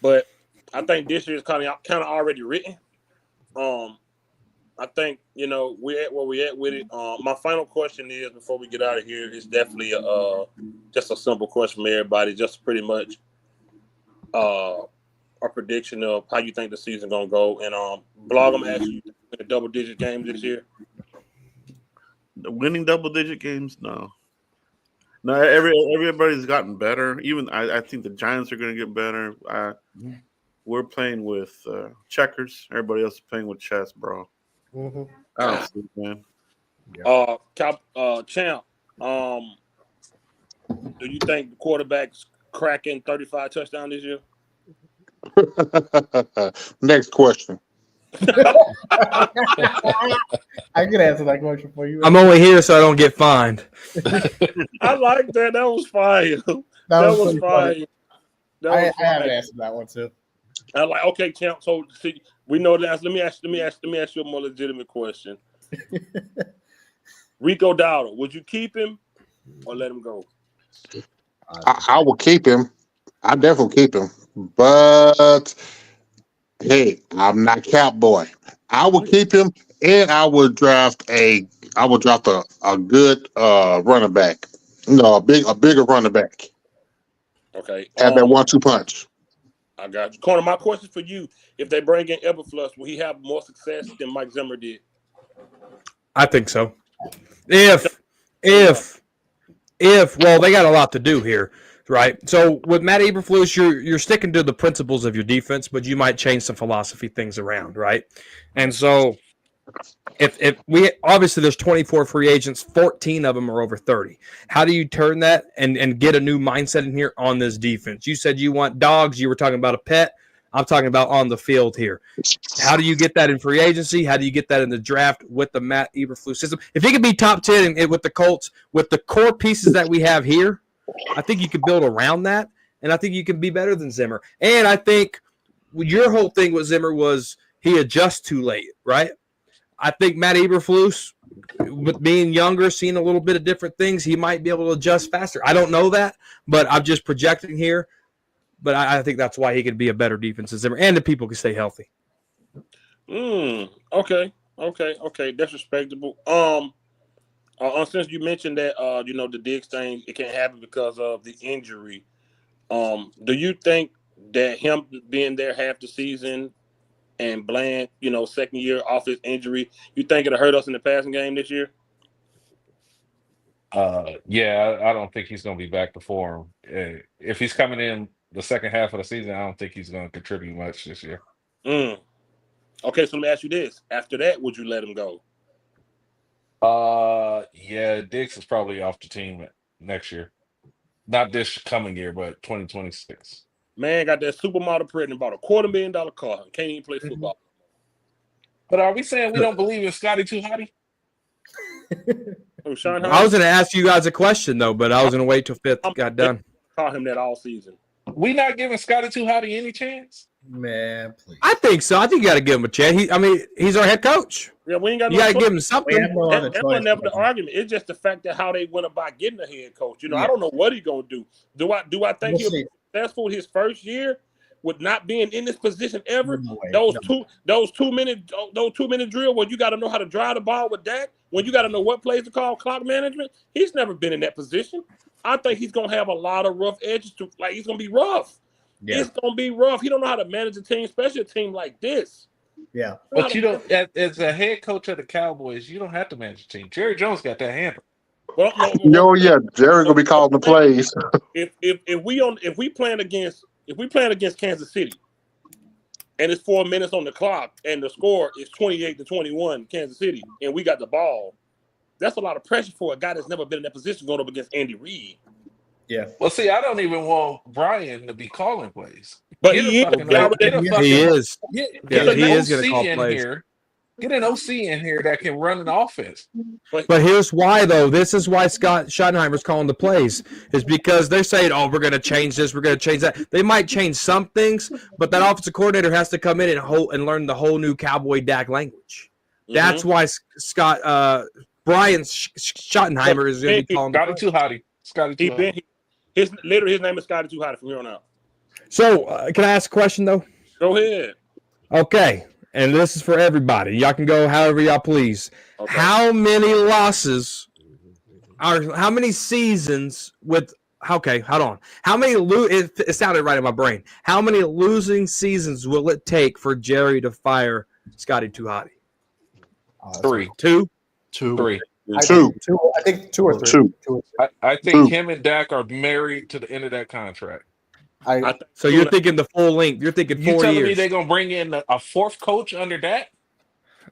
but I think this year is kind of already written. I think we're at where we're at with it. My final question is, before we get out of here, is definitely just a simple question from everybody, just pretty much a prediction of how you think the season gonna go. And Blog, I'm asking you, a double-digit game this year. Winning double-digit games, no. No, everybody's gotten better. Even I think the Giants are going to get better. We're playing with checkers. Everybody else is playing with chess, bro. Mm-hmm. I don't see it, man. Champ, do you think the quarterback's cracking 35 touchdowns this year? Next question. I could answer that question for you. I'm only here so I don't get fined. I like that. That was fire. That was pretty fire. funny. That I was haven't fire. answered that one too. I like. Okay, Champ. So see, we know that. Let me ask you a more legitimate question. Rico Dowdle, would you keep him or let him go? I will keep him. I definitely keep him. But hey, I'm not Cowboy. I will keep him, and I would draft a good running back. No, a bigger running back. Okay. Have that 1-2 punch. I got you. Corner, my question for you: if they bring in Eberflus, will he have more success than Mike Zimmer did? I think so. If well, they got a lot to do here. right? So with Matt Eberflus, you're sticking to the principles of your defense, but you might change some philosophy things around, right? And so if we obviously there's 24 free agents, 14 of them are over 30. How do you turn that and get a new mindset in here on this defense? You said you want dogs. You were talking about a pet. I'm talking about on the field here. How do you get that in free agency? How do you get that in the draft with the Matt Eberflus system? If he could be top 10 with the Colts, with the core pieces that we have here, I think you could build around that, and I think you can be better than Zimmer. And I think your whole thing with Zimmer was he adjusts too late, right? I think Matt Eberflus, with being younger, seeing a little bit of different things, he might be able to adjust faster. I don't know that, but I'm just projecting here. But I think that's why he could be a better defense than Zimmer, and the people can stay healthy. Okay. That's respectable. Since you mentioned that, the Diggs thing, it can't happen because of the injury. Do you think that him being there half the season and Bland, second year off his injury, you think it'll hurt us in the passing game this year? Yeah, I don't think he's going to be back to form. If he's coming in the second half of the season, I don't think he's going to contribute much this year. Okay, so let me ask you this. After that, would you let him go? Yeah, Diggs is probably off the team next year. Not this coming year, but 2026. Man got that supermodel pregnant, bought a $250,000 car, can't even play football. But are we saying we don't believe in Scotty Too Hotty? I was going to ask you guys a question, though, but I was going to wait till Fifth got done. Call him that all season. We not giving Scotty Too Hotty any chance? Man, please. I think so. I think you got to give him a chance. He's our head coach. Yeah, we ain't got. You got to give him something. That was never the argument. It's just the fact that how they went about getting a head coach. I don't know what he's gonna do. Do I think he'll be successful his first year with not being in this position ever? Those 2 minute drill where you got to know how to drive the ball with Dak, when you got to know what plays to call, clock management. He's never been in that position. I think he's gonna have a lot of rough edges to. Like, he's gonna be rough. Yeah. It's gonna be rough. He don't know how to manage a team, especially a team like this. Yeah, but you don't. As a head coach of the Cowboys, you don't have to manage a team. Jerry Jones got that handle. Jerry gonna be calling the plays. If we playing against Kansas City, and it's 4 minutes on the clock, and the score is 28-21, Kansas City, and we got the ball, that's a lot of pressure for a guy that's never been in that position going up against Andy Reid. Yeah. Well, see, I don't even want Brian to be calling plays. But he is. He is going to call plays. Get an OC in here that can run an offense. But here's why, though. This is why Scott Schottenheimer's calling the plays. Is because they're saying, we're going to change this, we're going to change that. They might change some things, but that offensive coordinator has to come in and learn the whole new Cowboy Dak language. Mm-hmm. That's why Brian Schottenheimer is going to be calling Scotty Too Hotty. Scotty Too Hotty. His name is Scotty Too Hotty from here on out. So, can I ask a question, though? Go ahead. Okay, and this is for everybody. Y'all can go however y'all please. Okay. How many losses how many seasons with – okay, hold on. How many it sounded right in my brain. How many losing seasons will it take for Jerry to fire Scotty Too Hotty? 3. 2? 3. I think 2 or 3. I think him and Dak are married to the end of that contract. So you're thinking the full length. You're thinking 4 years. You telling me they're going to bring in a fourth coach under Dak?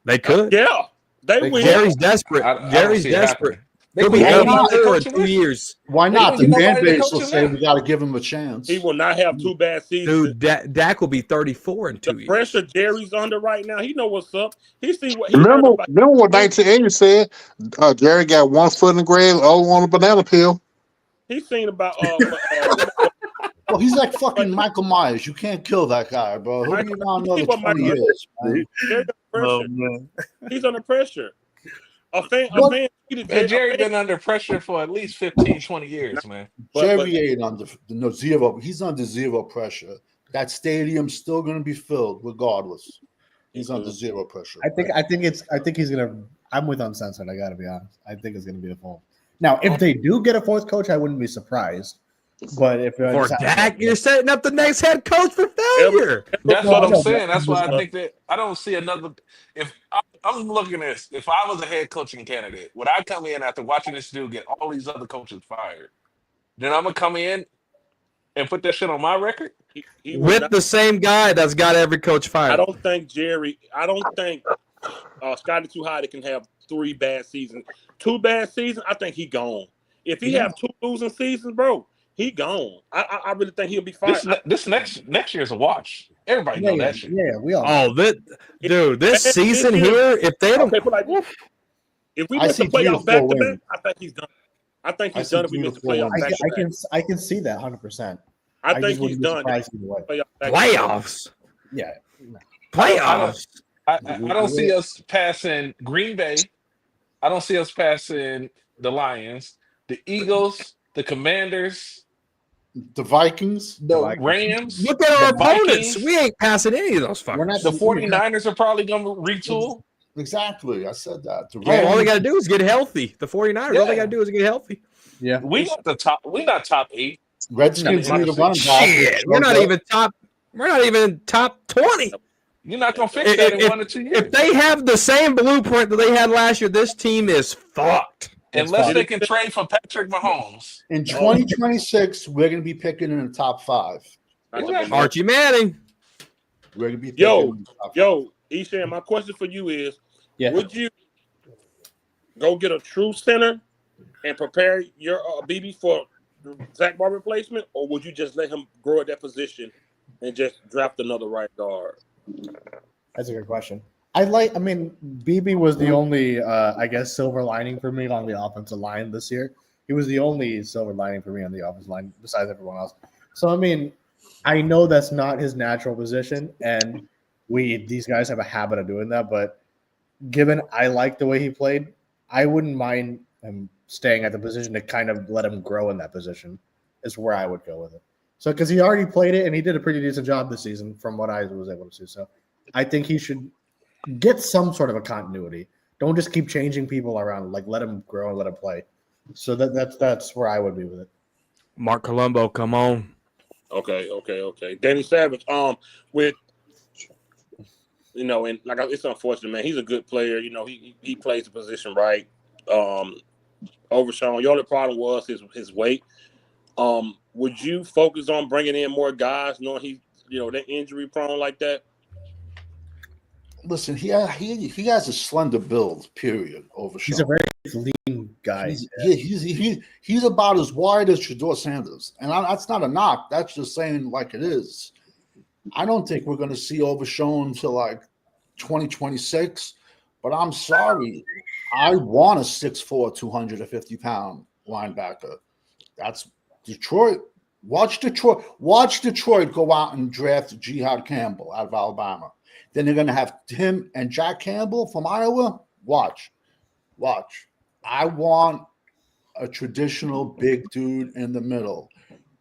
They could. Yeah. They will. Jerry's desperate. Jerry's desperate. He'll be 84 in 2 years. Why not? The fan base will say we got to give him a chance. He will not have 2 bad seasons. Dude, Dak will be 34 in 2 years. The pressure Jerry's under right now, he know what's up. He see what. Remember what 1980 said? Jerry got 1 foot in the grave, other one on a banana peel. He's seen about. Well, he's like fucking Michael Myers. You can't kill that guy, bro. He'll be around another 20 years. He's under pressure. Jerry been under pressure for at least 15, 20 years, man. Jerry ain't under zero. He's under zero pressure. That stadium's still going to be filled regardless. He's under zero pressure. I think he's gonna. I'm with Uncensored. I got to be honest. I think it's gonna be the fall. Now, if they do get a fourth coach, I wouldn't be surprised. But if for Dak, you're setting up the next head coach for failure. That's what I'm saying. That's why I think that I don't see another. If I'm looking at this, if I was a head coaching candidate, would I come in after watching this dude get all these other coaches fired? Then I'm gonna come in and put that shit on my record? He would With not. the same guy that's got every coach I fired. don't think Scotty Too High can have 3 bad seasons. 2 bad seasons, I think he gone. If he have 2 losing seasons, bro, he gone. I really think he'll be fired. This next year's a wash. Everybody know that shit. Yeah, we all. Oh, this bad season this year- here, if they don't, Okay, put like this. If we I miss the see 3 to playoffs 4 back to back, wins. I think he's done. I think I he's see done if we 3 to miss the 4 playoffs wins. back to back. I can see that 100%. I just think he's wouldn't be done. surprised either way. Playoffs back to back. playoffs, Yeah. playoffs. I don't see us passing Green Bay. I don't see us passing the Lions, the Eagles, the Commanders, The Vikings. the Rams. Look at our the opponents. Vikings. We ain't passing any of those We're not fuckers. The 49ers are probably going to retool. Exactly. I said that. The All they Rams. got to do is get healthy. The 49ers, all they got to do is get healthy. Yeah. We not the top. We not top 8. Redskins No, need a running back. Shit, we're not even top. We're not even top 20. You're not going to fix that in 1 or 2 years. If they have the same blueprint that they had last year, this team is fucked. Unless they can trade for Patrick Mahomes. In 2026, we're going to be picking in the top 5. Archie Manning. We're going to be picking in the top 5. Eshan, my question for you is: Yeah. would you go get a true center and prepare your BB for Zach Barber replacement, or would you just let him grow at that position and just draft another right guard? That's a good question. BB was the only, I guess, silver lining for me on the offensive line this year. He was the only silver lining for me on the offensive line besides everyone else. So, I know that's not his natural position, and these guys have a habit of doing that. But given I like the way he played, I wouldn't mind him staying at the position to kind of let him grow in that position is where I would go with it. So, because he already played it, and he did a pretty decent job this season from what I was able to see. So, I think he should get some sort of a continuity. Don't just keep changing people around. Like, let him grow and let him play. So that's where I would be with it. Mark Colombo, come on. Okay. Danny Savage, with and it's unfortunate, man. He's a good player. He plays the position right. Overshown. The only problem was his weight. Would you focus on bringing in more guys, knowing they're injury prone like that? Listen, he has a slender build. Period. Overshown. He's a very lean guy. He's about as wide as Shedeur Sanders, and that's not a knock. That's just saying like it is. I don't think we're going to see Overshown till like 2026. But I'm sorry, I want a 6'4", 250-pound linebacker. That's Detroit. Watch Detroit go out and draft Jihad Campbell out of Alabama. Then they're going to have him and Jack Campbell from Iowa. Watch. I want a traditional big dude in the middle.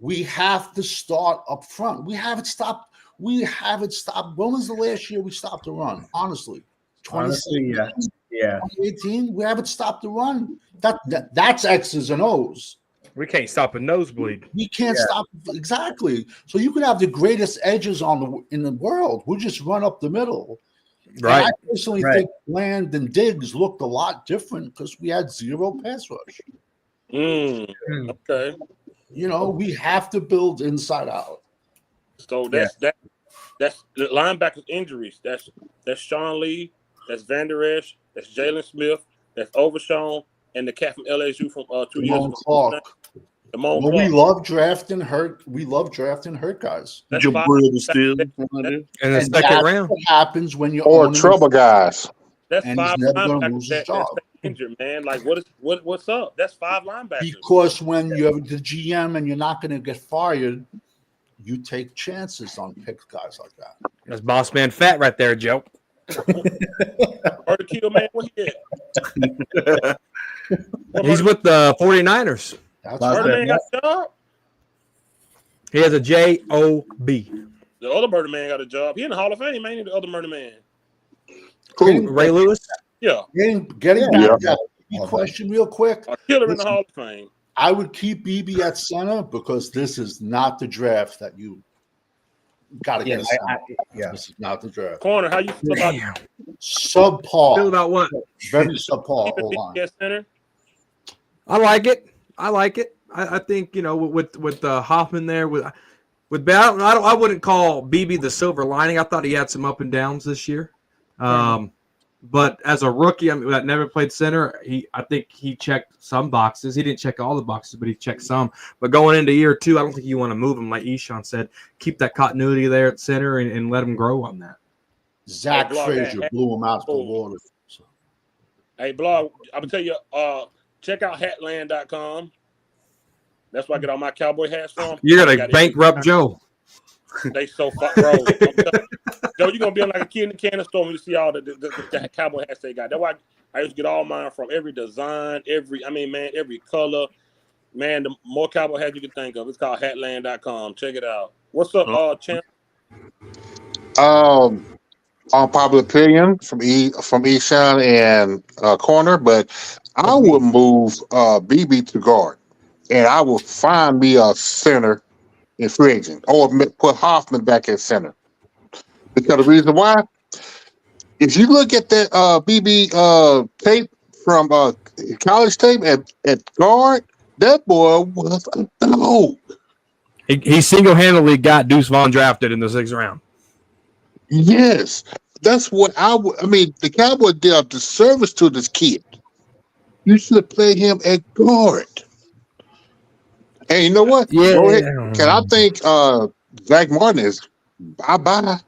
We have to start up front. We haven't stopped. When was the last year we stopped the run? Honestly, 2018. We haven't stopped the run. That's X's and O's. We can't stop a nosebleed. We can't stop exactly. So you can have the greatest edges in the world. We'll just run up the middle. Right. And I personally think Bland and Diggs looked a lot different because we had 0 pass rush. Okay. We have to build inside out. So that's the linebackers injuries. That's Sean Lee, that's Van Der Esch, that's Jalen Smith, that's Overshown, and the cat from LSU from 2 years ago. Clark. Well, we love drafting hurt. We love drafting hurt guys. That's Jabril still. In the second round. What happens when you're Or trouble guys. That's and 5 he's never gonna linebackers lose his that's job. injured, man. Like, what's up? That's 5 linebackers. Because when you have the GM and you're not going to get fired, you take chances on pick guys like that. That's boss man fat right there, Joe. Or the kill man, what he did? He's with the 49ers. That's Murder man got a job. He has a J-O-B. The other murder man got a job. He in the Hall of Fame, man. The other murder man. Ray Lewis? Yeah. Getting back to that question real quick. A killer in the Hall of Fame. I would keep BB at center because this is not the draft that you got to get. This is not the draft. Corner, how you feel about subpar? Feel about what? Very subpar. center? I like it. I think with Hoffman there with I wouldn't call BB the silver lining. I thought he had some up and downs this year. But as a rookie, that never played center, I think he checked some boxes. He didn't check all the boxes, but he checked some. But going into year 2, I don't think you want to move him, like Eshawn said. Keep that continuity there at center and let him grow on that. Zach Frazier blew him out the water. So. Hey, Blog, I'm going to tell you, check out hatland.com. That's where I get all my cowboy hats from. You're going to bankrupt Joe. They so far, bro. Joe, you're gonna be like a kid in the candy store when you see all the cowboy hats they got. That's why I used to get all mine from every design, every color. Man, the more cowboy hats you can think of. It's called hatland.com. Check it out. What's up, champ? Unpopular opinion from Eshawn and corner, but I would move BB to guard, and I will find me a center in free agent, or put Hoffman back at center. Because the reason why, if you look at that BB tape from college tape at guard, that boy was a dog. He single-handedly got Deuce Vaughn drafted in the 6th round. Yes, that's what I mean, the Cowboys did a disservice to this kid. You should have played him at guard. And you know what? Yeah. Go ahead. Can I think Zach Martin is bye-bye?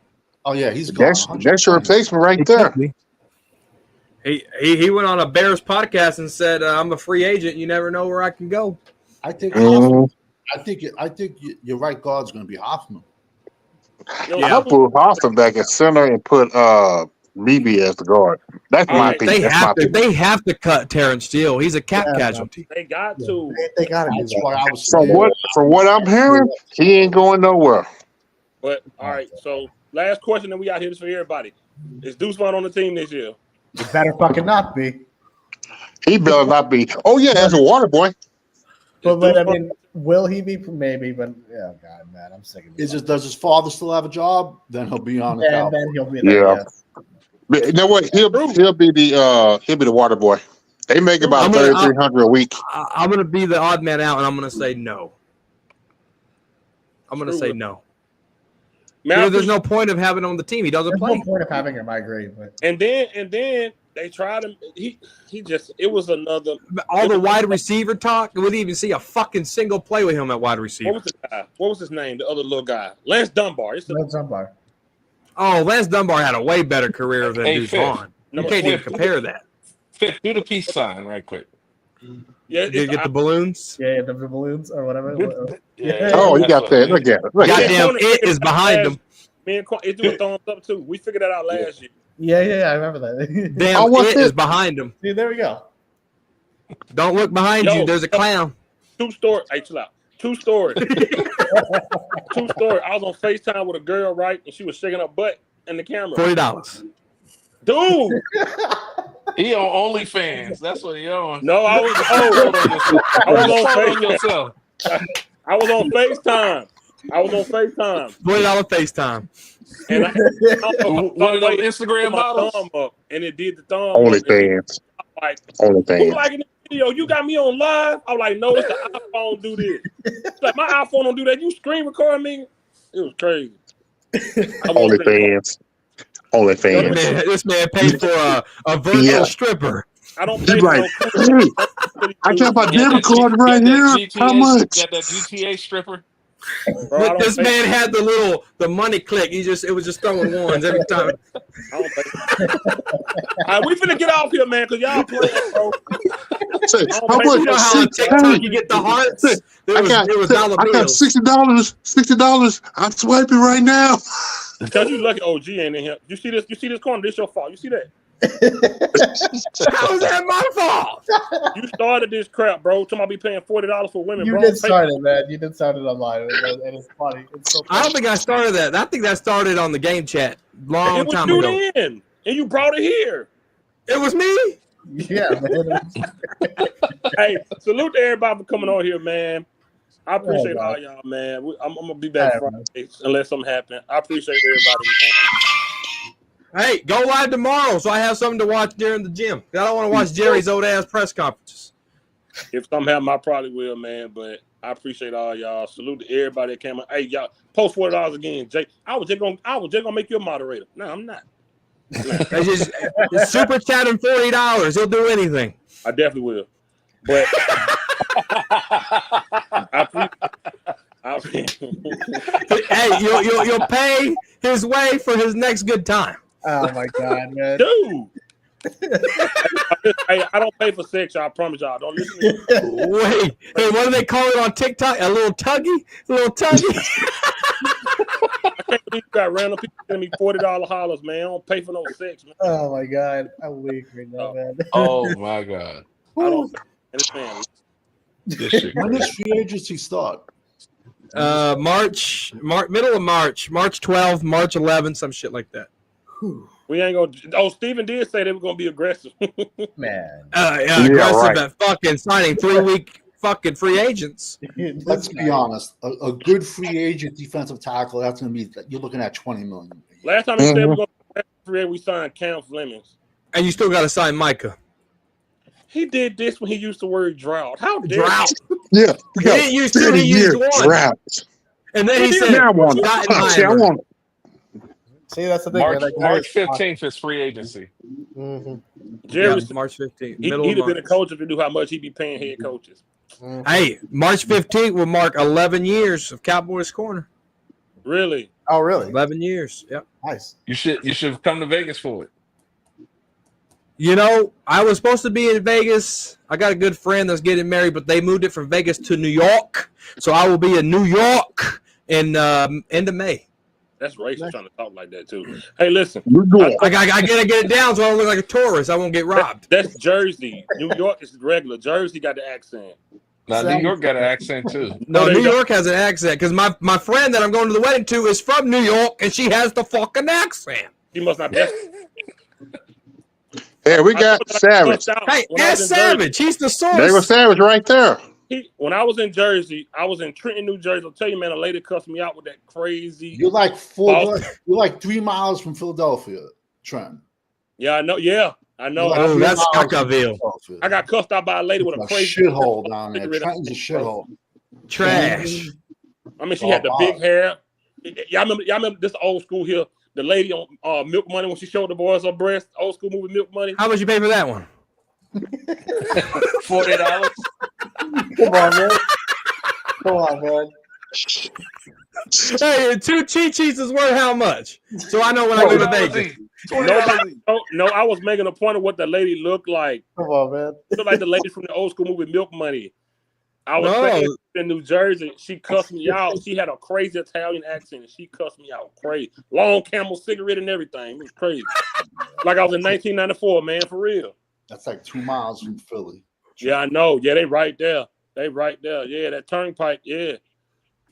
Oh, yeah, he's gone. That's your replacement right there. He went on a Bears podcast and said, I'm a free agent. You never know where I can go. I think your right guard's going to be Hoffman. I'll put Hoffman back at center and put BB as the guard. That's my opinion. They have to cut Terrence Steele. He's a cap casualty. They got to. They got to. That's why I was from what I'm hearing, he ain't going nowhere. But all right, so last question that we got here is for everybody. Is Deuce Vaughn on the team this year? It better fucking not be. He better not be. Oh yeah, as a water boy. But I mean, will he be? Maybe, but oh god, man, I'm sick of it. Does his father still have a job? Then he'll be on. And then he'll be there. Yeah. But you know what? He'll be the water boy. They make about $3,300 a week. I'm gonna be the odd man out, and I'm gonna say no. I'm gonna say no. There's no point of having him on the team. He doesn't play. No point of having him. I agree. But and then they tried him. It was another. All the wide receiver talk. We didn't even see a fucking single play with him at wide receiver. What was his name? The other little guy, Lance Dunbar. Lance Dunbar. Oh, Lance Dunbar had a way better career than Deuce Vaughn. You can't even compare that. Do the peace sign right quick. Yeah, you get the balloons. Yeah, the balloons or whatever. Yeah, oh, you got that. Look at it. Goddamn, it is behind him. Me and it do a thumbs up too. We figured that out last year. Yeah, I remember that. Damn, it is behind him. See, there we go. Don't look behind you. There's a clown. Two stories. Hey, chill out. Two stories. Two stories. I was on FaceTime with a girl, right, and she was shaking her butt in the camera. $40. Dude. He on OnlyFans. That's what he on. No, I was on FaceTime. $40 FaceTime. And one of those Instagram models. Up, and it did the thumb. OnlyFans. OnlyFans. Like in the video, you got me on live. I was like, no, it's the iPhone do this. It's like my iPhone don't do that. You screen recording me. It was crazy. OnlyFans. This man paid for a virtual stripper. I don't pay right. I got my debit card right here. How much? Got that GTA stripper. Bro, this man had the money click. It was just throwing ones every time. All right, we finna get off here, man, because y'all playing, bro. How much? You know how on TikTok you get the hearts? I got $60. I'm swiping right now. Because you lucky OG ain't in here. You see this corner, this your fault. You see that? How is that my fault? You started this crap, bro. Somebody be paying $40 for women, you bro. You did start it, man. You did start it online. And it's funny. It's so funny. I don't think I started that. I think that started on the game chat long time ago. And you brought it here. It was me? Yeah, man. Hey, salute to everybody for coming on here, man. I appreciate all y'all, man. I'm going to be back Friday unless something happens. I appreciate everybody, man. Hey, go live tomorrow so I have something to watch during the gym. I don't want to watch Jerry's old ass press conferences. If something happen, I probably will, man. But I appreciate all y'all. Salute to everybody that came out. Hey, y'all, post $40 again, Jay. I was just gonna make you a moderator. No, I'm not. Just super chat him $40. He'll do anything. I definitely will. But hey, you'll pay his way for his next good time. Oh my God, man. Dude. Hey, I don't pay for sex, y'all. I promise y'all. Don't listen to me. Wait, hey, what do they call it on TikTok? A little tuggy? A little tuggy? I can't believe you got random people sending me $40 hollers, man. I don't pay for no sex, man. Oh my God. I'm weak right now, man. Oh my God. I don't understand. This shit When does crazy. free agency start? March, middle of March, March 12th, March 11th, some shit like that. We ain't gonna. Oh, Steven did say they were gonna be aggressive. Man. Aggressive right. at fucking signing 3-week fucking free agents. Let's be honest. A good free agent defensive tackle, that's going to be, you're looking at $20 million. Last time they said we were gonna be free, we signed Cam Flemings. And you still got to sign Micah. He did this when he used the word drought. How dare Drought. Yeah. He didn't use 2, he used 1. Drought. And then he said, Now I want it. See, I want it. See, that's the thing. March, man. Like, March 15th is free agency. Jerry? March 15th. He'd Middle have of been a March. coach if he knew how much he'd be paying head coaches. Hey, March 15th will mark 11 years of Cowboys Corner. Really? Oh, really? 11 years. Yep. Nice. You should come to Vegas for it. You know, I was supposed to be in Vegas. I got a good friend that's getting married, but they moved it from Vegas to New York. So I will be in New York in end of May. That's racist trying to talk like that too. Hey, listen. I gotta get it down so I don't look like a tourist. I won't get robbed. That's Jersey. New York is regular. Jersey got the accent. Now New York got an accent too. No, New York has an accent because my friend that I'm going to the wedding to is from New York and she has the fucking accent. She must not. Hey, we got Savage. Hey, that's Savage. He's the source. They were Savage right there. When I was in Jersey, I was in Trenton, New Jersey. I'll tell you, man, a lady cussed me out with that crazy. You're like 3 miles from Philadelphia, Trent. Yeah, I know. Yeah, I know. Oh, that's Cockaville. I got cussed out by a lady with a crazy shithole down there. Trenton's a shithole. Trash. I mean, she had the big hair. Y'all remember this old school here? The lady on Milk Money when she showed the boys her breast. Old school movie Milk Money. How much you pay for that one? $40. Come on, man. Come on, man. Hey, 2 Chi-Chis is worth how much? So I know when I go to Vegas. No, I was making a point of what the lady looked like. Come on, man. Looked like the lady from the old school movie Milk Money. I was staying in New Jersey. She cussed me out. She had a crazy Italian accent, and she cussed me out crazy. Long Camel cigarette and everything. It was crazy. Like I was in 1994, man, for real. That's like 2 miles from Philly. Yeah, I know. Yeah, they right there. They right there. Yeah, that turnpike. Yeah,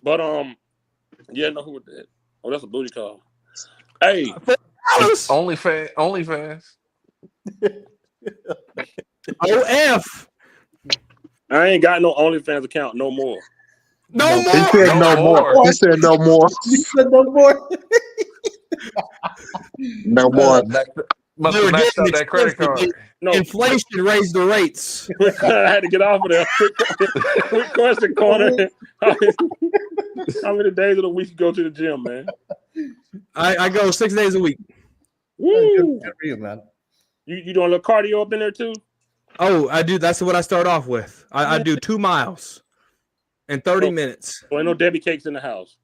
but yeah, know who that? Oh, that's a booty call. Hey, OnlyFans. OF. I ain't got no OnlyFans account no more. No more. He said no more. He said no more. You said no more. No more. Must have maxed out that credit card. No, inflation raised the rates. I had to get off of there. Quick question, corner. How many days of the week you go to the gym, man? I go 6 days a week. Woo! Good for you, man. You doing a little cardio up in there too? Oh, I do. That's what I start off with. I do 2 miles in 30 minutes. So ain't no Debbie cakes in the house.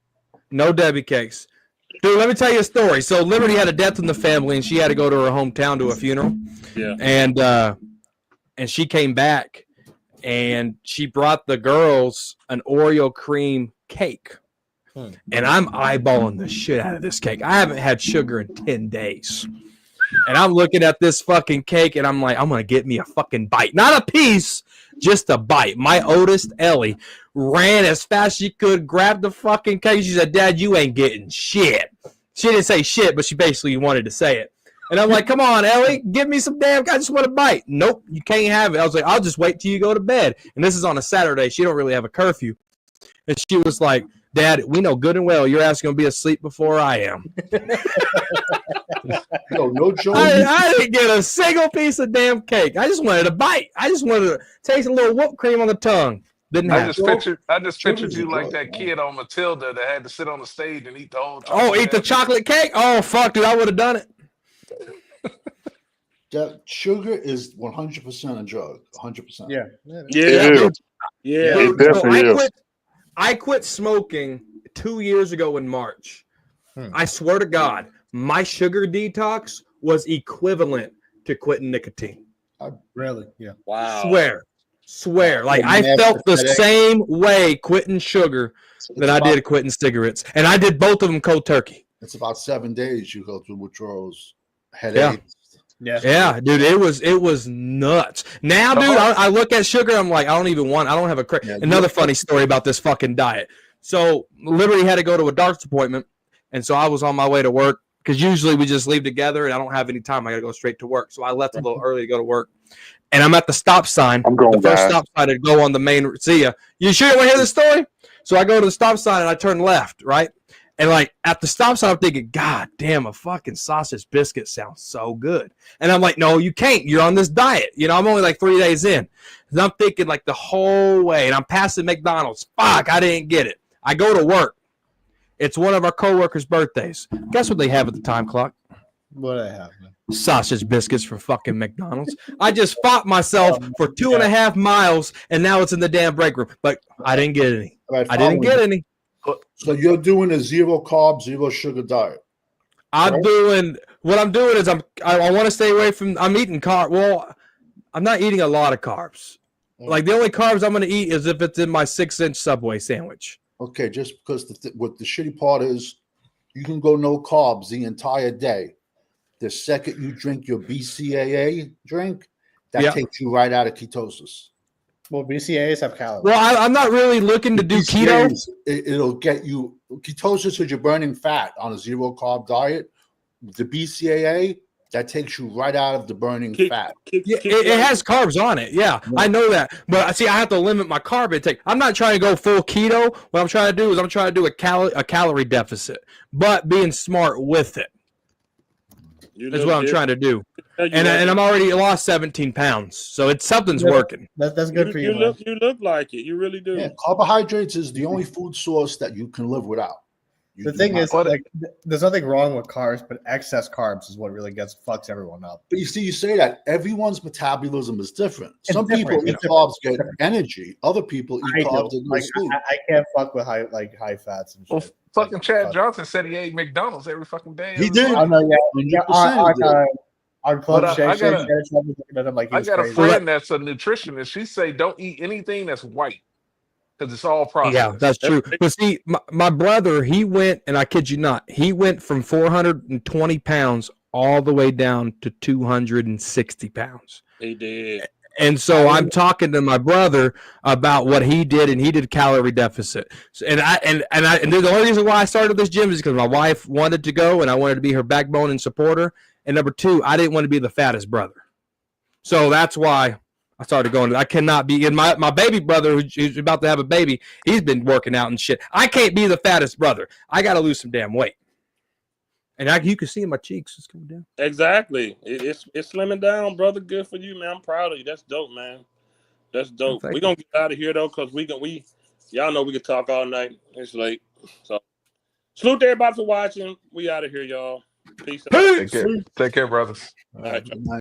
No Debbie cakes. Dude, let me tell you a story. So Liberty had a death in the family, and she had to go to her hometown to a funeral. Yeah. And she came back, and she brought the girls an Oreo cream cake. And I'm eyeballing the shit out of this cake. I haven't had sugar in 10 days. And I'm looking at this fucking cake, and I'm like, I'm going to get me a fucking bite. Not a piece, just a bite. My oldest, Ellie, ran as fast as she could, grabbed the fucking cake. She said, Dad, you ain't getting shit. She didn't say shit, but she basically wanted to say it. And I'm like, come on, Ellie, give me some damn, I just want a bite. Nope, you can't have it. I was like, I'll just wait till you go to bed. And this is on a Saturday. She don't really have a curfew. And she was like, Dad, we know good and well your ass going to be asleep before I am. No joke. I didn't get a single piece of damn cake. I just wanted a bite. I just wanted to taste a little whipped cream on the tongue. Didn't I have. just pictured Sugar's you a like drug, that man. kid on Matilda that had to sit on the stage and eat the whole. Eat the chocolate cake? Oh, fuck, dude, I would have done it. That sugar is 100% a drug. 100%. Yeah. It is. Yeah. It definitely is. I quit smoking 2 years ago in March. I swear to God, my sugar detox was equivalent to quitting nicotine. Really? Yeah. Wow. Swear. Like I felt the same way quitting sugar that I did quitting cigarettes. And I did both of them cold turkey. It's about 7 days you go through withdrawals, headaches. Yeah, dude, it was nuts. Now, dude, I look at sugar, I'm like, I don't have a crack. Another funny story about this fucking diet. So Liberty had to go to a doctor's appointment, and so I was on my way to work because usually we just leave together, and I don't have any time. I got to go straight to work. So I left a little early to go to work, and I'm at the stop sign. The first stop sign to go on the main. See ya. You sure you want to hear this story? So I go to the stop sign and I turn left, right? And like at the stop sign, I'm thinking, God damn, a fucking sausage biscuit sounds so good. And I'm like, no, you can't. You're on this diet. You know, I'm only like 3 days in. And I'm thinking like the whole way, and I'm passing McDonald's. Fuck, I didn't get it. I go to work. It's one of our coworkers' birthdays. Guess what they have at the time clock? What do they have? Sausage biscuits from fucking McDonald's. I just fought myself for 2.5 miles, and now it's in the damn break room. But I didn't get any. I didn't get any. So you're doing a 0 carb, 0 sugar diet. I'm doing what I'm doing is I want to stay away from. I'm eating carb. Well, I'm not eating a lot of carbs. Like the only carbs I'm going to eat is if it's in my 6-inch Subway sandwich. Okay, just because what the shitty part is, you can go no carbs the entire day. The second you drink your BCAA drink, that takes you right out of ketosis. Well, BCAAs have calories. Well, I'm not really looking to do keto. It'll get you ketosis because you're burning fat on a 0 carb diet. The BCAA, that takes you right out of the burning fat. It has carbs on it. Yeah, I know that. But see, I have to limit my carb intake. I'm not trying to go full keto. What I'm trying to do is I'm trying to do a calorie deficit, but being smart with it. That's what I'm trying to do. And I'm already lost 17 pounds, so something's working. That's good for you. You look like it. You really do. Yeah, carbohydrates is the only food source that you can live without. The thing is, like, there's nothing wrong with carbs, but excess carbs is what really fucks everyone up. But you see, you say that everyone's metabolism is different. Some people eat carbs get energy. Other people eat carbs to go to sleep. I can't fuck with high fats and shit. Well, fucking Chad Johnson said he ate McDonald's every fucking day. He did. I know, yeah. On Club Shake, I got a crazy. friend that's a nutritionist. She say don't eat anything that's white because it's all processed. Yeah, that's true. But see, my brother, he went, and I kid you not, he went from 420 pounds all the way down to 260 pounds. He did. And so I'm talking to my brother about what he did, and he did calorie deficit. And the only reason why I started this gym is because my wife wanted to go, and I wanted to be her backbone and supporter. And number 2, I didn't want to be the fattest brother. So that's why I started going. I cannot be. And my baby brother, who's about to have a baby, he's been working out and shit. I can't be the fattest brother. I got to lose some damn weight. And you can see in my cheeks, it's going down. Exactly. It's slimming down, brother. Good for you, man. I'm proud of you. That's dope, man. That's dope. We're going to get out of here, though, because y'all know we can talk all night. It's late. So, salute to everybody for watching. We out of here, y'all. Peace out. Take care, brothers. All right.